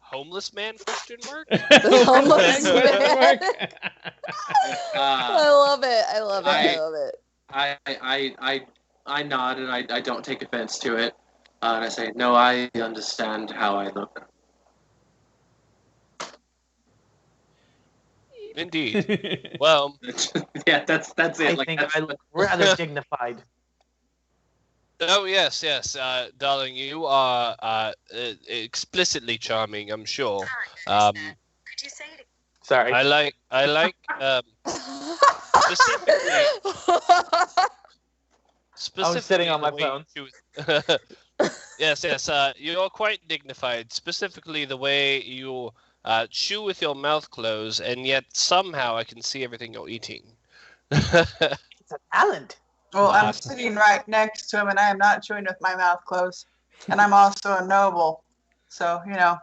Homeless man? Question mark. Homeless man. I love it. I love it. I love it. I nod and I don't take offense to it, and I say, no, I understand how I look. Indeed. Well, yeah, that's it. I like, think that's, I look rather dignified. oh yes, darling, you are explicitly charming. I'm sure. Could you say it? Sorry. I like specifically. I was sitting on my the way phone. you yes. You're quite dignified. Specifically, the way you chew with your mouth closed, and yet somehow I can see everything you're eating. It's a talent. Well, I'm sitting right next to him, and I am not chewing with my mouth closed. And I'm also a noble, so yeah.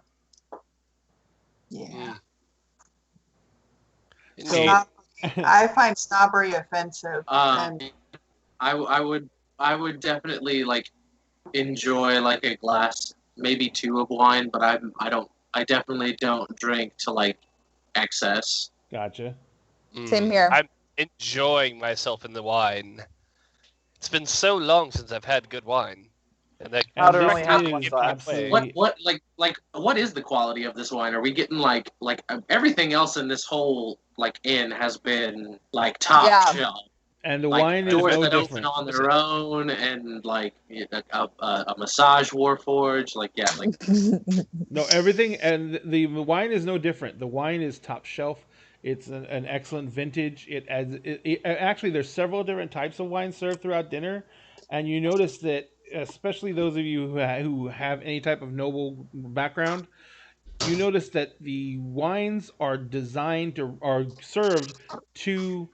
Indeed. I find snobbery offensive. And I would definitely like enjoy like a glass, maybe two of wine, but I definitely don't drink to like excess. Gotcha. Same here. I'm enjoying myself in the wine. It's been so long since I've had good wine. And that Powder only has one is side. absolutely- What is the quality of this wine? Are we getting like everything else in this whole like inn has been like top shelf? And the Like, wine is doors no that different. open on their own, and like a massage warforged, like yeah, like No, everything, and the wine is no different. The wine is top shelf. It's an excellent vintage. Actually, there's several different types of wine served throughout dinner, and you notice that, especially those of you who have any type of noble background, you notice that the wines are served to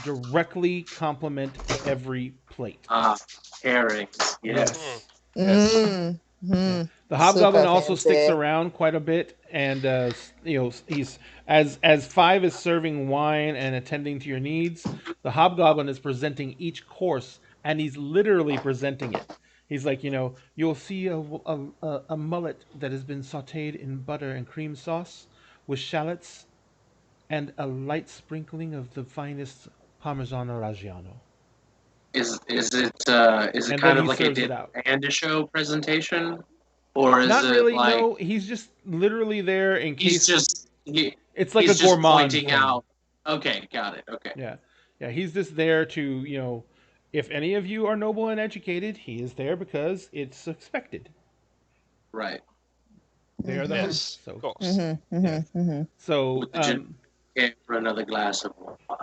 directly complement every plate. pairings. Yes. Mm-hmm. The hobgoblin Super also fancy. sticks around quite a bit, and he's as Five is serving wine and attending to your needs. The hobgoblin is presenting each course, and he's literally presenting it. He's like, you'll see a mullet that has been sautéed in butter and cream sauce with shallots and a light sprinkling of the finest Parmigiano Reggiano. Is it And kind then of he like serves it out. a show presentation, or is Not it really. like No, he's just literally there in case. It's like he's a gourmand just pointing thing. out. Okay, got it. Okay. Yeah. He's just there to if any of you are noble and educated, he is there because it's expected. Right. They are the Yes, hosts. So, of course. so With the okay, for another glass of wine.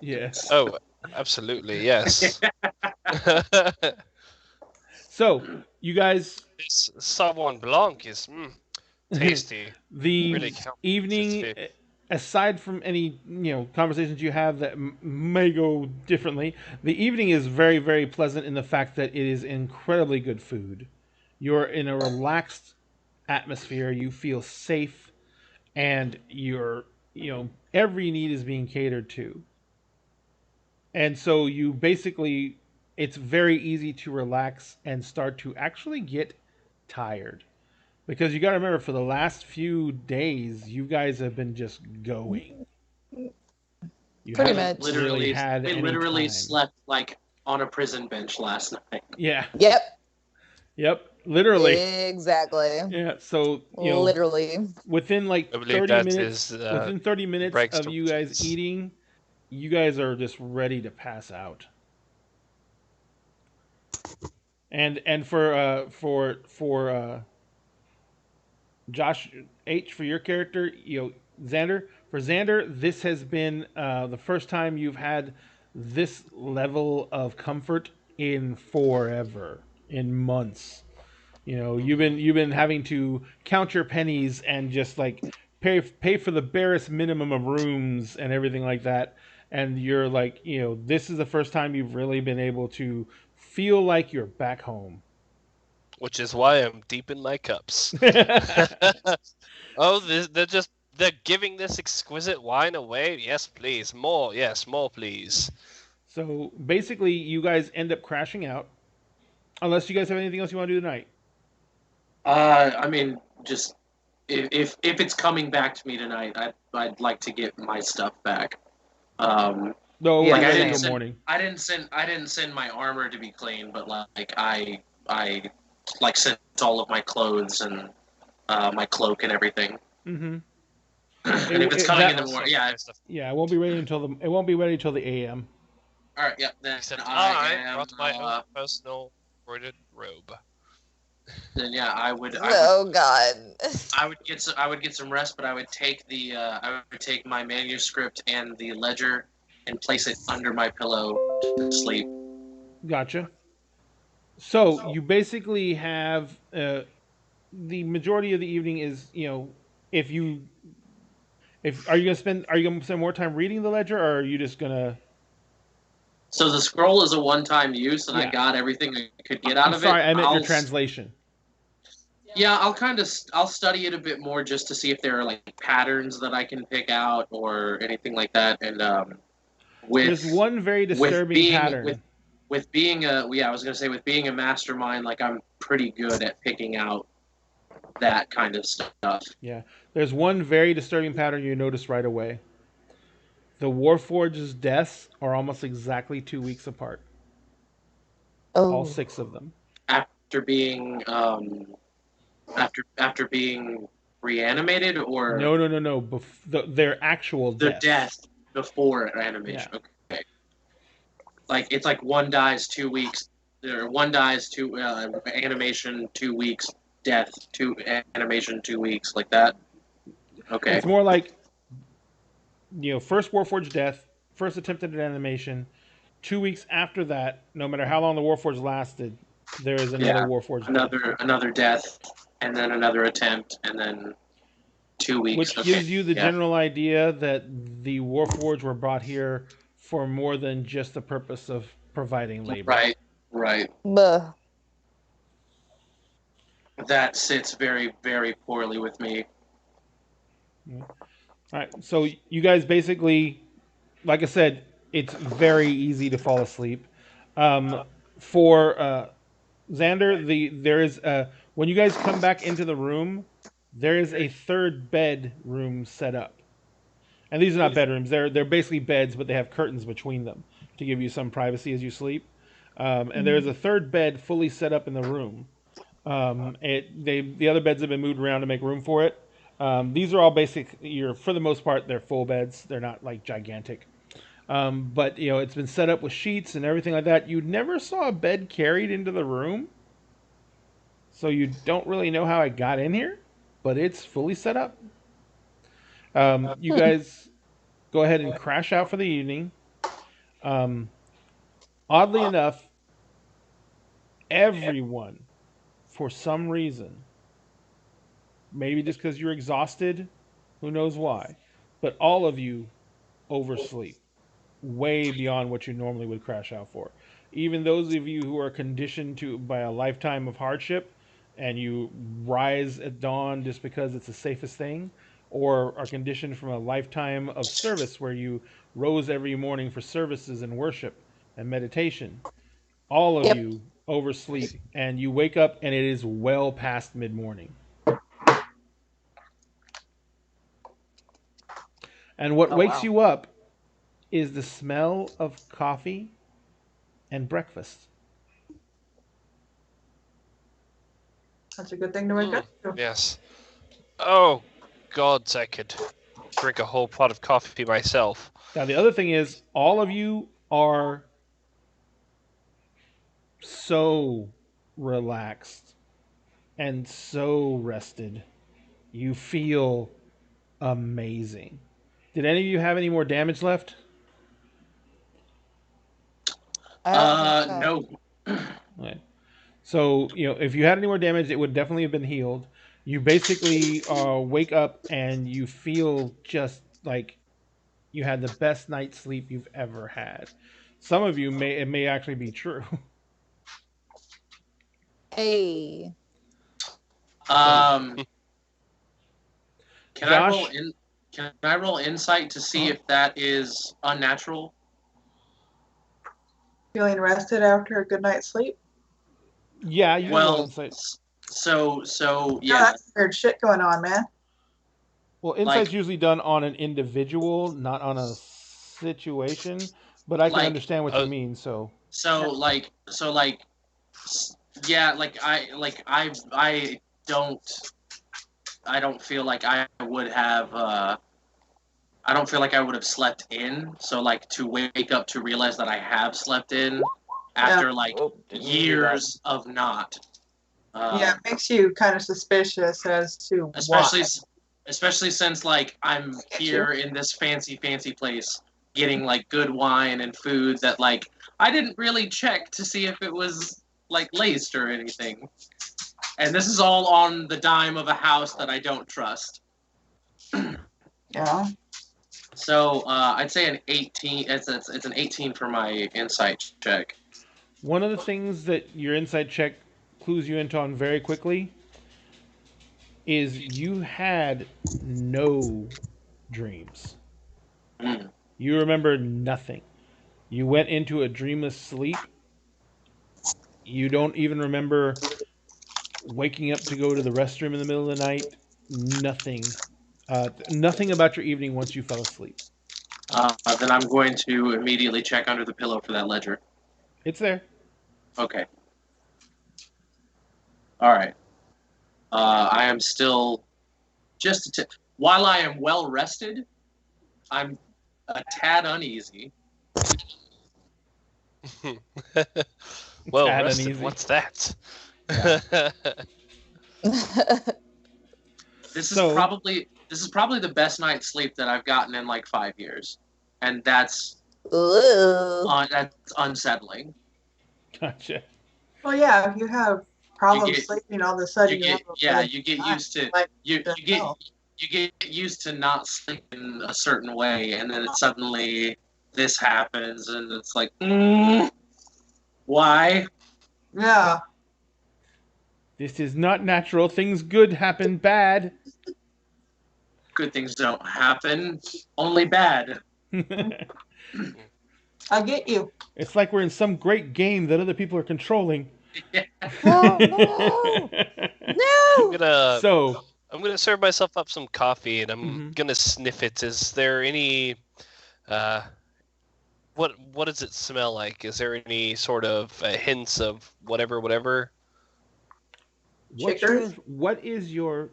yes. Oh, absolutely, yes. So you guys, This Sauvignon Blanc is tasty. the Really counts evening, as it. aside from any conversations you have that may go differently, the evening is very, very pleasant in the fact that it is incredibly good food. You're in a relaxed atmosphere. You feel safe, and you're every need is being catered to. And so you basically, it's very easy to relax and start to actually get tired. Because you got to remember, for the last few days, you guys have been just going. You Pretty haven't much. really had we any literally time. slept like on a prison bench last night. Yeah. Yep. Yep. Literally. Exactly. Yeah. So literally within like I believe 30 that minutes, is, within 30 minutes breaks of to you guys riches. eating, you guys are just ready to pass out. And for Josh H, for your character, Xander, for Xander, this has been the first time you've had this level of comfort in forever, in months. You've been having to count your pennies and just like pay for the barest minimum of rooms and everything like that. And you're like, this is the first time you've really been able to feel like you're back home. Which is why I'm deep in my cups. Oh, they're giving this exquisite wine away. Yes, please, more. Yes, more, please. So basically, you guys end up crashing out, unless you guys have anything else you want to do tonight. I mean, just if it's coming back to me tonight, I'd like to get my stuff back. No, Yeah, like I I didn't until send, morning. I didn't send my armor to be cleaned, but like I like sent all of my clothes and my cloak and everything. Mm-hmm. And if it's coming in the morning, yeah, it won't be ready until the AM. All right, yeah. Then Except I I brought my own personal embroidered robe. Then yeah, I would. Oh God. I would get some rest, but I would take my manuscript and the ledger and place it under my pillow to sleep. Gotcha. So you basically have the majority of the evening is if you if are you gonna spend more time reading the ledger, or are you just gonna? So the scroll is a one-time use, and Yeah. I got everything I could get out I'm of sorry, it. I meant your translation. Yeah, I'll study it a bit more just to see if there are like patterns that I can pick out or anything like that. And There's one very disturbing pattern. With being a I was gonna say, with being a mastermind, like I'm pretty good at picking out that kind of stuff. Yeah, there's one very disturbing pattern you notice right away. The Warforged's deaths are almost exactly 2 weeks apart. Oh. All 6 of them. After being after being reanimated, or no. Their actual death. Their death before animation. Yeah. Okay. Like it's like one dies 2 weeks, or one dies animation 2 weeks, death animation 2 weeks, like that. Okay. It's more like first Warforged death, first attempted animation. 2 weeks after that, no matter how long the Warforged lasted, there is another Warforged another death, and then another attempt, and then 2 weeks. Which gives you the general idea that the Warforged were brought here for more than just the purpose of providing labor. Right. Buh. That sits very, very poorly with me. All right, so you guys basically, like I said, it's very easy to fall asleep. For Xander, there is when you guys come back into the room, there is a third bed room set up, and these are not bedrooms. They're basically beds, but they have curtains between them to give you some privacy as you sleep. And there's a third bed fully set up in the room. The other beds have been moved around to make room for it. These are all for the most part, they're full beds. They're not like gigantic. But it's been set up with sheets and everything like that. You never saw a bed carried into the room, so you don't really know how it got in here, but it's fully set up. You guys go ahead and crash out for the evening. Oddly enough, everyone, for some reason, maybe just because you're exhausted, who knows why, but all of you oversleep way beyond what you normally would crash out for. Even those of you who are conditioned by a lifetime of hardship and you rise at dawn just because it's the safest thing, or are conditioned from a lifetime of service where you rose every morning for services and worship and meditation. All of Yep. you oversleep and you wake up and it is well past mid morning. And what wakes you up is the smell of coffee and breakfast. That's a good thing to wake up to. Yes. Oh, gods, I could drink a whole pot of coffee myself. Now, the other thing is, all of you are so relaxed and so rested. You feel amazing. Did any of you have any more damage left? No. Right. So, if you had any more damage, it would definitely have been healed. You basically wake up and you feel just like you had the best night's sleep you've ever had. Some of you it may actually be true. Hey. Can Josh? I roll insight to see if that is unnatural? Feeling rested after a good night's sleep? Yeah, you can roll insight. So Oh, yeah. that's weird shit going on, man. Well, insight's usually done on an individual, not on a situation. But I can understand what you mean. Yeah, I don't feel like I would have. I don't feel like I would have slept in. So to wake up to realize that I have slept in after years of not. Yeah, it makes you kind of suspicious as to especially since I'm here in this fancy place getting good wine and food that I didn't really check to see if it was laced or anything. And this is all on the dime of a house that I don't trust. Yeah. So I'd say an 18. It's an 18 for my insight check. One of the things that your insight check clues you into on very quickly is you had no dreams. You remember nothing. You went into a dreamless sleep. You don't even remember waking up to go to the restroom in the middle of the night. Nothing. Nothing about your evening once you fell asleep. Then I'm going to immediately check under the pillow for that ledger. It's there. Okay. All right. I am still while I am well rested, I'm a tad uneasy. Well rested. Uneasy. What's that? Yeah. This is probably the best night's sleep that I've gotten in 5 years, and that's unsettling. Gotcha. Well, yeah, if you have problems sleeping, all of a sudden you get used to you get used to not sleeping a certain way, and then suddenly this happens, and it's why? Yeah. This is not natural. Things good happen bad. Good things don't happen, only bad. I get you. It's like we're in some great game that other people are controlling. Yeah. No. I'm gonna serve myself up some coffee, and I'm gonna sniff it. Is there any what does it smell like? Is there any sort of hints of whatever? What is your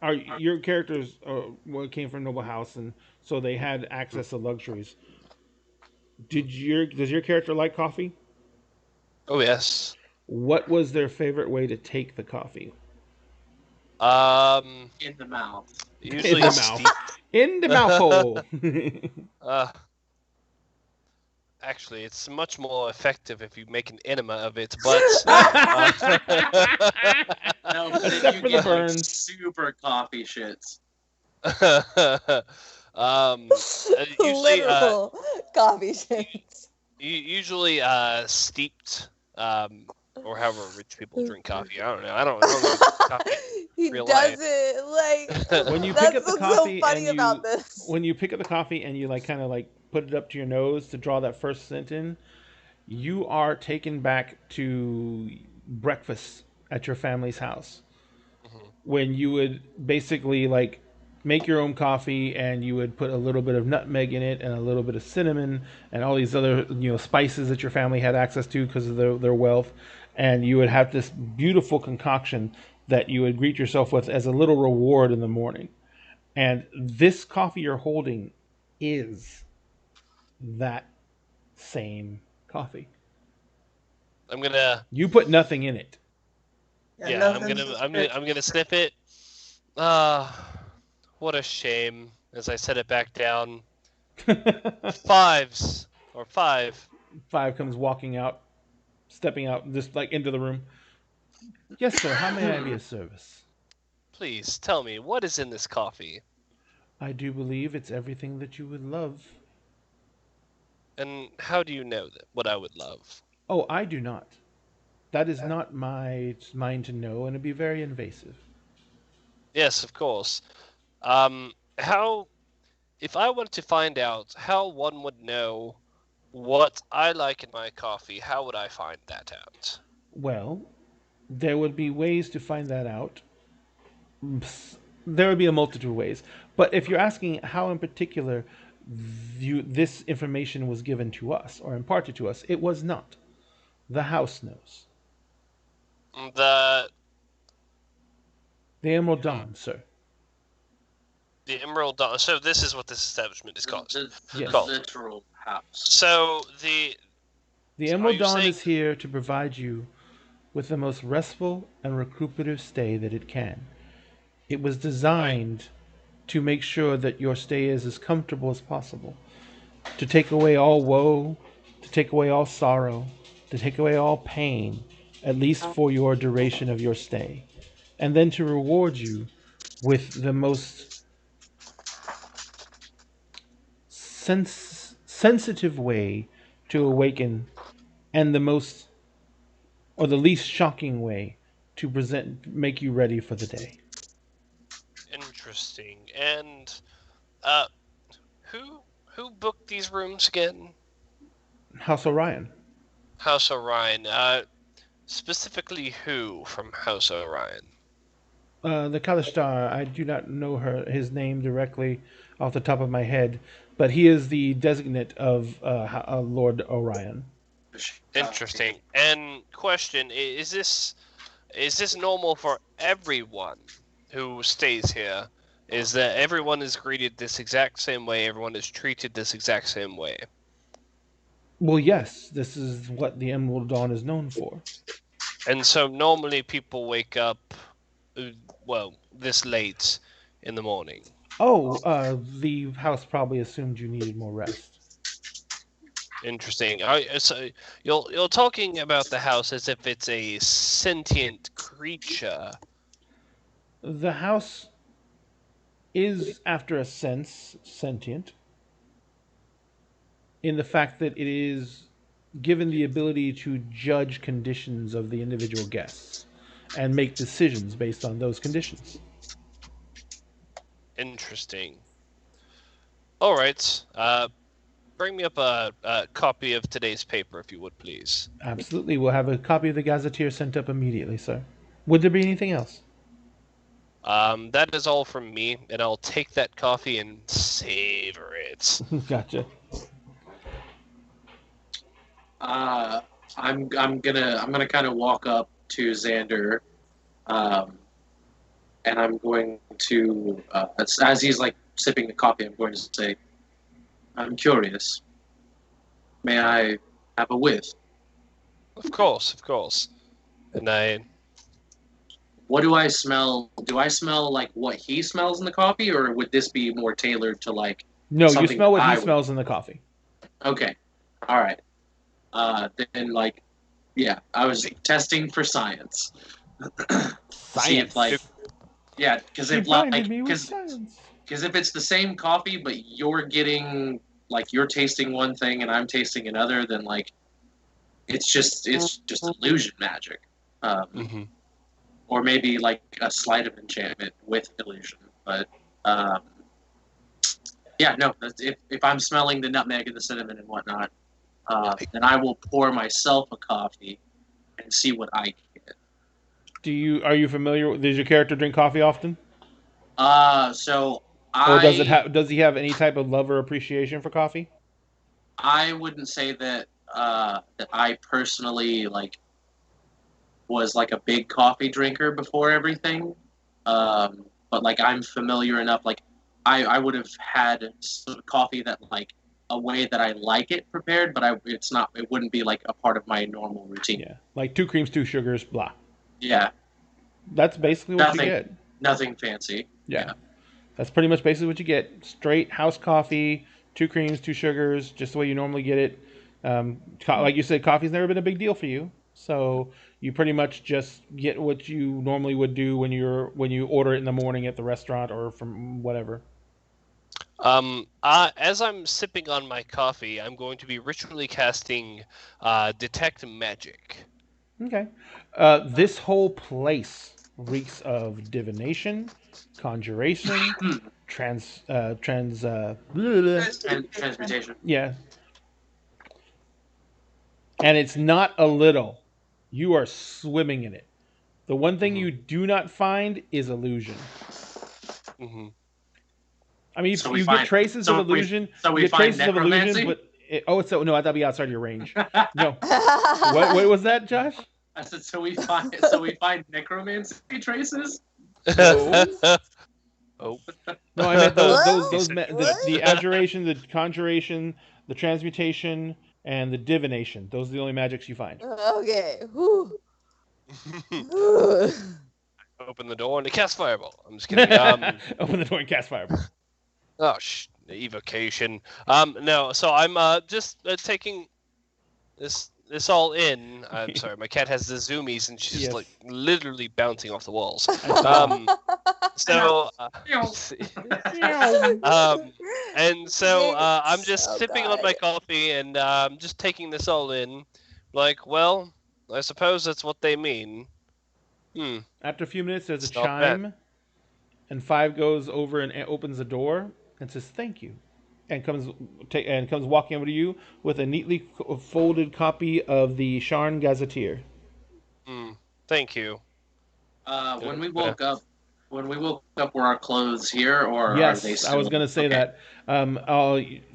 characters came from noble house, and so they had access to luxuries. Does your character like coffee? Oh yes. What was their favorite way to take the coffee? In the mouth. Usually in the mouth. In the mouth hole. Actually, it's much more effective if you make an enema of it, but no, but then you get super coffee shits. Usually, coffee shits. Usually, steeped, or however rich people drink coffee. I don't know. He real does life. it like When you pick that's up the what's coffee so funny and about you this. when you pick up the coffee and you like kind of like put it up to your nose to draw that first scent in, you are taken back to breakfast at your family's house Mhm. when you would basically like make your own coffee and you would put a little bit of nutmeg in it and a little bit of cinnamon and all these other spices that your family had access to because of their wealth, and you would have this beautiful concoction that you would greet yourself with as a little reward in the morning. And this coffee you're holding is that same coffee. I'm gonna. You put nothing in it. Yeah, I'm nothing's gonna. a I'm gonna. trick. I'm gonna sniff it. Ah, what a shame. As I set it back down. Fives or five. Five comes walking out, stepping out, just like into the room. Yes, sir. How may I be of service? Please tell me what is in this coffee, I do believe it's everything that you would love. and how do you know that what I would love? Oh, I do not. That is not mine to know, and it'd be very invasive. Yes, of course. How if I wanted to find out how one would know what I like in my coffee, how would I find that out? Well, there would be ways to find that out. There would be a multitude of ways. But if you're asking how in particular this information was given to us or imparted to us, it was not. The house knows. The The Emerald Dawn, sir. Emerald Dawn. So this is what this establishment is called. The Yes. literal house. So The are Emerald you Dawn saying- is here to provide you with the most restful and recuperative stay that it can. It was designed to make sure that your stay is as comfortable as possible, to take away all woe, to take away all sorrow, to take away all pain, at least for your duration of your stay, and then to reward you with the most sensitive way to awaken and the most or the least shocking way to make you ready for the day. Interesting. And who booked these rooms again? House Orion. House Orion. Specifically who from House Orion? The Kalishtar, I do not know his name directly off the top of my head, but he is the designate of Lord Orion. Interesting. And question, is this normal for everyone who stays here? Is that everyone is greeted this exact same way, everyone is treated this exact same way? Well, yes, this is what the Emerald Dawn is known for. And so normally people wake up, this late in the morning. Oh, the house probably assumed you needed more rest. Interesting. So you're talking about the house as if it's a sentient creature. The house is, after a sense, sentient in the fact that it is given the ability to judge conditions of the individual guests and make decisions based on those conditions. Interesting. All right. Bring me up a copy of today's paper, if you would, please. Absolutely. We'll have a copy of the Gazetteer sent up immediately, sir. Would there be anything else? That is all from me, and I'll take that coffee and savor it. Gotcha. I'm gonna kind of walk up to Xander, and I'm going to as he's like sipping the coffee, I'm going to say, "I'm curious. May I have a whiff?" Of course. And What do I smell? Do I smell like what he smells in the coffee, or would this be more tailored to like? No, you something smell what I he would- smells in the coffee. Okay, all right. Then like, yeah, I was testing for science. See if like, yeah, because if like, because if it's the same coffee, but you're getting like you're tasting one thing and I'm tasting another, then like, it's just illusion magic. or maybe like a sleight of enchantment with illusion. But yeah, no. If I'm smelling the nutmeg and the cinnamon and whatnot, then I will pour myself a coffee and see what I get. Are you familiar? Does your character drink coffee often? So Or does he have any type of love or appreciation for coffee? I wouldn't say that that I personally was like a big coffee drinker before everything. But like I'm familiar enough. Like I would have had some coffee that like a way that I like it prepared, but it wouldn't be like a part of my normal routine. Yeah, like 2 creams, 2 sugars, blah. Yeah, that's basically what you get. Nothing fancy. Yeah. That's pretty much basically what you get. Straight house coffee, 2 creams, 2 sugars, just the way you normally get it. Like you said, coffee's never been a big deal for you, so you pretty much just get what you normally would do when you order it in the morning at the restaurant or from whatever. As I'm sipping on my coffee, I'm going to be ritually casting Detect Magic. Okay. This whole place reeks of divination, conjuration, transmutation. Yeah. And it's not a little. You are swimming in it. The one thing you do not find is illusion. Mm-hmm. I mean, you get traces of illusion. You get traces of illusion, but no, that'd be outside your range. No. What was that, Josh? I said, so we find necromancy traces. No. Oh. No, I meant the abjuration, the conjuration, the transmutation, and the divination. Those are the only magics you find. Okay. Open the door and cast fireball. I'm just kidding. Open the door and cast fireball. Oh, evocation. No, so I'm just taking this all in. I'm sorry, my cat has the zoomies and she's like literally bouncing off the walls. And so I'm just sipping on my coffee and just taking this all in. Like, well, I suppose that's what they mean. After a few minutes, there's a chime, and 5 goes over and opens the door and says thank you, and comes walking over to you with a neatly folded copy of the Sharn Gazetteer. Thank you. When we woke up, were our clothes here, or yes, are they still... I was going to say that.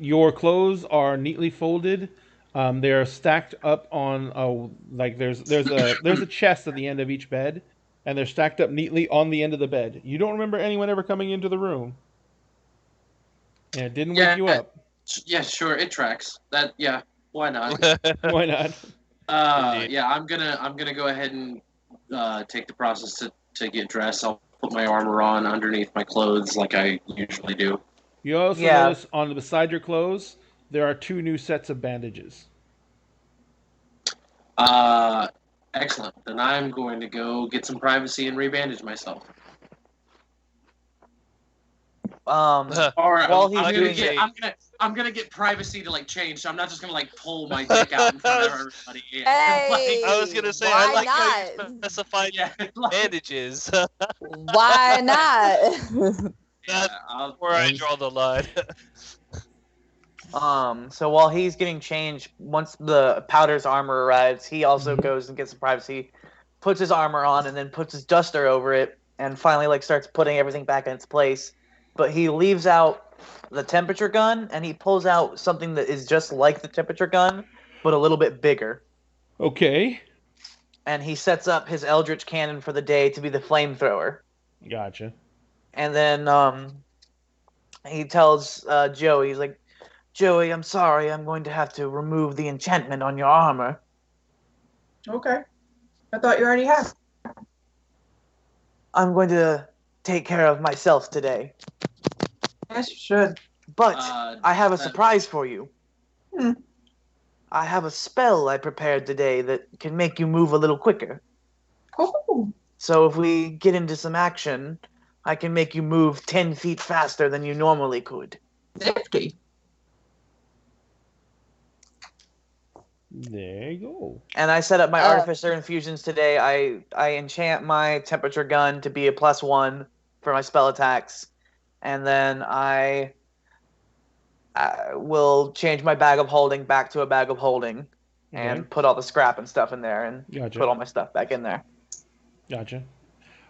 Your clothes are neatly folded. They are stacked up on there's a chest at the end of each bed, and they're stacked up neatly on the end of the bed. You don't remember anyone ever coming into the room, and it didn't wake you up. Yeah, sure, it tracks. That why not? Why not? I'm gonna go ahead and take the process to get dressed. I'll put my armor on underneath my clothes like I usually do. You also notice beside your clothes there are 2 new sets of bandages. Excellent. Then I'm going to go get some privacy and rebandage myself. I'm gonna get privacy to change, so I'm not just gonna pull my dick out in front of everybody. Hey, I was gonna say I like how you specified bandages. Why not? That's where I draw the line. So while he's getting changed, once the Powder's armor arrives, he also goes and gets some privacy, puts his armor on, and then puts his duster over it, and finally starts putting everything back in its place. But he leaves out the temperature gun, and he pulls out something that is just like the temperature gun, but a little bit bigger. Okay. And he sets up his Eldritch Cannon for the day to be the flamethrower. Gotcha. And then he tells Joey, he's like, Joey, I'm sorry, I'm going to have to remove the enchantment on your armor. Okay. I thought you already had. I'm going to take care of myself today. Yes, you should. But I have a surprise for you. I have a spell I prepared today that can make you move a little quicker. Oh. So if we get into some action, I can make you move 10 feet faster than you normally could. 50. There you go. And I set up my Artificer infusions today. I enchant my temperature gun to be a +1 for my spell attacks, and then I will change my bag of holding back to a bag of holding, and put all the scrap and stuff in there, and put all my stuff back in there. Gotcha.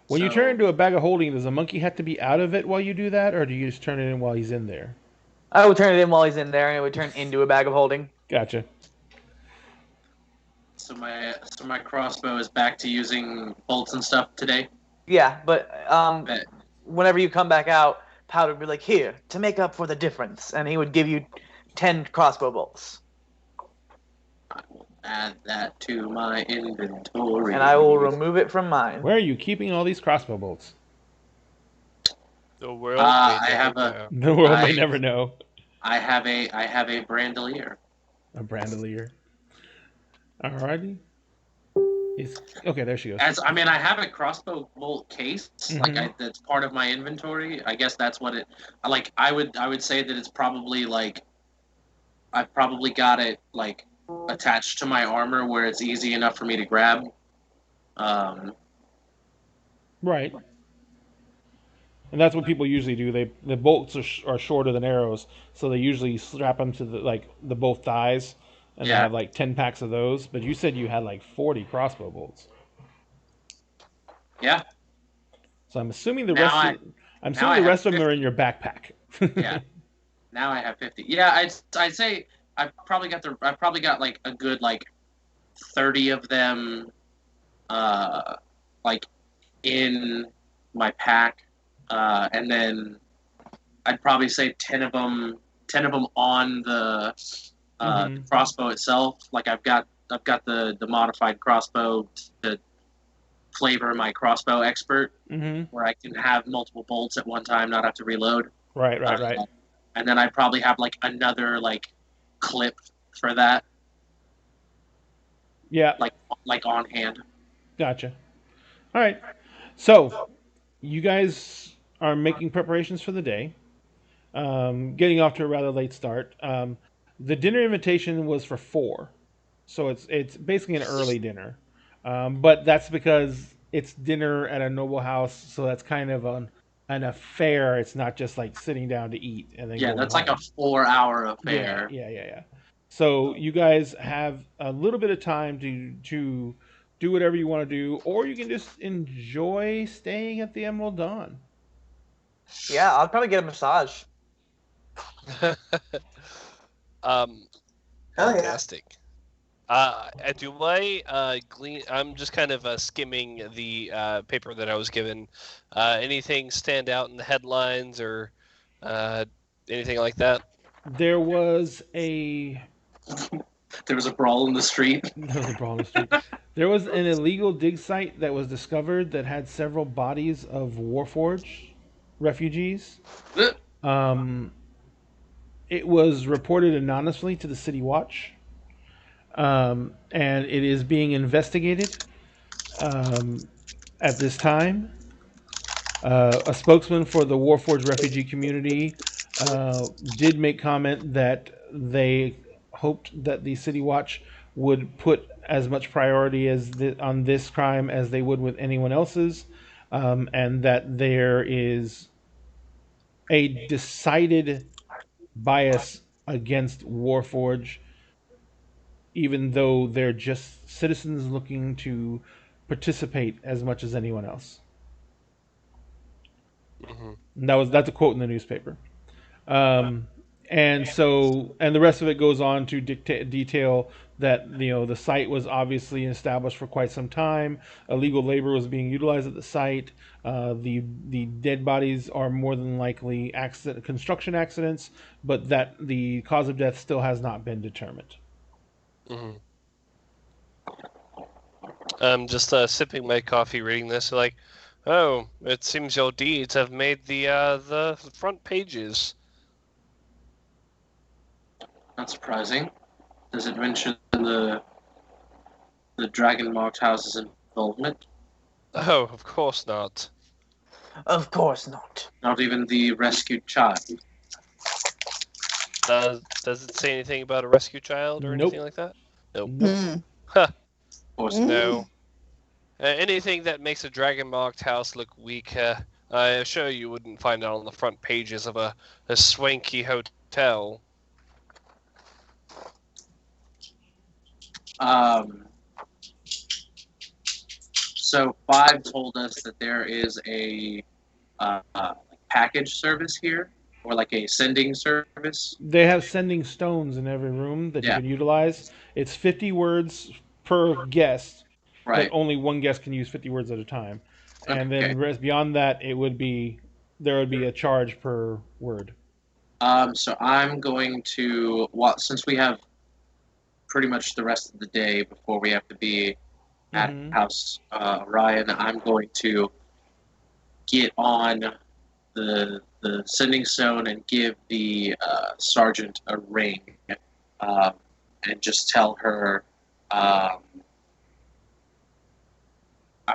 When you turn into a bag of holding, does the monkey have to be out of it while you do that, or do you just turn it in while he's in there? I would turn it in while he's in there, and it would turn into a bag of holding. Gotcha. So my crossbow is back to using bolts and stuff today? Yeah, but whenever you come back out, Powder would be like, here, to make up for the difference, and he would give you 10 crossbow bolts. I will add that to my inventory. And I will remove it from mine. Where are you keeping all these crossbow bolts? The world The world may never know. I have a brandolier. A brandolier. Alrighty. Okay, there she goes. I have a crossbow bolt case, that's part of my inventory. I guess that's what it. I would say that it's probably I've probably got it attached to my armor where it's easy enough for me to grab. Right. And that's what people usually do. The bolts are shorter than arrows, so they usually strap them to the both thighs. And they have 10 packs of those. But you said you had 40 crossbow bolts. Yeah. So I'm assuming the rest of them are in your backpack. Yeah. Now I have 50. Yeah, I'd say I probably got a good 30 of them in my pack. And then I'd probably say 10 of them on the crossbow itself. I've got the modified crossbow to flavor my crossbow expert, where I can have multiple bolts at one time, not have to reload. Right. And then I probably have another clip for that. Yeah. On hand. Gotcha. All right. So you guys are making preparations for the day. Getting off to a rather late start. The dinner invitation was for 4, so it's basically an early dinner, but that's because it's dinner at a noble house, so that's kind of an affair. It's not just sitting down to eat and then that's home. a 4-hour affair. Yeah. So you guys have a little bit of time to do whatever you want to do, or you can just enjoy staying at the Emerald Dawn. Yeah, I'll probably get a massage. Fantastic. Do I glean? I'm just kind of skimming the paper that I was given. Anything stand out in the headlines or anything like that? There was a brawl in the street. There was an illegal dig site that was discovered that had several bodies of Warforged refugees. It was reported anonymously to the City Watch, and it is being investigated at this time. A spokesman for the Warforged refugee community did make comment that they hoped that the City Watch would put as much priority on this crime as they would with anyone else's, and that there is a decided bias against Warforged, even though they're just citizens looking to participate as much as anyone else. And that's a quote in the newspaper. And the rest of it goes on to detail that the site was obviously established for quite some time. Illegal labor was being utilized at the site. The dead bodies are more than likely construction accidents, but that the cause of death still has not been determined. I'm just sipping my coffee, reading this. Oh, it seems your deeds have made the front pages. Not surprising. Does it mention the Dragon Marked House's involvement? Oh, of course not. Of course not. Not even the rescued child. Does it say anything about a rescued child or anything like that? Nope. Hmm. Of course, No. Anything that makes a dragon-marked house look weak, I assure you wouldn't find it on the front pages of a swanky hotel. So Five told us that there is a package service here, or like a sending service. They have sending stones in every room that you Yeah. can utilize. It's 50 words per guest, but Right. only one guest can use 50 words at a time. And Okay. then beyond that, there would be a charge per word. So I'm going to, well, since we have pretty much the rest of the day before we have to be at House Ryan, I'm going to get on the sending stone and give the sergeant a ring, and just tell her. I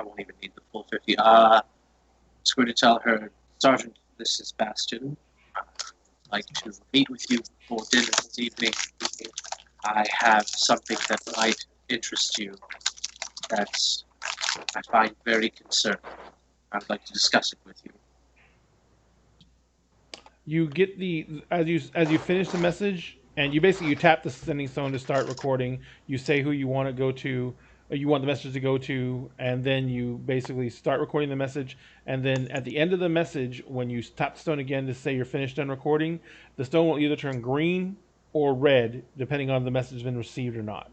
won't even need the full 50. Just going to tell her, Sergeant, this is Bastion. I'd like to meet with you for dinner this evening. I have something that might interest you that I find very concerning. I'd like to discuss it with you. You get as you finish the message, and you tap the sending stone to start recording. You say who you want to go to, or you want the message to go to, and then you basically start recording the message. And then at the end of the message, when you tap the stone again to say you're finished done recording, the stone will either turn green or red, depending on the message has been received or not.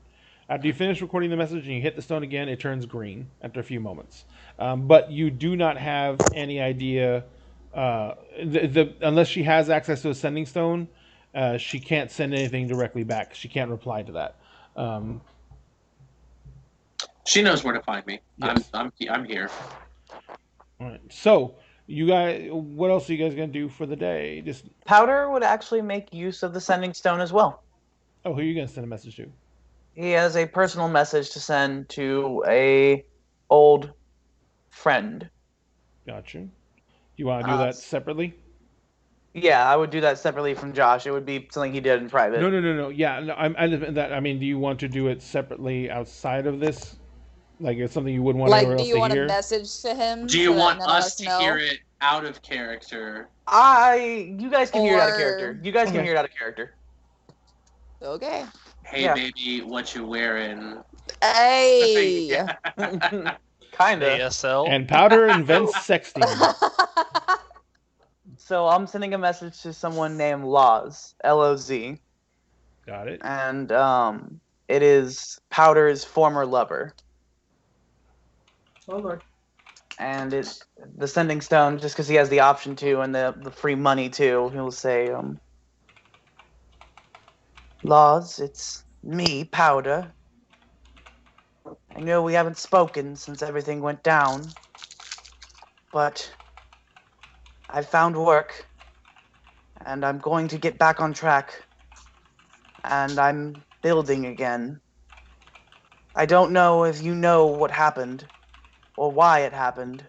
After you finish recording the message and you hit the stone again, it turns green after a few moments. But you do not have any idea. Unless she has access to a sending stone, she can't send anything directly back. She can't reply to that. She knows where to find me. Yes. I'm here. All right. So you guys, what else are you guys gonna do for the day? Just Powder would actually make use of the sending stone as well. who are you gonna send a message to? He has a personal message to send to a old friend. Gotcha. You want to do that separately? Yeah, I would do that separately from Josh. It would be something he did in private. No. Yeah, no, I mean, do you want to do it separately outside of this? Like, it's something you wouldn't want anyone else to hear? Do you want a message to him? Do you want us to hear it out of character? You guys can hear it out of character. You guys can hear it out of character. Okay. Hey, baby, what you wearing? Hey. Kinda. ASL. And Powder invents sexting. So I'm sending a message to someone named Loz, Loz. Got it. And it is Powder's former lover. Oh Lord. And it's the sending stone, just because he has the option to, and the free money too. He'll say, Loz, it's me, Powder. I know we haven't spoken since everything went down, but I found work, and I'm going to get back on track, and I'm building again. I don't know if you know what happened, or why it happened,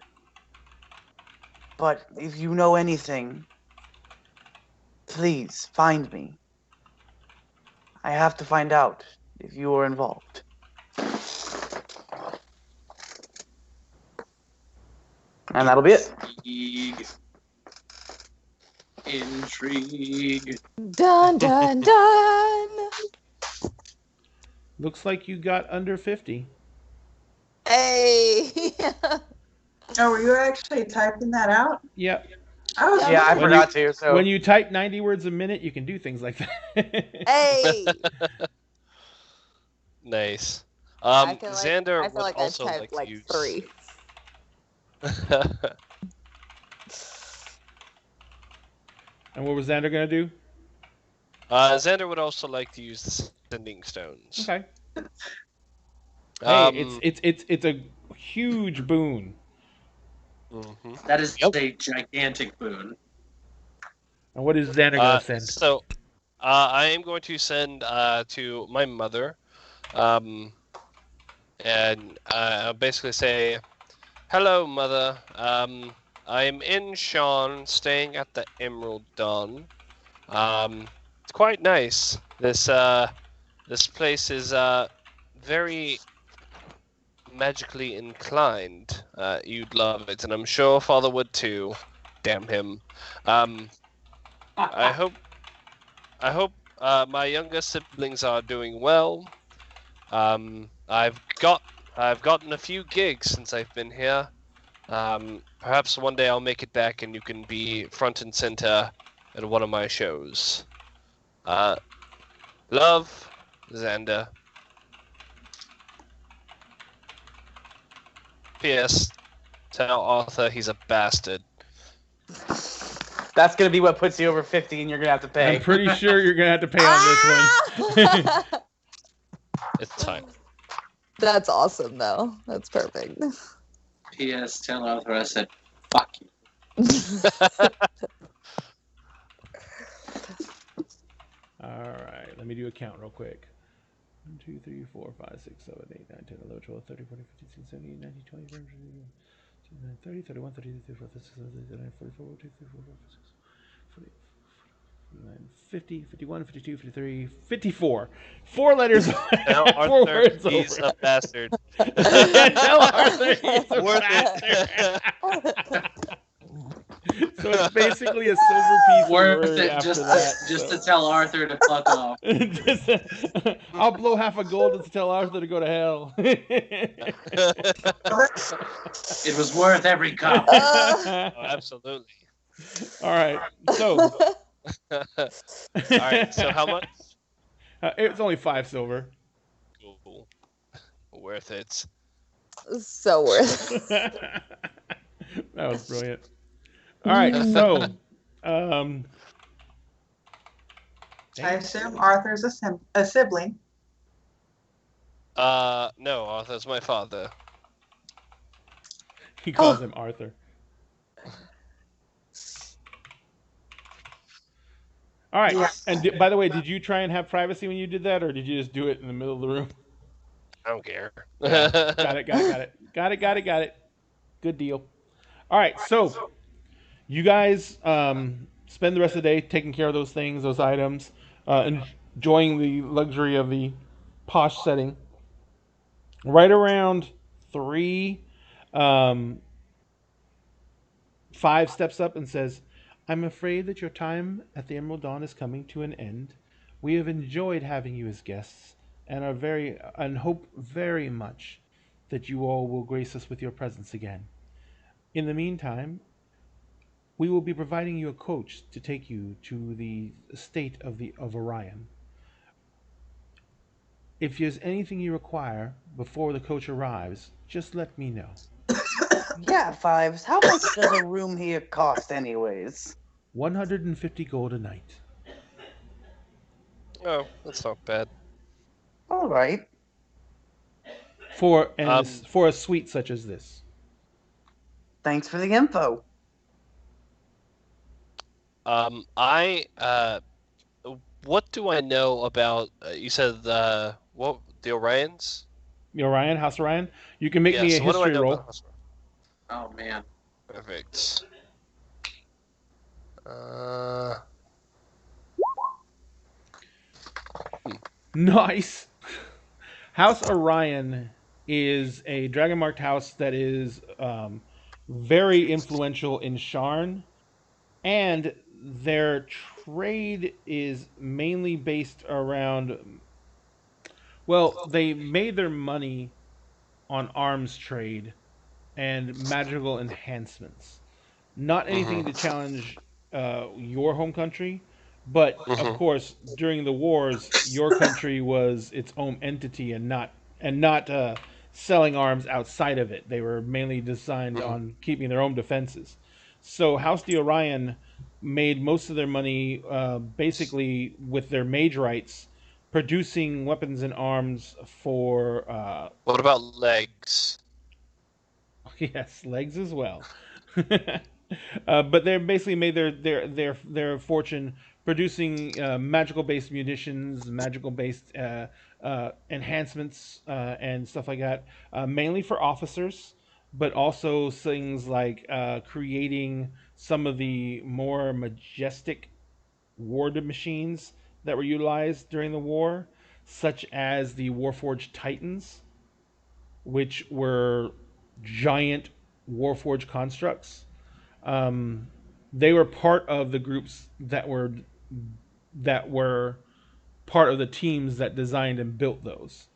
but if you know anything, please find me. I have to find out if you were involved. And that'll be it. Intrigue. Dun dun dun. Looks like you got under 50. Hey. Oh, were you actually typing that out? Yep. Yeah, I forgot to. So when you type 90 words a minute, you can do things like that. Hey. Nice. I Xander feel would like also I typed like use 3. And what was Xander gonna do? Xander would also like to use the sending stones. Okay. Hey, it's a huge boon. Mm-hmm. That is a gigantic boon. And what is Xander gonna send? So, I am going to send to my mother, and I'll basically say, "Hello, mother. I'm in Sharn, staying at the Emerald Dawn. It's quite nice. This place is very magically inclined, you'd love it, and I'm sure Father would too. Damn him. I hope my younger siblings are doing well. I've gotten a few gigs since I've been here. Perhaps one day I'll make it back and you can be front and center at one of my shows. Love, Xander. P.S. Tell Arthur he's a bastard. That's gonna be what puts you over 50, and you're gonna have to pay. I'm pretty sure you're gonna have to pay on this one. It's fine. That's awesome, though. That's perfect. P.S. Tell Arthur I said, fuck you. All right, let me do a count real quick. 1, 2, 3, 4, 5, 6, 7, 8, 9, 10, 11, 12, 13, 14, 15, 16, 17, 18, 19, 20, 21, 30, 31, 32, 34, 35, 36, 44, 42, 44, 46, 48, 49, 50, 51, 52, 53, 54. 4 letters. Tell 4 Arthur words he's over. a bastard. Tell Arthur he's a Worth bastard. So it's basically a silver piece of Worth word it after just that. to tell Arthur to fuck off. I'll blow half a gold to tell Arthur to go to hell. It was worth every cup. Oh, absolutely. All right. So. All right. So how much? It's only 5 silver. Cool. Worth it. So worth it. That was brilliant. All right, so I assume Arthur's a sibling. No, Arthur's my father. He calls him Arthur. All right, Yes. and by the way, did you try and have privacy when you did that, or did you just do it in the middle of the room? I don't care. Yeah. Got it. Good deal. All right, so you guys spend the rest of the day taking care of those things, those items, enjoying the luxury of the posh setting. Right around 3, 5 steps up and says, "I'm afraid that your time at the Emerald Dawn is coming to an end. We have enjoyed having you as guests and hope very much that you all will grace us with your presence again. In the meantime, we will be providing you a coach to take you to the estate of Orion. If there's anything you require before the coach arrives, just let me know." Yeah, Fives. How much does a room here cost, anyways? 150 gold a night. Oh, that's not bad. All right. For a suite such as this. Thanks for the info. What do I know about? You said what the Orions? The Orion, House Orion. You can make me a What do I history know roll. about House Orion? Oh man. Perfect. Nice. House Orion is a dragon marked house that is very influential in Sharn, and their trade is mainly based around. Well, they made their money on arms trade and magical enhancements. Not anything to challenge your home country, but of course, during the wars, your country was its own entity and not selling arms outside of it. They were mainly designed on keeping their own defenses. So House de Orion made most of their money basically with their mage rights, producing weapons and arms for. What about legs? Yes, legs as well. But they basically made their fortune producing magical based munitions, magical based enhancements, and stuff like that, mainly for officers, but also things like creating some of the more majestic war machines that were utilized during the war, such as the Warforged Titans, which were giant Warforged constructs. They were part of the groups that were part of the teams that designed and built those,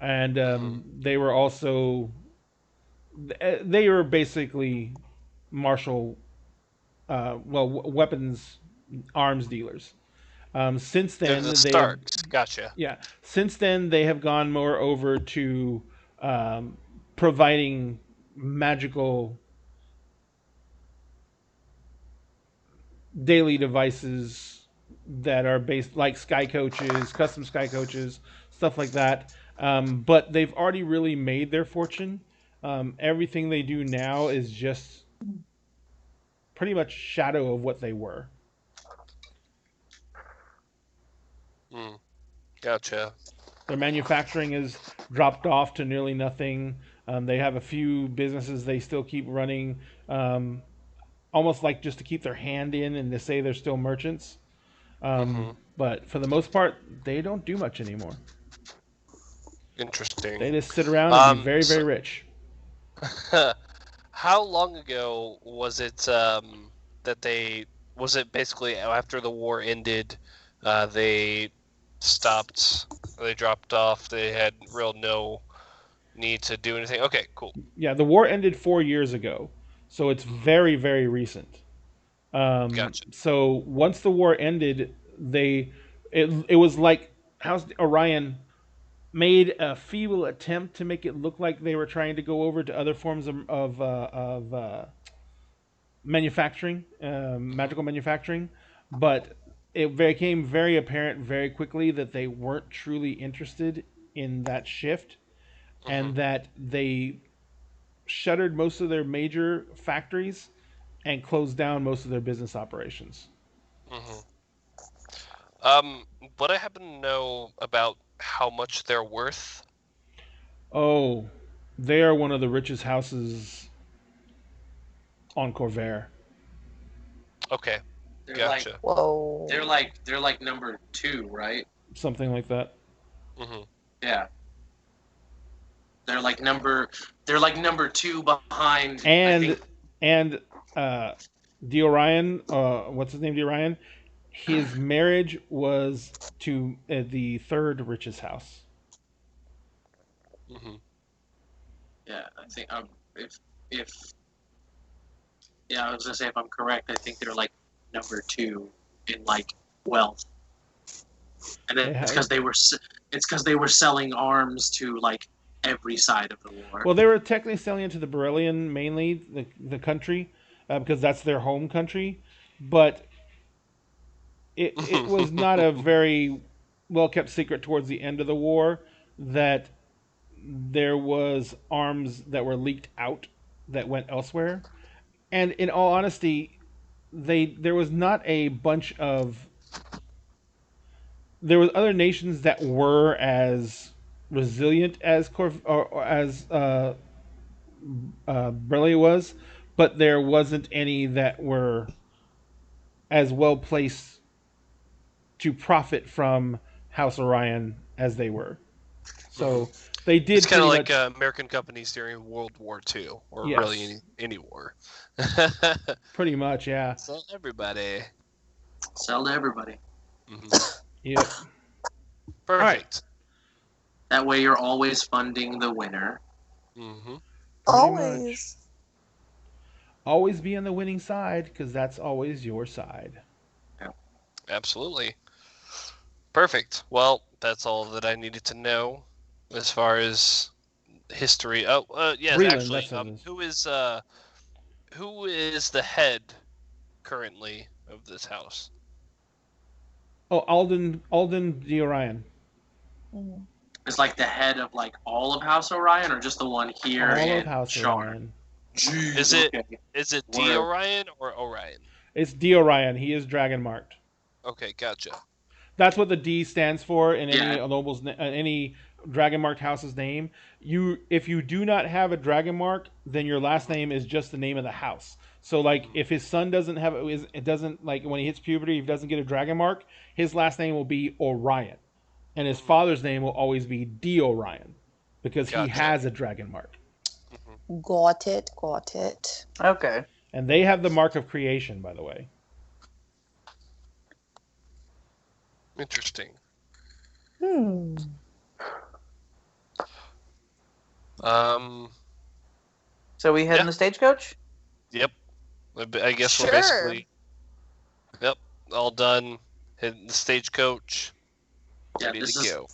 and they were also they were basically martial, weapons arms dealers. Since They're then, the they have, Starks. Gotcha. yeah. Since then, they have gone more over to providing magical daily devices that are based like sky coaches, custom sky coaches, stuff like that. But they've already really made their fortune. Everything they do now is just pretty much shadow of what they were. Gotcha. Their manufacturing has dropped off to nearly nothing. They have a few businesses they still keep running, almost like just to keep their hand in and to say they're still merchants. But for the most part, they don't do much anymore. Interesting. They just sit around and be very, very rich. How long ago was it that they... Was it basically after the war ended, they stopped, they dropped off, they had no need to do anything? Okay, cool. Yeah, the war ended 4 years ago, so it's very, very recent. Gotcha. So once the war ended, it was like House Orion made a feeble attempt to make it look like they were trying to go over to other forms of manufacturing, magical manufacturing, but it became very apparent very quickly that they weren't truly interested in that shift, and that they shuttered most of their major factories and closed down most of their business operations. Would I happen to know about how much they're worth? Oh, they are one of the richest houses on Corvair. Okay, They're gotcha. like, Whoa. they're like number 2, right? Something like that. Yeah. They're like number 2 behind. And Diorion, what's his name? Diorion. His marriage was to the third richest house. Yeah, I think if yeah, I was gonna say if I'm correct, I think they're like number 2 in like wealth, and then it's because they were selling arms to like every side of the war. Well, they were technically selling it to the Beryllian mainly, the country, because that's their home country, but it was not a very well kept secret towards the end of the war that there was arms that were leaked out that went elsewhere. And in all honesty, there was not a bunch of... There was other nations that were as resilient as Burley was, but there wasn't any that were as well placed to profit from House Orion as they were. So they did. It's kind of like American companies during World War II, or Yes. really any war. Pretty much, yeah. Sell everybody. Sell to everybody. Yep. Perfect. Right. That way, you're always funding the winner. Always. Always be on the winning side, because that's always your side. Absolutely. Perfect. Well, that's all that I needed to know as far as history. Oh, yes, Breland, actually, who is the head currently of this house? Oh, Alden Diorion. It's like the head of like all of House Orion, or just the one here All in of House Sharn? Orion. Jeez, Is it D Orion or Orion? It's Diorion. He is dragon marked. Okay, gotcha. That's what the D stands for in any noble's any dragon marked house's name. If you do not have a dragon mark, then your last name is just the name of the house. So like if his son doesn't have it doesn't, like when he hits puberty, if he doesn't get a dragon mark, his last name will be Orion. and his father's name will always be D. Orion because he Gotcha. has a dragon mark. Got it. Okay. And they have the mark of creation, by the way. Interesting. So we head in the stagecoach? Yep. I guess Sure. we're basically. Yep. All done. Hitting the stagecoach. Yeah, Ready to go.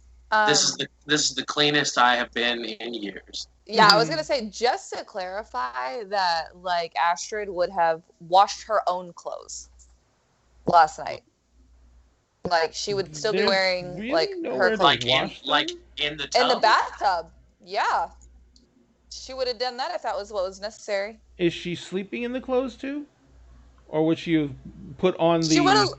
This is the cleanest I have been in years. Yeah, I was gonna say, just to clarify that, like, Astrid would have washed her own clothes last night. Like, she would still be wearing really like nowhere her to clothes wash them? in the tub. in the bathtub. Yeah, she would have done that if that was what was necessary. Is she sleeping in the clothes too, or would she have put on the? She would have.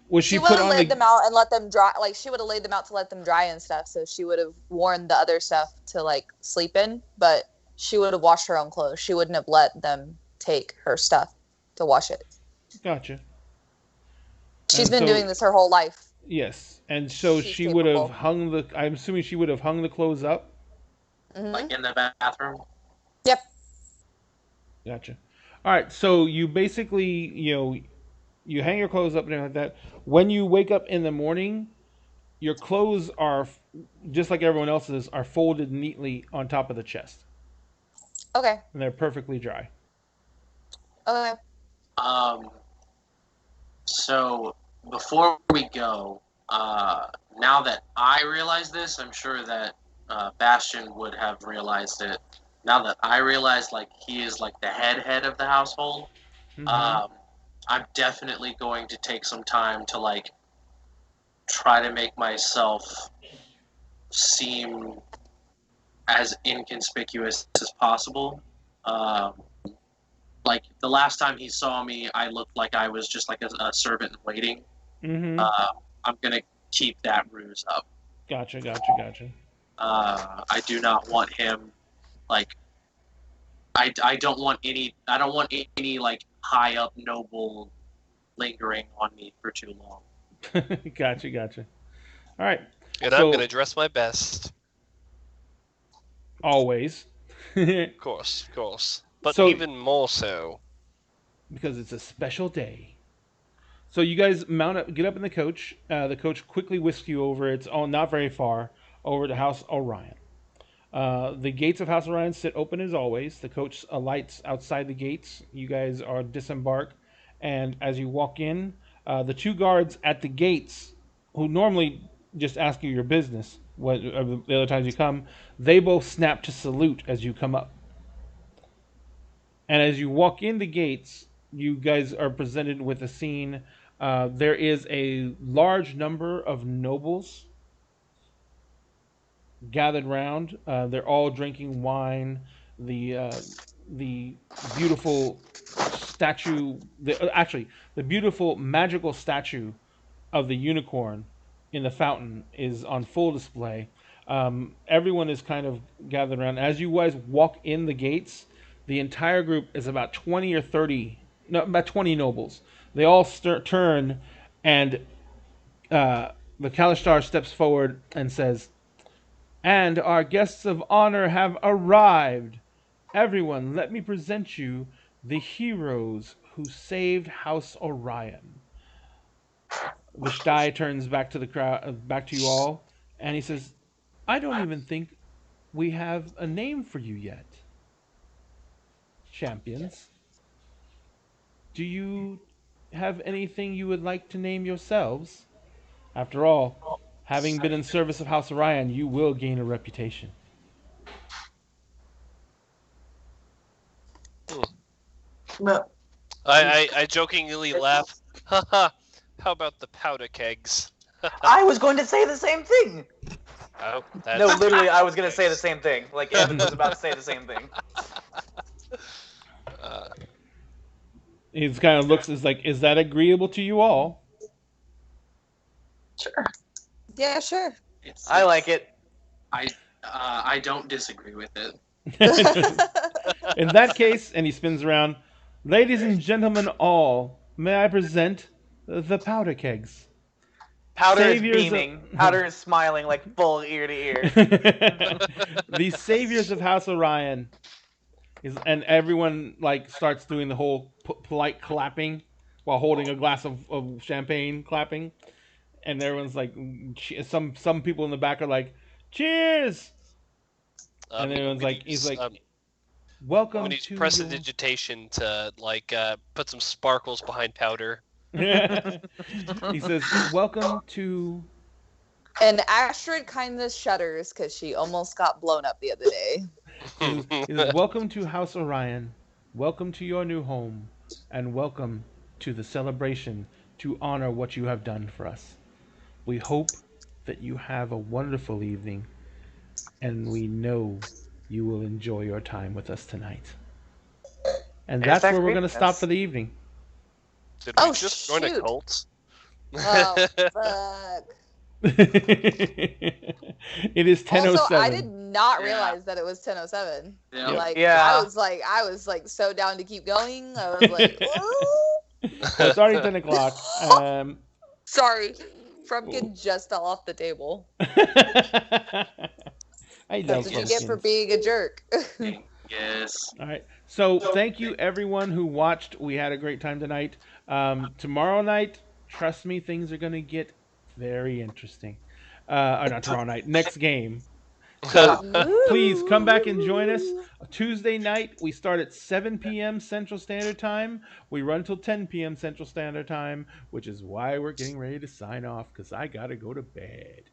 Was She she would put have on laid the? them out and let them dry. Like, she would have laid them out to let them dry and stuff. So she would have worn the other stuff to, like, sleep in. But she would have washed her own clothes. She wouldn't have let them take her stuff to wash it. Gotcha. She's And been so- doing this her whole life. Yes, and so She's she would have capable. hung the. I'm assuming she would have hung the clothes up. Mhm. Like in the bathroom. Yep. Gotcha. All right, so you basically, you hang your clothes up and everything like that. When you wake up in the morning, your clothes are just like everyone else's, are folded neatly on top of the chest, Okay. and they're perfectly dry. Okay. So before we go, now that I realize this, I'm sure that Bastion would have realized it. Now that I realize, like, he is like the head of the household, I'm definitely going to take some time to, like, try to make myself seem as inconspicuous as possible. Like, the last time he saw me, I looked like I was just like a servant in waiting. Mm-hmm. I'm gonna keep that ruse up. Gotcha. I do not want him, like, I don't want any like high up noble lingering on me for too long. Gotcha. All right. And So- I'm gonna dress my best. Always. Of course. But So- even more so. Because it's a special day. So you guys mount up, get up in the coach. The coach quickly whisks you over. It's not very far over to House Orion. The gates of House Orion sit open as always. The coach alights outside the gates. You guys are disembark, and as you walk in, the two guards at the gates, who normally just ask you your business, the other times you come, they both snap to salute as you come up. And as you walk in the gates, you guys are presented with a scene. There is a large number of nobles gathered round. They're all drinking wine. The beautiful statue, the beautiful magical statue of the unicorn in the fountain is on full display. Everyone is kind of gathered around. As you guys walk in the gates, the entire group is about 20 or 30, no, about 20 nobles. They all turn, and the Kalishtar steps forward and says, "And our guests of honor have arrived. Everyone, let me present you the heroes who saved House Orion." Vishtai turns back to the crowd, back to you all, and he says, "I don't even think we have a name for you yet, champions. Do you have anything you would like to name yourselves? After all, having been in service of House Orion, you will gain a reputation." But I jokingly laugh. Haha. How about the powder kegs? I was going to say the same thing. Oh, that's No, literally, I was going to say the same thing. Like, Evan was about to say the same thing. He kind of looks as like, "Is that agreeable to you all?" sure. Yeah, sure. I like it. I don't disagree with it. In that case, and he spins around, "Ladies and gentlemen all, may I present the powder kegs." Powder Saviors is beaming. Powder is smiling like full ear to ear. The saviors of House Orion and everyone like starts doing the whole polite clapping while holding a glass of champagne, clapping, and everyone's like, some people in the back are like, cheers, and everyone's like, he's like, welcome we need to prestidigitation to like put some sparkles behind Powder. He says, welcome to. And Astrid kind of shudders because she almost got blown up the other day. He says, welcome to House Orion. Welcome to your new home. And welcome to the celebration to honor what you have done for us. We hope that you have a wonderful evening. And we know you will enjoy your time with us tonight. And that's where we're going to stop for the evening. Did we just join a cult? Oh, fuck. It is 10:07. Also, I did not realize that it was 10:07. Yeah. Like, Yeah. I was like so down to keep going. I was like, Well, it's already 10 o'clock. Sorry, Frumpkin just fell off the table. What did you get for being a jerk? Yes. All right. So thank you everyone who watched. We had a great time tonight. Tomorrow night, trust me, things are going to get very interesting. Or not tomorrow night, next game. So please come back and join us. Tuesday night, we start at 7 p.m. Central Standard Time. We run till 10 p.m. Central Standard Time, which is why we're getting ready to sign off because I got to go to bed.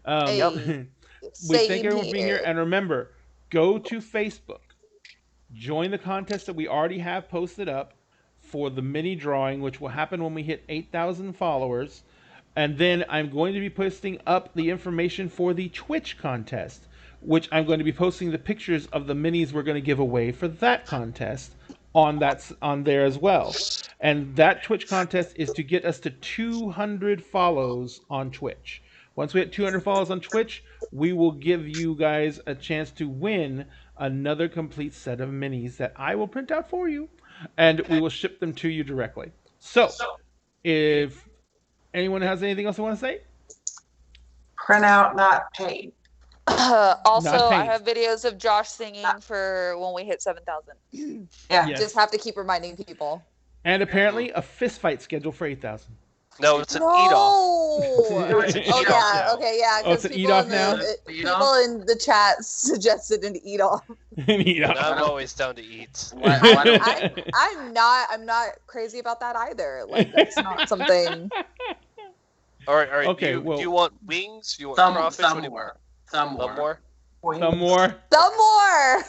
We thank everyone for being here. And remember, go to Facebook. Join the contest that we already have posted up for the mini drawing, which will happen when we hit 8,000 followers. And then I'm going to be posting up the information for the Twitch contest, which I'm going to be posting the pictures of the minis we're going to give away for that contest on there as well. And that Twitch contest is to get us to 200 follows on Twitch. Once we hit 200 follows on Twitch, we will give you guys a chance to win another complete set of minis that I will print out for you, and we will ship them to you directly. So, if anyone has anything else they want to say? Print out, not paid. Also, Not paid. I have videos of Josh singing for when we hit 7,000. Yeah. Yes. Just have to keep reminding people. And apparently a fist fight scheduled for 8,000. No, it's an eat-off. Oh, It's an yeah. eat-off Okay, yeah. Oh, it's an eat-off now? People in the chat suggested an eat-off. I'm always down to eat. I'm not crazy about that either. Like, that's not something. All right. Okay, do well- you want wings? Do you want Some crawfish? What do you want? more. Some more? Some more. Some more.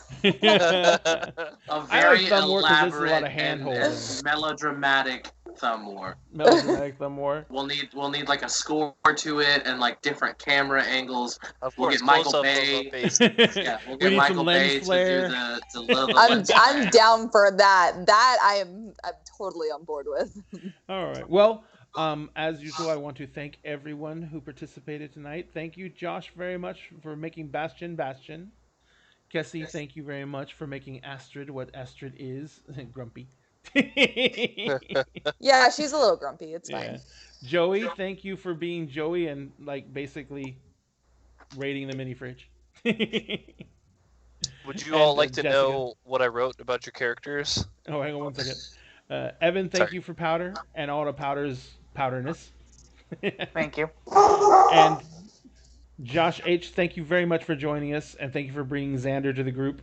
A very thumb war 'cause there's a lot elaborate of hand-holding. and melodramatic thumb war. Melodramatic some more. We'll need like a score to it and like different camera angles. Of We'll course, get Michael close-up Bay. of the face. Yeah, we'll We get need Michael some Bay lens to flare. do the lens I'm flare. down for that. That I'm totally on board with. All right. Well, as usual, I want to thank everyone who participated tonight. Thank you, Josh, very much for making Bastion. Kessie, thank you very much for making Astrid what Astrid is. Grumpy. Yeah, she's a little grumpy. It's fine. Yeah. Joey, thank you for being Joey and like basically raiding the mini fridge. Would you all And, like to Jessica. know what I wrote about your characters? Oh, hang on one second. Evan, thank Sorry. you for powder and all the powder's powderness. Thank you. And Josh H, thank you very much for joining us, and thank you for bringing Xander to the group.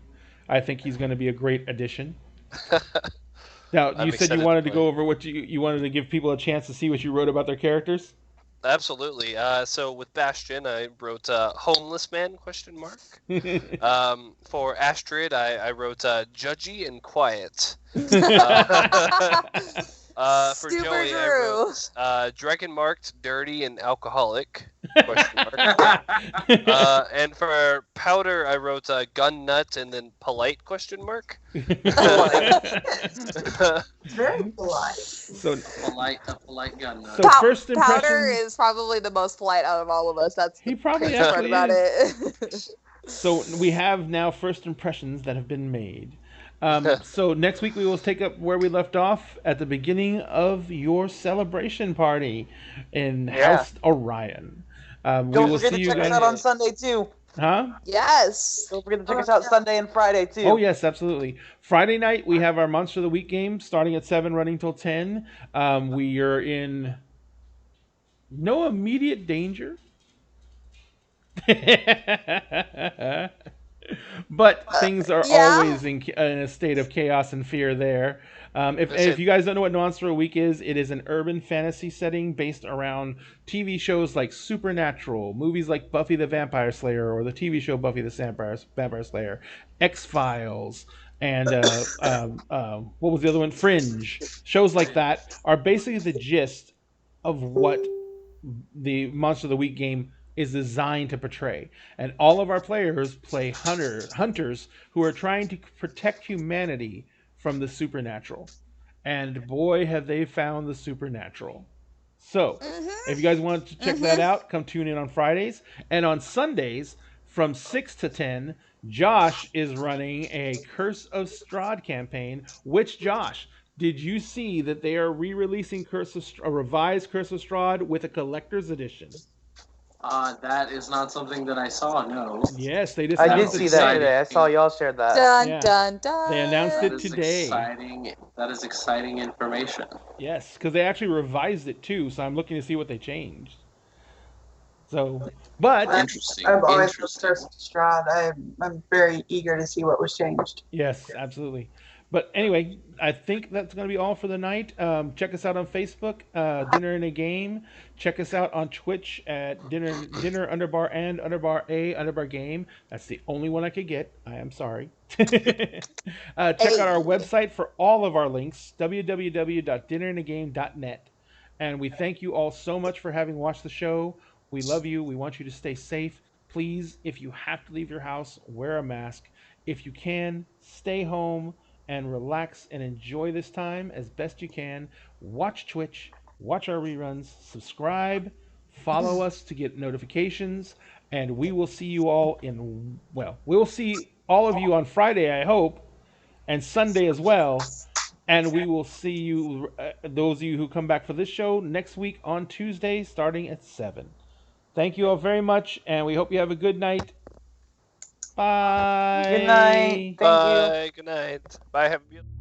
I think he's going to be a great addition. Now, I'm you said excited you to wanted to play. go over what you wanted to give people a chance to see what you wrote about their characters. Absolutely. So with Bastion, I wrote homeless man ? For Astrid, I wrote judgy and quiet. For Super Joey, true. I wrote dragon marked, dirty, and alcoholic ? And for Powder, I wrote gun nut and then polite ? Very polite. So, A polite gun nut. so first impression. Powder is probably the most polite out of all of us. That's He the probably crazy part actually about is. it. So we have now first impressions that have been made. So next week we will take up where we left off at the beginning of your celebration party in House Orion. Don't forget to check us out on Sunday too. Huh? Yes. Don't forget to check us out Sunday and Friday too. Oh yes, absolutely. Friday night we have our Monster of the Week game starting at 7, running till 10. We are in no immediate danger. But things are always in a state of chaos and fear there. If you guys don't know what Monster of the Week is, it is an urban fantasy setting based around TV shows like Supernatural, movies like Buffy the Vampire Slayer, or the TV show Buffy the Vampire Slayer, X-Files, and what was the other one? Fringe. Shows like that are basically the gist of what the Monster of the Week game is designed to portray. And all of our players play hunters who are trying to protect humanity from the supernatural. And boy, have they found the supernatural. So, if you guys want to check that out, come tune in on Fridays. And on Sundays, from 6 to 10, Josh is running a Curse of Strahd campaign. Which, Josh, did you see that they are re-releasing a revised Curse of Strahd with a collector's edition? That is not something that I saw, no. Yes, they just I did see that today. I saw y'all shared that. Dun, dun, dun. They announced it today. That is exciting information. Yes, because they actually revised it too, so I'm looking to see what they changed. So, but interesting. I've always loved Curse of Strahd. I'm very eager to see what was changed. Yes, absolutely. But anyway, I think that's going to be all for the night. Check us out on Facebook, Dinner in a Game. Check us out on Twitch at dinner underbar and underbar a underbar game. That's the only one I could get. I am sorry. Check out our website for all of our links, www.dinnerinagame.net. And we thank you all so much for having watched the show. We love you. We want you to stay safe. Please, if you have to leave your house, wear a mask. If you can, stay home and relax and enjoy this time as best you can. Watch Twitch, watch our reruns, subscribe, follow us to get notifications, and we will see you all we will see all of you on Friday, I hope, and Sunday as well. And we will see you, those of you who come back for this show, next week on Tuesday starting at 7. Thank you all very much, and we hope you have a good night. Bye. Good night. Thank you. Bye. Good night. Bye. Have a beautiful